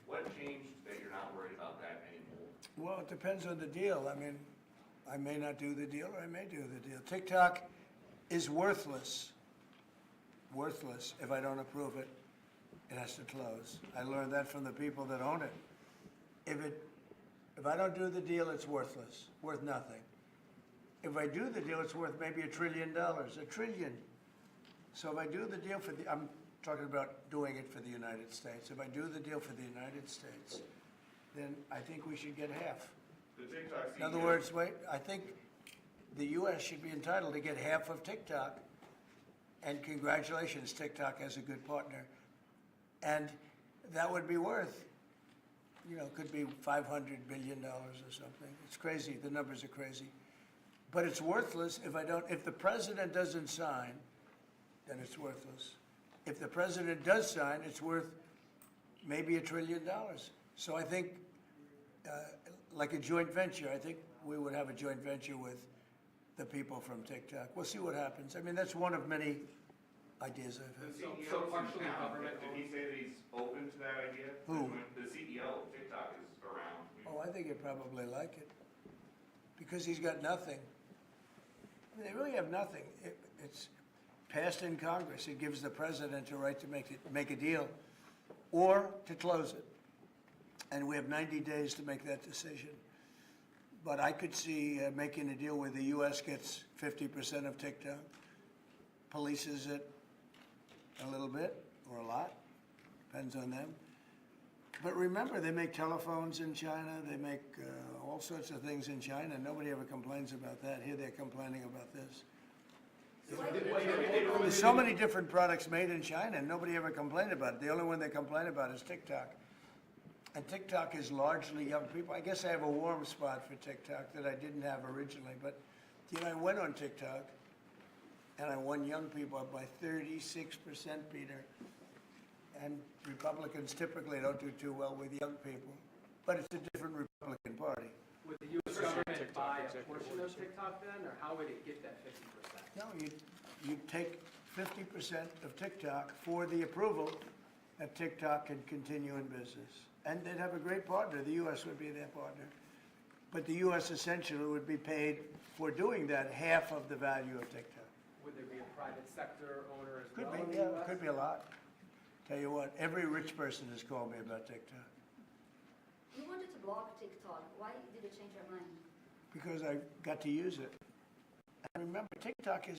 What changed that you're not worried about that anymore? Well, it depends on the deal. I mean, I may not do the deal or I may do the deal. TikTok is worthless. Worthless. If I don't approve it, it has to close. I learned that from the people that own it. If I don't do the deal, it's worthless. Worth nothing. If I do the deal, it's worth maybe $1 trillion. $1 trillion. So if I do the deal I'm talking about doing it for the United States. If I do the deal for the United States, then I think we should get half. The TikTok In other words, I think the U.S. should be entitled to get half of TikTok. And congratulations, TikTok has a good partner. And that would be worth, could be $500 billion or something. It's crazy. The numbers are crazy. But it's worthless if the president doesn't sign, then it's worthless. If the president does sign, it's worth maybe $1 trillion. So I think, like a joint venture, I think we would have a joint venture with the people from TikTok. We'll see what happens. I mean, that's one of many ideas I've had. The CEO did he say that he's open to that idea? Who? The CEO of TikTok is around. Oh, I think he'd probably like it. Because he's got nothing. I mean, they really have nothing. It's passed in Congress. It gives the president a right to make a deal or to close it. And we have 90 days to make that decision. But I could see making a deal where the U.S. gets 50% of TikTok, polices it a little bit or a lot, depends on them. But remember, they make telephones in China. They make all sorts of things in China. Nobody ever complains about that. Here they're complaining about this. There's so many different products made in China, and nobody ever complained about it. The only one they complain about is TikTok. And TikTok is largely young people. I guess I have a warm spot for TikTok that I didn't have originally. But, I went on TikTok, and I won young people by 36%, Peter. And Republicans typically don't do too well with young people. But it's a different Republican Party. Would the U.S. government buy a portion of TikTok then, or how would it get that 50%? No, you take 50% of TikTok for the approval that TikTok can continue in business. And they'd have a great partner. The U.S. would be their partner. But the U.S. essentially would be paid for doing that half of the value of TikTok. Would there be a private sector owner as Could well in be, the yeah, U.S.? could be a lot. Tell you what, every rich person has called me about TikTok You wanted to block TikTok. Why did you change your mind? because I got to use it. And remember, TikTok is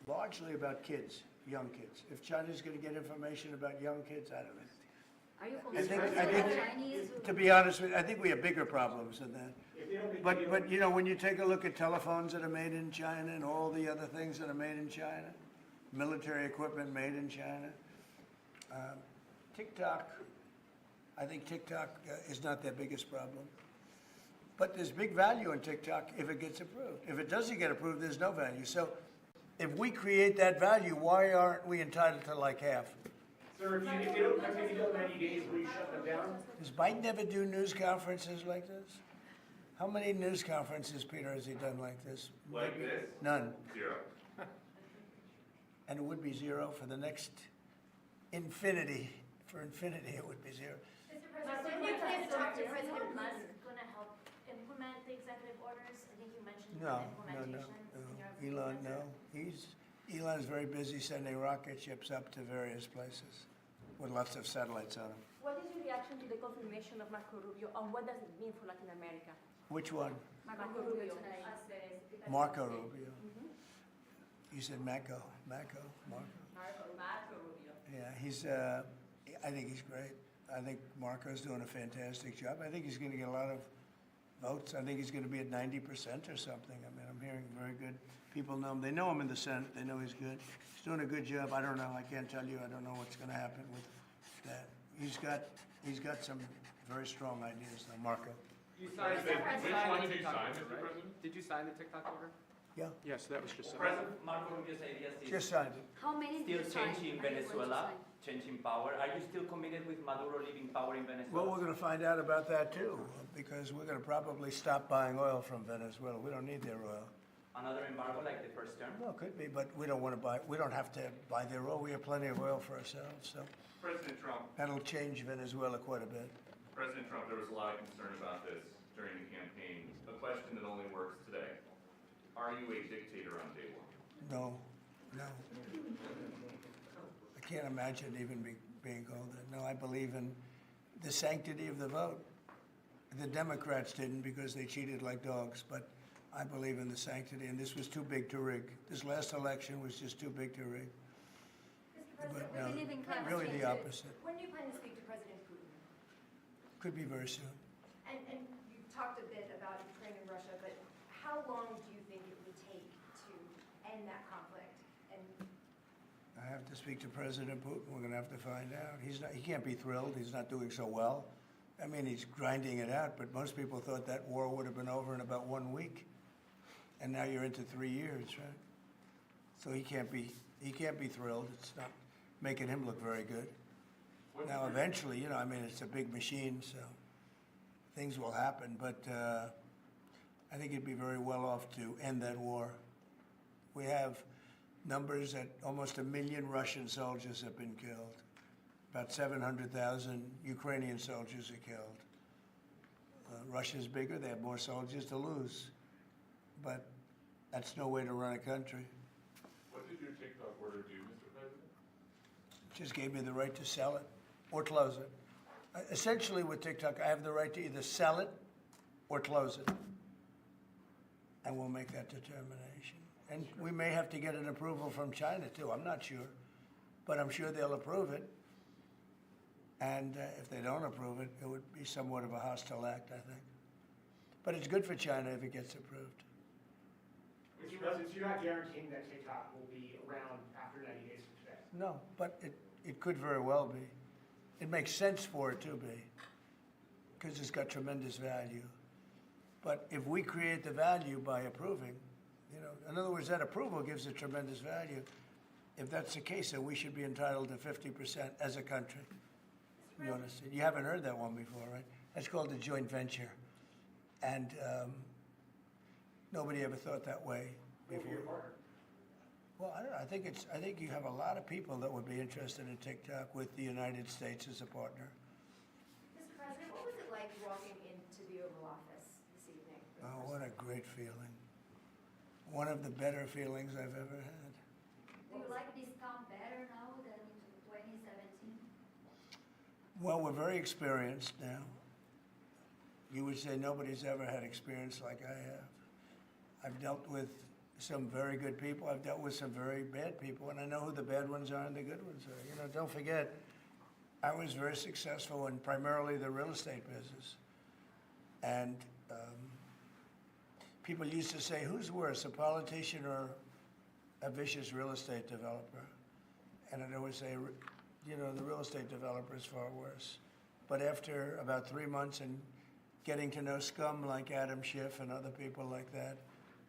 largely about kids, young kids. If China's going to get information about young kids, I don't know. Are you I think, concerned that Chinese to be honest with you, I think we have bigger problems than that. But you know, when you take a look at telephones that are made in China and all the other things that are made in China, military equipment made in China, TikTok, I think TikTok is not their biggest problem. But there's big value in TikTok if it gets approved. If it doesn't get approved, there's no value. So if we create that value, why aren't we entitled to like half? Sir, if they don't come in 90 days, will you shut them down? Does Biden ever do news conferences like this? How many news conferences, Peter, has he done like this? Like this? None. 0. And it would be 0 for the next infinity. For infinity, it would be 0. Mr. President, when you plan to talk to President Musk, going to help implement the executive orders? I think you mentioned No. implementations in your Elon, no. Elon's very busy sending rocket ships up to various places with lots of satellites on them. What is your reaction to the confirmation of Marco Rubio, and what does it mean for Latin America? Which one? Marco Rubio. Marco Rubio. You said Marco. Marco. Rubio. Yeah, I think he's great. I think Marco's doing a fantastic job. I think he's going to get a lot of votes. I think he's going to be at 90% or something. I mean, I'm hearing very good. People know him. They know him in the Senate. They know he's good. He's doing a good job. I don't know. I can't tell you. I don't know what's going to happen with that. He's got some very strong ideas, though, Marco. You signed the TikTok order, right? President? Did you sign the TikTok order? Yeah. Yes, that was just signed. President? Marco Rubio's ideas is Just signed it. How many still did you sign? changing And when did you Venezuela, sign? changing power. Are you still committed with Maduro leaving power in Venezuela? Well, we're going to find out about that, too, because we're going to probably stop buying oil from Venezuela. We don't need their oil. Another embargo like the first term? Well, it could be, but we don't want to buy, we don't have to buy their oil. We have plenty of oil for ourselves, so President Trump, that'll change Venezuela quite a bit. President Trump, there was a lot of concern about this during the campaign. A question that only works today. Are you a dictator on day one? No. I can't imagine even being called that. No, I believe in the sanctity of the vote. The Democrats didn't because they cheated like dogs, but I believe in the sanctity, and this was too big to rig. This last election was just too big to rig. Mr. But President, no, we live in climate really change. the opposite. When do you plan to speak to President Putin? Could be very soon. And you talked a bit about Ukraine and Russia, but how long do you think it would take to end that conflict? And I have to speak to President Putin. We're going to have to find out. He can't be thrilled. He's not doing so well. I mean, he's grinding it out, but most people thought that war would have been over in about 1 week. And now you're into 3 years, right? So he can't be thrilled. It's not making him look very good. Now, eventually, you know, I mean, it's a big machine, so things will happen. But I think he'd be very well off to end that war. We have numbers that almost 1 million Russian soldiers have been killed. About 700,000 Ukrainian soldiers are killed. Russia's bigger. They have more soldiers to lose. But that's no way to run a country. What did your TikTok order do, Mr. President? Just gave me the right to sell it or close it. Essentially with TikTok, I have the right to either sell it or close it. And we'll make that determination. And we may have to get an approval from China too. I'm not sure. But I'm sure they'll approve it. And if they don't approve it, it would be somewhat of a hostile act, I think. But it's good for China if it gets approved. Mr. President, so you're not guaranteeing that TikTok will be around after 90 days from today? No, but it could very well be. It makes sense for it to be, because it's got tremendous value. But if we create the value by approving, you know, in other words, that approval gives it tremendous value. If that's the case, then we should be entitled to 50% as a country. You understand? You haven't heard that one before, right? That's called a joint venture. And nobody ever thought that way before. Well, I don't know. I think you have a lot of people that would be interested in TikTok with the United States as a partner. Mr. President, what was it like walking into the Oval Office this evening? Oh, what a great feeling. One of the better feelings I've ever had. Do you like this town better now than in 2017? Well, we're very experienced now. You would say nobody's ever had experience like I have. I've dealt with some very good people. I've dealt with some very bad people, and I know who the bad ones are and the good ones are. You know, don't forget, I was very successful in primarily the real estate business. And people used to say, who's worse, a politician or a vicious real estate developer? And I'd always say, you know, the real estate developer is far worse. But after about 3 months and getting to know scum like Adam Schiff and other people like that,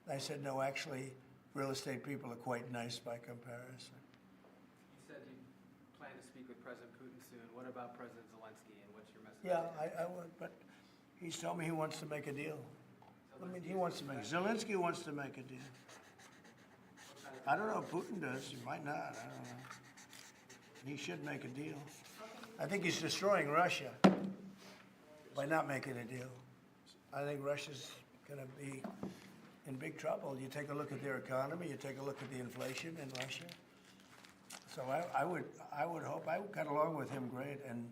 I said, no, actually, real estate people are quite nice by comparison. You said you plan to speak with President Putin soon. What about President Zelensky, and what's your message? Yeah, I would, but he's told me he wants to make a deal. I mean, he wants to make, Zelensky wants to make a deal. I don't know if Putin does, he might not, I don't know. He should make a deal. I think he's destroying Russia by not making a deal. I think Russia's gonna be in big trouble. You take a look at their economy, you take a look at the inflation in Russia. So I would hope, I got along with him great, and,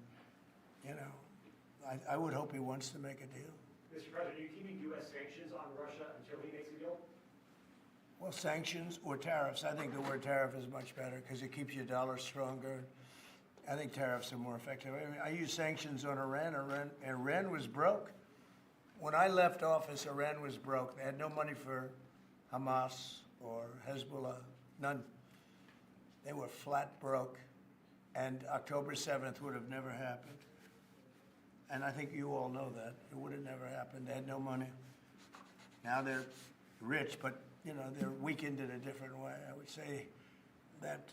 you know, I would hope he wants to make a deal. Mr. President, are you keeping U.S. sanctions on Russia until he makes a deal? Well, sanctions or tariffs, I think the word tariff is much better because it keeps your dollar stronger. I think tariffs are more effective. I mean, I use sanctions on Iran. Iran was broke. When I left office, Iran was broke. They had no money for Hamas or Hezbollah, none. They were flat broke. And October 7th would have never happened. And I think you all know that. It would have never happened. They had no money. Now they're rich, but you know, they're weakened in a different way. I would say that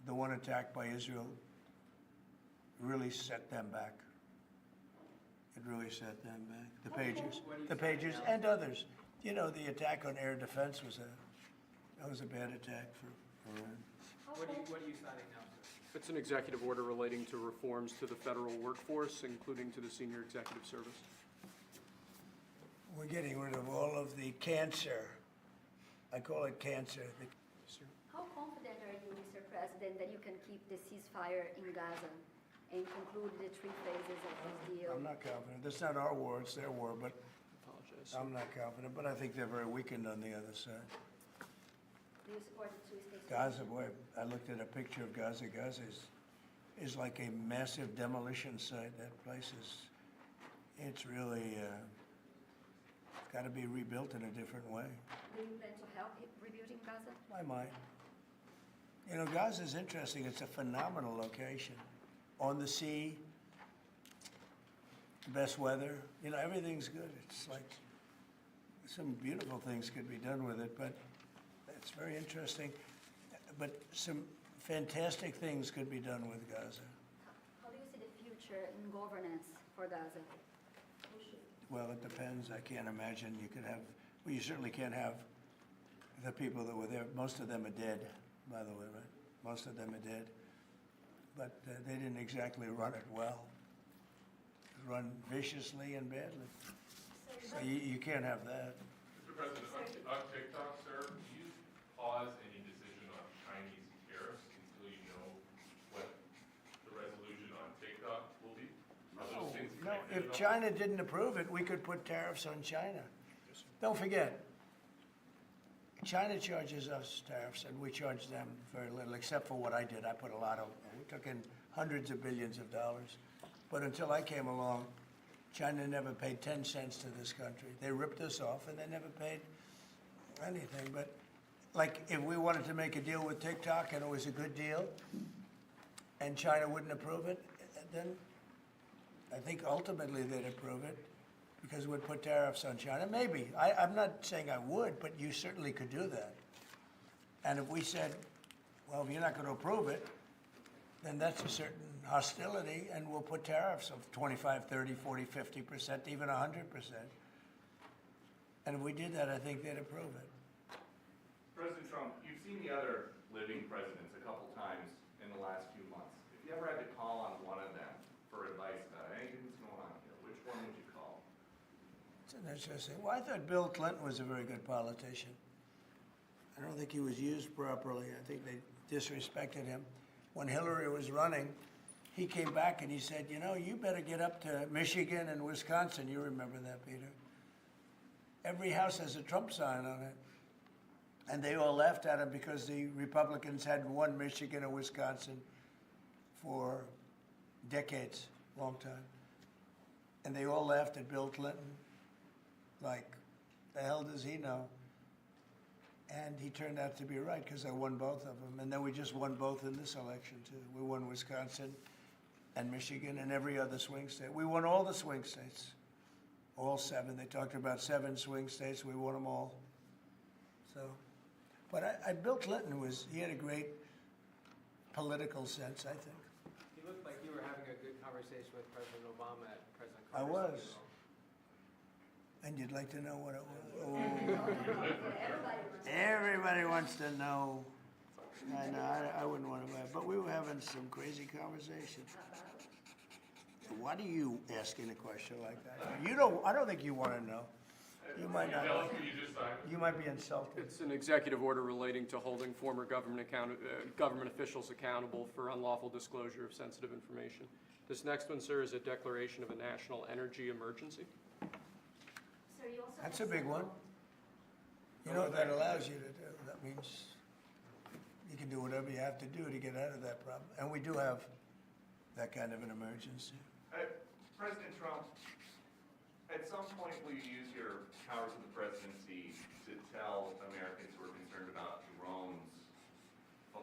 the one attack by Israel really set them back. It really set them back. The Pagers, and others. You know, the attack on air defense was a bad attack for Iran. What are you signing now, sir? It's an executive order relating to reforms to the federal workforce, including to the senior executive service. We're getting rid of all of the cancer. I call it cancer. How confident are you, Mr. President, that you can keep the ceasefire in Gaza and conclude the 3 phases of this deal? I'm not confident. That's not our war, it's their war, but I'm not confident. But I think they're very weakened on the other side. Do you support the 2-state Gaza, boy, I looked at a picture of Gaza. Gaza is like a massive demolition site. That place it's really got to be rebuilt in a different way. Do you plan to help rebuilding Gaza? I might. You know, Gaza is interesting. It's a phenomenal location. On the sea, best weather. You know, everything's good. It's like some beautiful things could be done with it, but it's very interesting. But some fantastic things could be done with Gaza. How do you see the future in governance for Gaza? Well, it depends. I can't imagine you could have, well, you certainly can't have the people that were there. Most of them are dead, by the way, right? Most of them are dead. But they didn't exactly run it well. Run viciously and badly. So you can't have that. Mr. President, on TikTok, sir, do you pause any decision on Chinese tariffs until you know what the resolution on TikTok will be? Are those things No, connected if at all? China didn't approve it, we could put tariffs on China. Don't forget, China charges us tariffs, and we charge them very little, except for what I did. I put a lot of, we took in hundreds of billions of dollars. But until I came along, China never paid 10 cents to this country. They ripped us off, and they never paid anything. But like, if we wanted to make a deal with TikTok, and it was a good deal, and China wouldn't approve it, then I think ultimately they'd approve it because we'd put tariffs on China. Maybe. I'm not saying I would, but you certainly could do that. And if we said, well, if you're not going to approve it, then that's a certain hostility, and we'll put tariffs of 25, 30, 40, 50%, even 100%. And if we did that, I think they'd approve it. President Trump, you've seen the other living presidents a couple times in the last few months. If you ever had to call on one of them for advice about anything that's going on here, which one would you call? It's an interesting. Well, I thought Bill Clinton was a very good politician. I don't think he was used properly. I think they disrespected him. When Hillary was running, he came back and he said, you know, you better get up to Michigan and Wisconsin. You remember that, Peter? Every house has a Trump sign on it. And they all laughed at him because the Republicans hadn't won Michigan or Wisconsin for decades, long time. And they all laughed at Bill Clinton, like, the hell does he know? And he turned out to be right because I won both of them. And then we just won both in this election, too. We won Wisconsin and Michigan and every other swing state. We won all the swing states, all 7. They talked about 7 swing states. We won them all. So, but Bill Clinton he had a great political sense, I think. You looked like you were having a good conversation with President Obama at President I Carter's was. funeral. And you'd like to know what it was? Everybody wants to know. I know, I wouldn't want to, but we were having some crazy conversations. Why do you asking a question like that? I don't think you want to know. You might not. You might be insulted. It's an executive order relating to holding former government officials accountable for unlawful disclosure of sensitive information. This next one, sir, is a declaration of a national energy emergency. That's a big one. You know what that allows you to do? That means you can do whatever you have to do to get out of that problem. And we do have that kind of an emergency. President Trump, at some point will you use your powers of the presidency to tell Americans who are concerned about drones?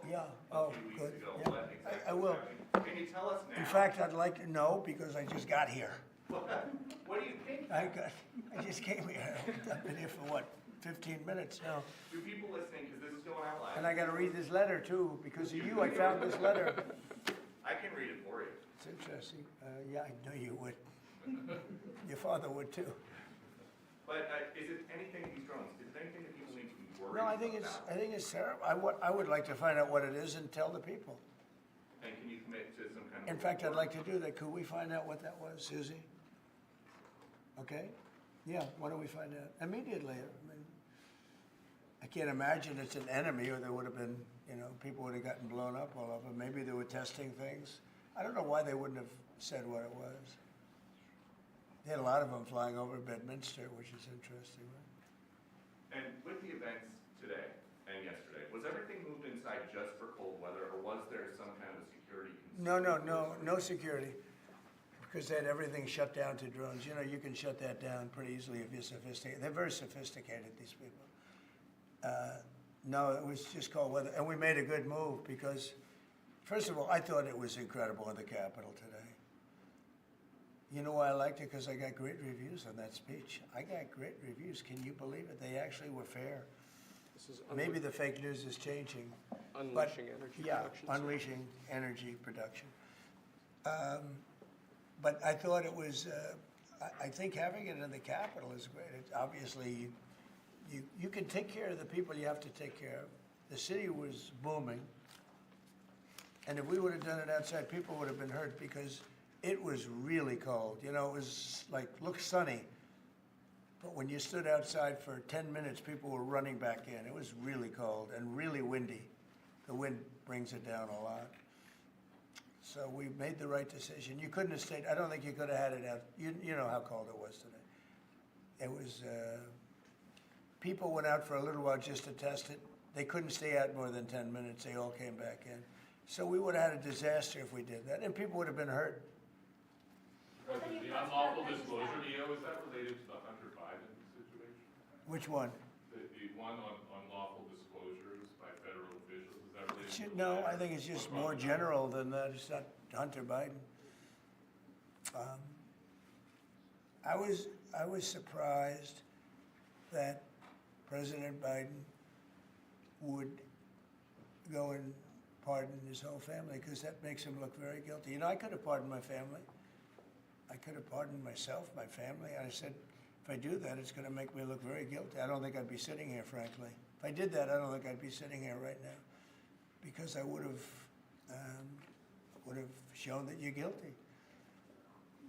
Yeah. A few weeks ago, Yeah. what exactly I will. happened? Can you tell us now? In fact, I'd like to know because I just got here. What do you think? I just came here. I've been here for what, 15 minutes now. Do people listening, because this is going out loud. And I got to read this letter too. Because of you, I found this letter. I can read it for you. It's interesting. Yeah, I knew you would. Your father would too. But is it anything these drones? Is it anything that people need to be worried No, about? I think it's terrible. I would like to find out what it is and tell the people. And can you commit to some kind of? In fact, I'd like to do that. Could we find out what that was, Susie? Okay? Yeah, why don't we find out? Immediately. I mean, I can't imagine it's an enemy or there would have been, people would have gotten blown up all over. Maybe they were testing things. I don't know why they wouldn't have said what it was. They had a lot of them flying over Bedminster, which is interesting, right? And with the events today and yesterday, was everything moved inside just for cold weather, or was there some kind of a security concern? No security. Because they had everything shut down to drones. You can shut that down pretty easily if you're sophisticated. They're very sophisticated, these people. No, it was just cold weather. And we made a good move because, first of all, I thought it was incredible in the Capitol today. You know why I liked it? Because I got great reviews on that speech. I got great reviews. Can you believe it? They actually were fair. Maybe the fake news is changing. Unleashing energy production. Yeah, unleashing energy production. But I thought it was, I think having it in the Capitol is great. Obviously, you can take care of the people you have to take care of. The city was booming. And if we would have done it outside, people would have been hurt because it was really cold. It was looked sunny. But when you stood outside for 10 minutes, people were running back in. It was really cold and really windy. The wind brings it down a lot. So we made the right decision. You couldn't have stayed. I don't think you could have had it out. You know how cold it was today. It was, people went out for a little while just to test it. They couldn't stay out more than 10 minutes. They all came back in. So we would have had a disaster if we did that. And people would have been hurt. President, the unlawful disclosure, EO, is that related to the Hunter Biden situation? Which one? The one on unlawful disclosures by federal officials, is that related to No, I think it's just more general than that. It's not Hunter Biden. I was surprised that President Biden would go and pardon his whole family because that makes him look very guilty. You know, I could have pardoned my family. I could have pardoned myself, my family. I said, if I do that, it's going to make me look very guilty. I don't think I'd be sitting here, frankly. If I did that, I don't think I'd be sitting here right now because I would have shown that you're guilty.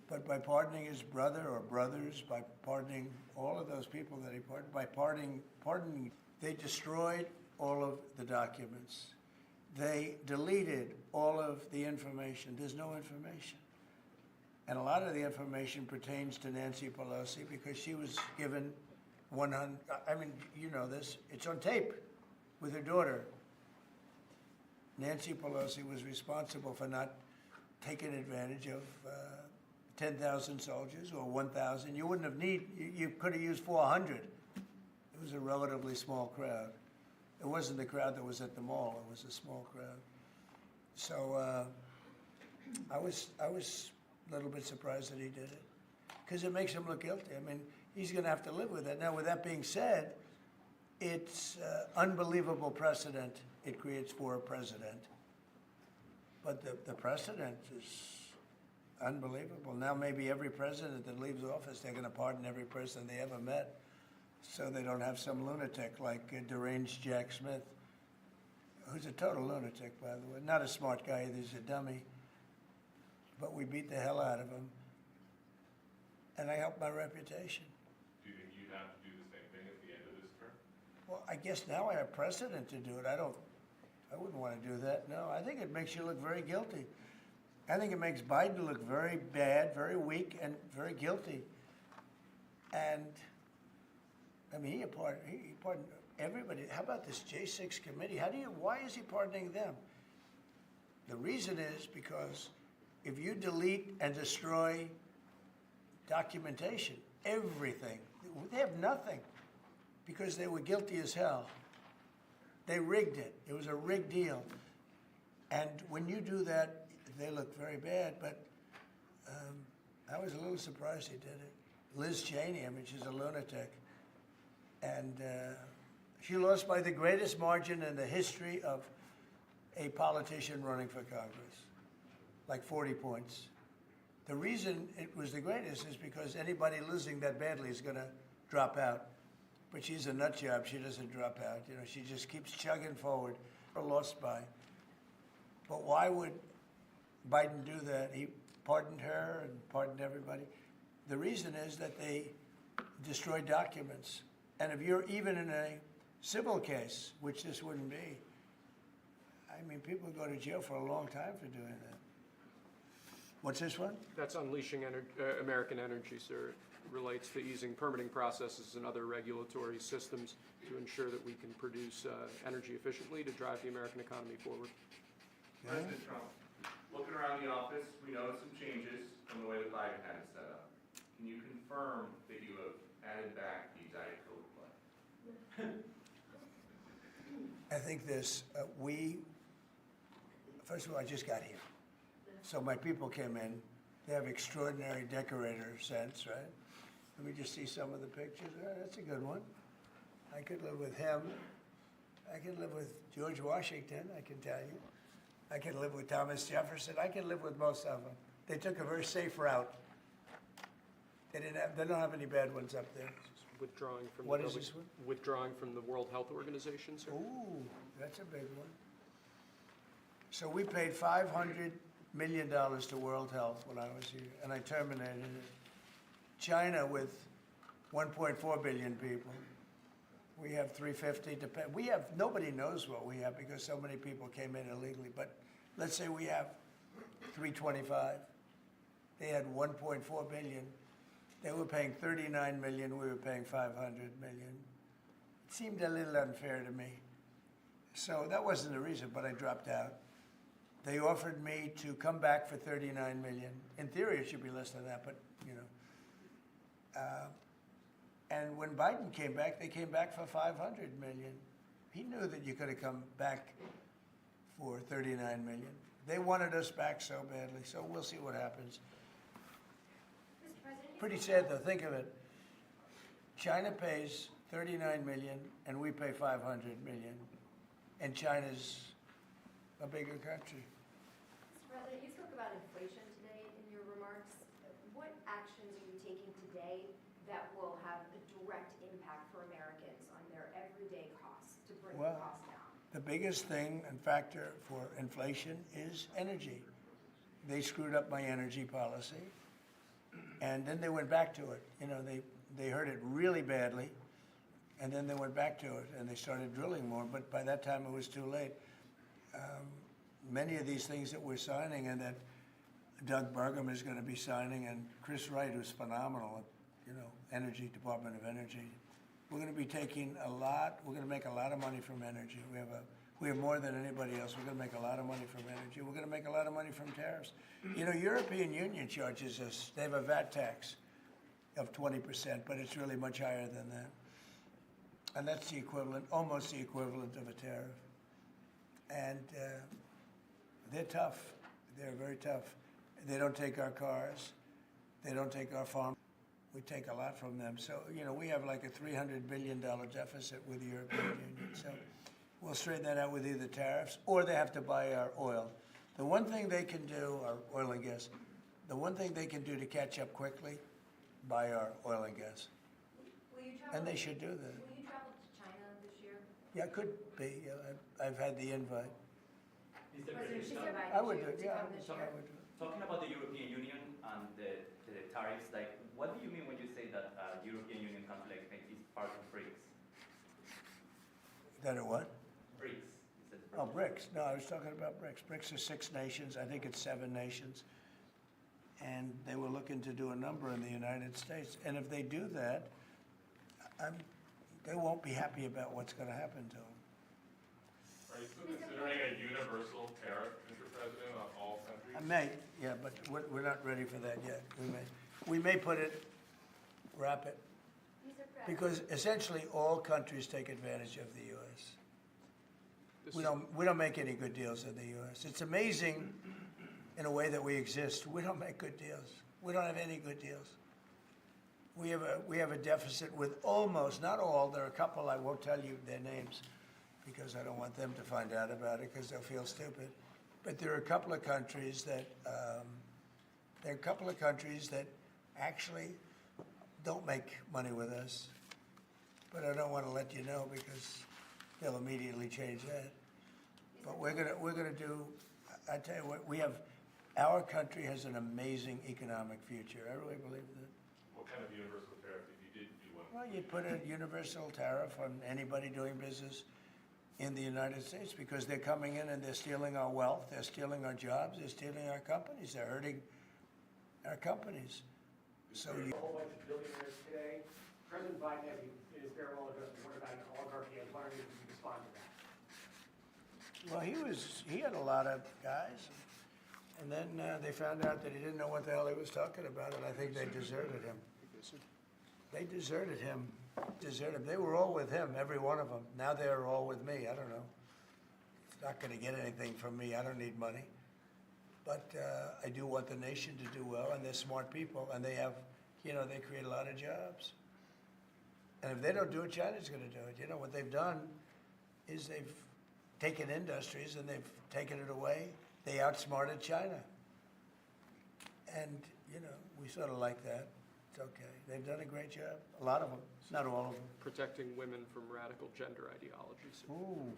But by pardoning his brother or brothers, by pardoning all of those people that he pardoned, by pardoning, they destroyed all of the documents. They deleted all of the information. There's no information. And a lot of the information pertains to Nancy Pelosi because she was given 100, I mean, you know this, it's on tape with her daughter. Nancy Pelosi was responsible for not taking advantage of 10,000 soldiers or 1,000. You wouldn't have you could have used 400. It was a relatively small crowd. It wasn't the crowd that was at the mall. It was a small crowd. So I was a little bit surprised that he did it because it makes him look guilty. I mean, he's going to have to live with that. Now, with that being said, it's unbelievable precedent it creates for a president. But the precedent is unbelievable. Now maybe every president that leaves office, they're going to pardon every person they ever met so they don't have some lunatic like deranged Jack Smith, who's a total lunatic, by the way. Not a smart guy either, he's a dummy. But we beat the hell out of him. And I helped my reputation. Do you think you'd have to do the same thing at the end of this term? Well, I guess now I have precedent to do it. I wouldn't want to do that, no. I think it makes you look very guilty. I think it makes Biden look very bad, very weak, and very guilty. And, I mean, he pardoned everybody. How about this J6 committee? Why is he pardoning them? The reason is because if you delete and destroy documentation, everything, they have nothing because they were guilty as hell. They rigged it. It was a rigged deal. And when you do that, they look very bad, but I was a little surprised he did it. Liz Cheney, I mean, she's a lunatic. And she lost by the greatest margin in the history of a politician running for Congress, like 40 points. The reason it was the greatest is because anybody losing that badly is going to drop out. But she's a nut job. She doesn't drop out. You know, she just keeps chugging forward. Or lost by. But why would Biden do that? He pardoned her and pardoned everybody. The reason is that they destroyed documents. And if you're even in a civil case, which this wouldn't be, I mean, people go to jail for a long time for doing that. What's this one? That's unleashing American energy, sir. It relates to easing permitting processes and other regulatory systems to ensure that we can produce energy efficiently to drive the American economy forward. President Trump, looking around the office, we noticed some changes from the way that Biden had it set up. Can you confirm that you have added back the Diet Coke play? I think this, first of all, I just got here. So my people came in. They have extraordinary decorator sense, right? Let me just see some of the pictures. That's a good one. I could live with him. I could live with George Washington, I can tell you. I could live with Thomas Jefferson. I could live with most of them. They took a very safe route. They don't have any bad ones up there. Withdrawing from What is this one? Withdrawing from the World Health Organization, sir. Ooh, that's a big one. So we paid $500 million to World Health when I was here, and I terminated it. China with 1.4 billion people. We have 350 to pay. Nobody knows what we have because so many people came in illegally, but let's say we have 325. They had 1.4 billion. They were paying 39 million, we were paying 500 million. It seemed a little unfair to me. So that wasn't the reason, but I dropped out. They offered me to come back for 39 million. In theory, it should be less than that, but you know. And when Biden came back, they came back for 500 million. He knew that you could have come back for 39 million. They wanted us back so badly, so we'll see what happens. Pretty sad though, think of it. China pays 39 million and we pay 500 million. And China's a bigger country. Mr. President, you spoke about inflation today in your remarks. What actions are you taking today that will have a direct impact for Americans on their everyday costs to bring the Well, cost down? the biggest thing and factor for inflation is energy. They screwed up my energy policy, and then they went back to it. You know, they heard it really badly, and then they went back to it, and they started drilling more, but by that time it was too late. Many of these things that we're signing and that Doug Burgum is going to be signing, and Chris Wright, who's phenomenal, you know, Energy, Department of Energy. We're going to be taking a lot, we're going to make a lot of money from energy. We have more than anybody else. We're going to make a lot of money from energy. We're going to make a lot of money from tariffs. You know, European Union charges us, they have a VAT tax of 20%, but it's really much higher than that. And that's the equivalent, almost the equivalent of a tariff. And they're tough. They're very tough. They don't take our cars. They don't take our farm. We take a lot from them. So, you know, we have like a $300 billion deficit with the European Union. So we'll straighten that out with either tariffs or they have to buy our oil. The one thing they can do, our oil and gas, the one thing they can do to catch up quickly, buy our oil and gas. Will you travel? And they should do that. Will you travel to China this year? Yeah, it could be. I've had the invite. Mr. President, she's President, invited I would you do it, to yeah, come this I year. would do it. talking about the European Union and the tariffs, like, what do you mean when you say that European Union country like Spain is part of BRICS? That are what? BRICS. You said Oh, BRICS. No, I was talking about BRICS. BRICS are 6 nations. I think it's 7 nations. And they were looking to do a number in the United States. And if they do that, they won't be happy about what's going to happen to them. Are you still considering a universal tariff, Mr. President, on all countries? I may, yeah, but we're not ready for that yet. We may put it, wrap it, Mr. President. because essentially all countries take advantage of the U.S. We don't make any good deals in the U.S. It's amazing in a way that we exist. We don't make good deals. We don't have any good deals. We have a deficit with almost, not all, there are a couple, I won't tell you their names because I don't want them to find out about it because they'll feel stupid. But there are a couple of countries that actually don't make money with us. But I don't want to let you know because they'll immediately change that. But we're gonna do. I tell you what, our country has an amazing economic future. I really believe that. What kind of universal tariff if you did do one? Well, you'd put a universal tariff on anybody doing business in the United States because they're coming in and they're stealing our wealth, they're stealing our jobs, they're stealing our companies, they're hurting our companies. So A whole bunch of billionaires today. President Biden has in his farewell address warned about an oligarchy. I was wondering if you could respond to that. well, he had a lot of guys, and then they found out that he didn't know what the hell he was talking about, and I think they deserted him. They deserted him. They were all with him, every one of them. Now they're all with me. I don't know. It's not going to get anything from me. I don't need money. But I do want the nation to do well, and they're smart people, and they have, they create a lot of jobs. And if they don't do it, China's going to do it. You know, what they've done is they've taken industries and they've taken it away. They outsmarted China. And, we sort of like that. It's okay. They've done a great job. A lot of them, not all of them. Protecting women from radical gender ideologies. Ooh.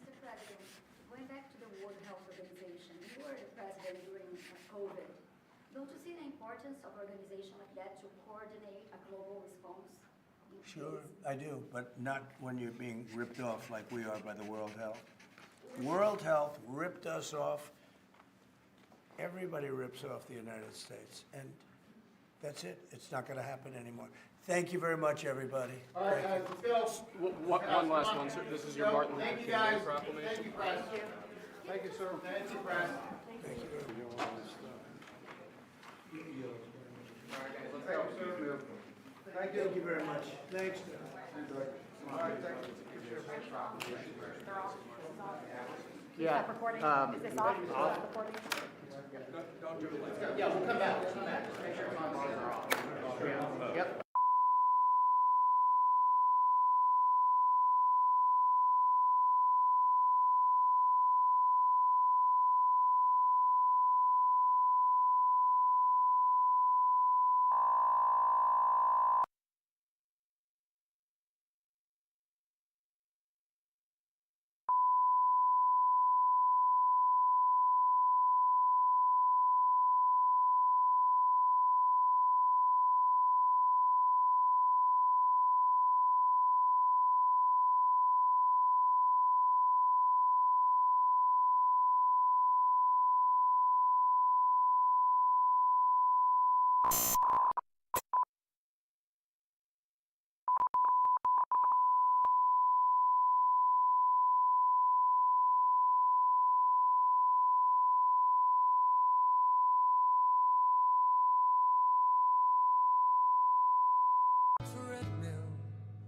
Mr. President, going back to the World Health Organization, you were the president during COVID. Don't you see the importance of organization like that to coordinate a global response? Sure, I do, but not when you're being ripped off like we are by the World Health. World Health ripped us off. Everybody rips off the United States, and that's it. It's not going to happen anymore. Thank you very much, everybody. All right, guys, let's go. One last one, sir. This is your Martin Luther King Day proclamation. Thank you, Press. Thank you, sir. Thank you, Press. Thank you very much. All right, guys, let's go. Thank you very much. Thanks. All right, thank you. Yeah. Recording? Is this off? Recording? Yeah, we'll come back. Make sure it's on. Yep.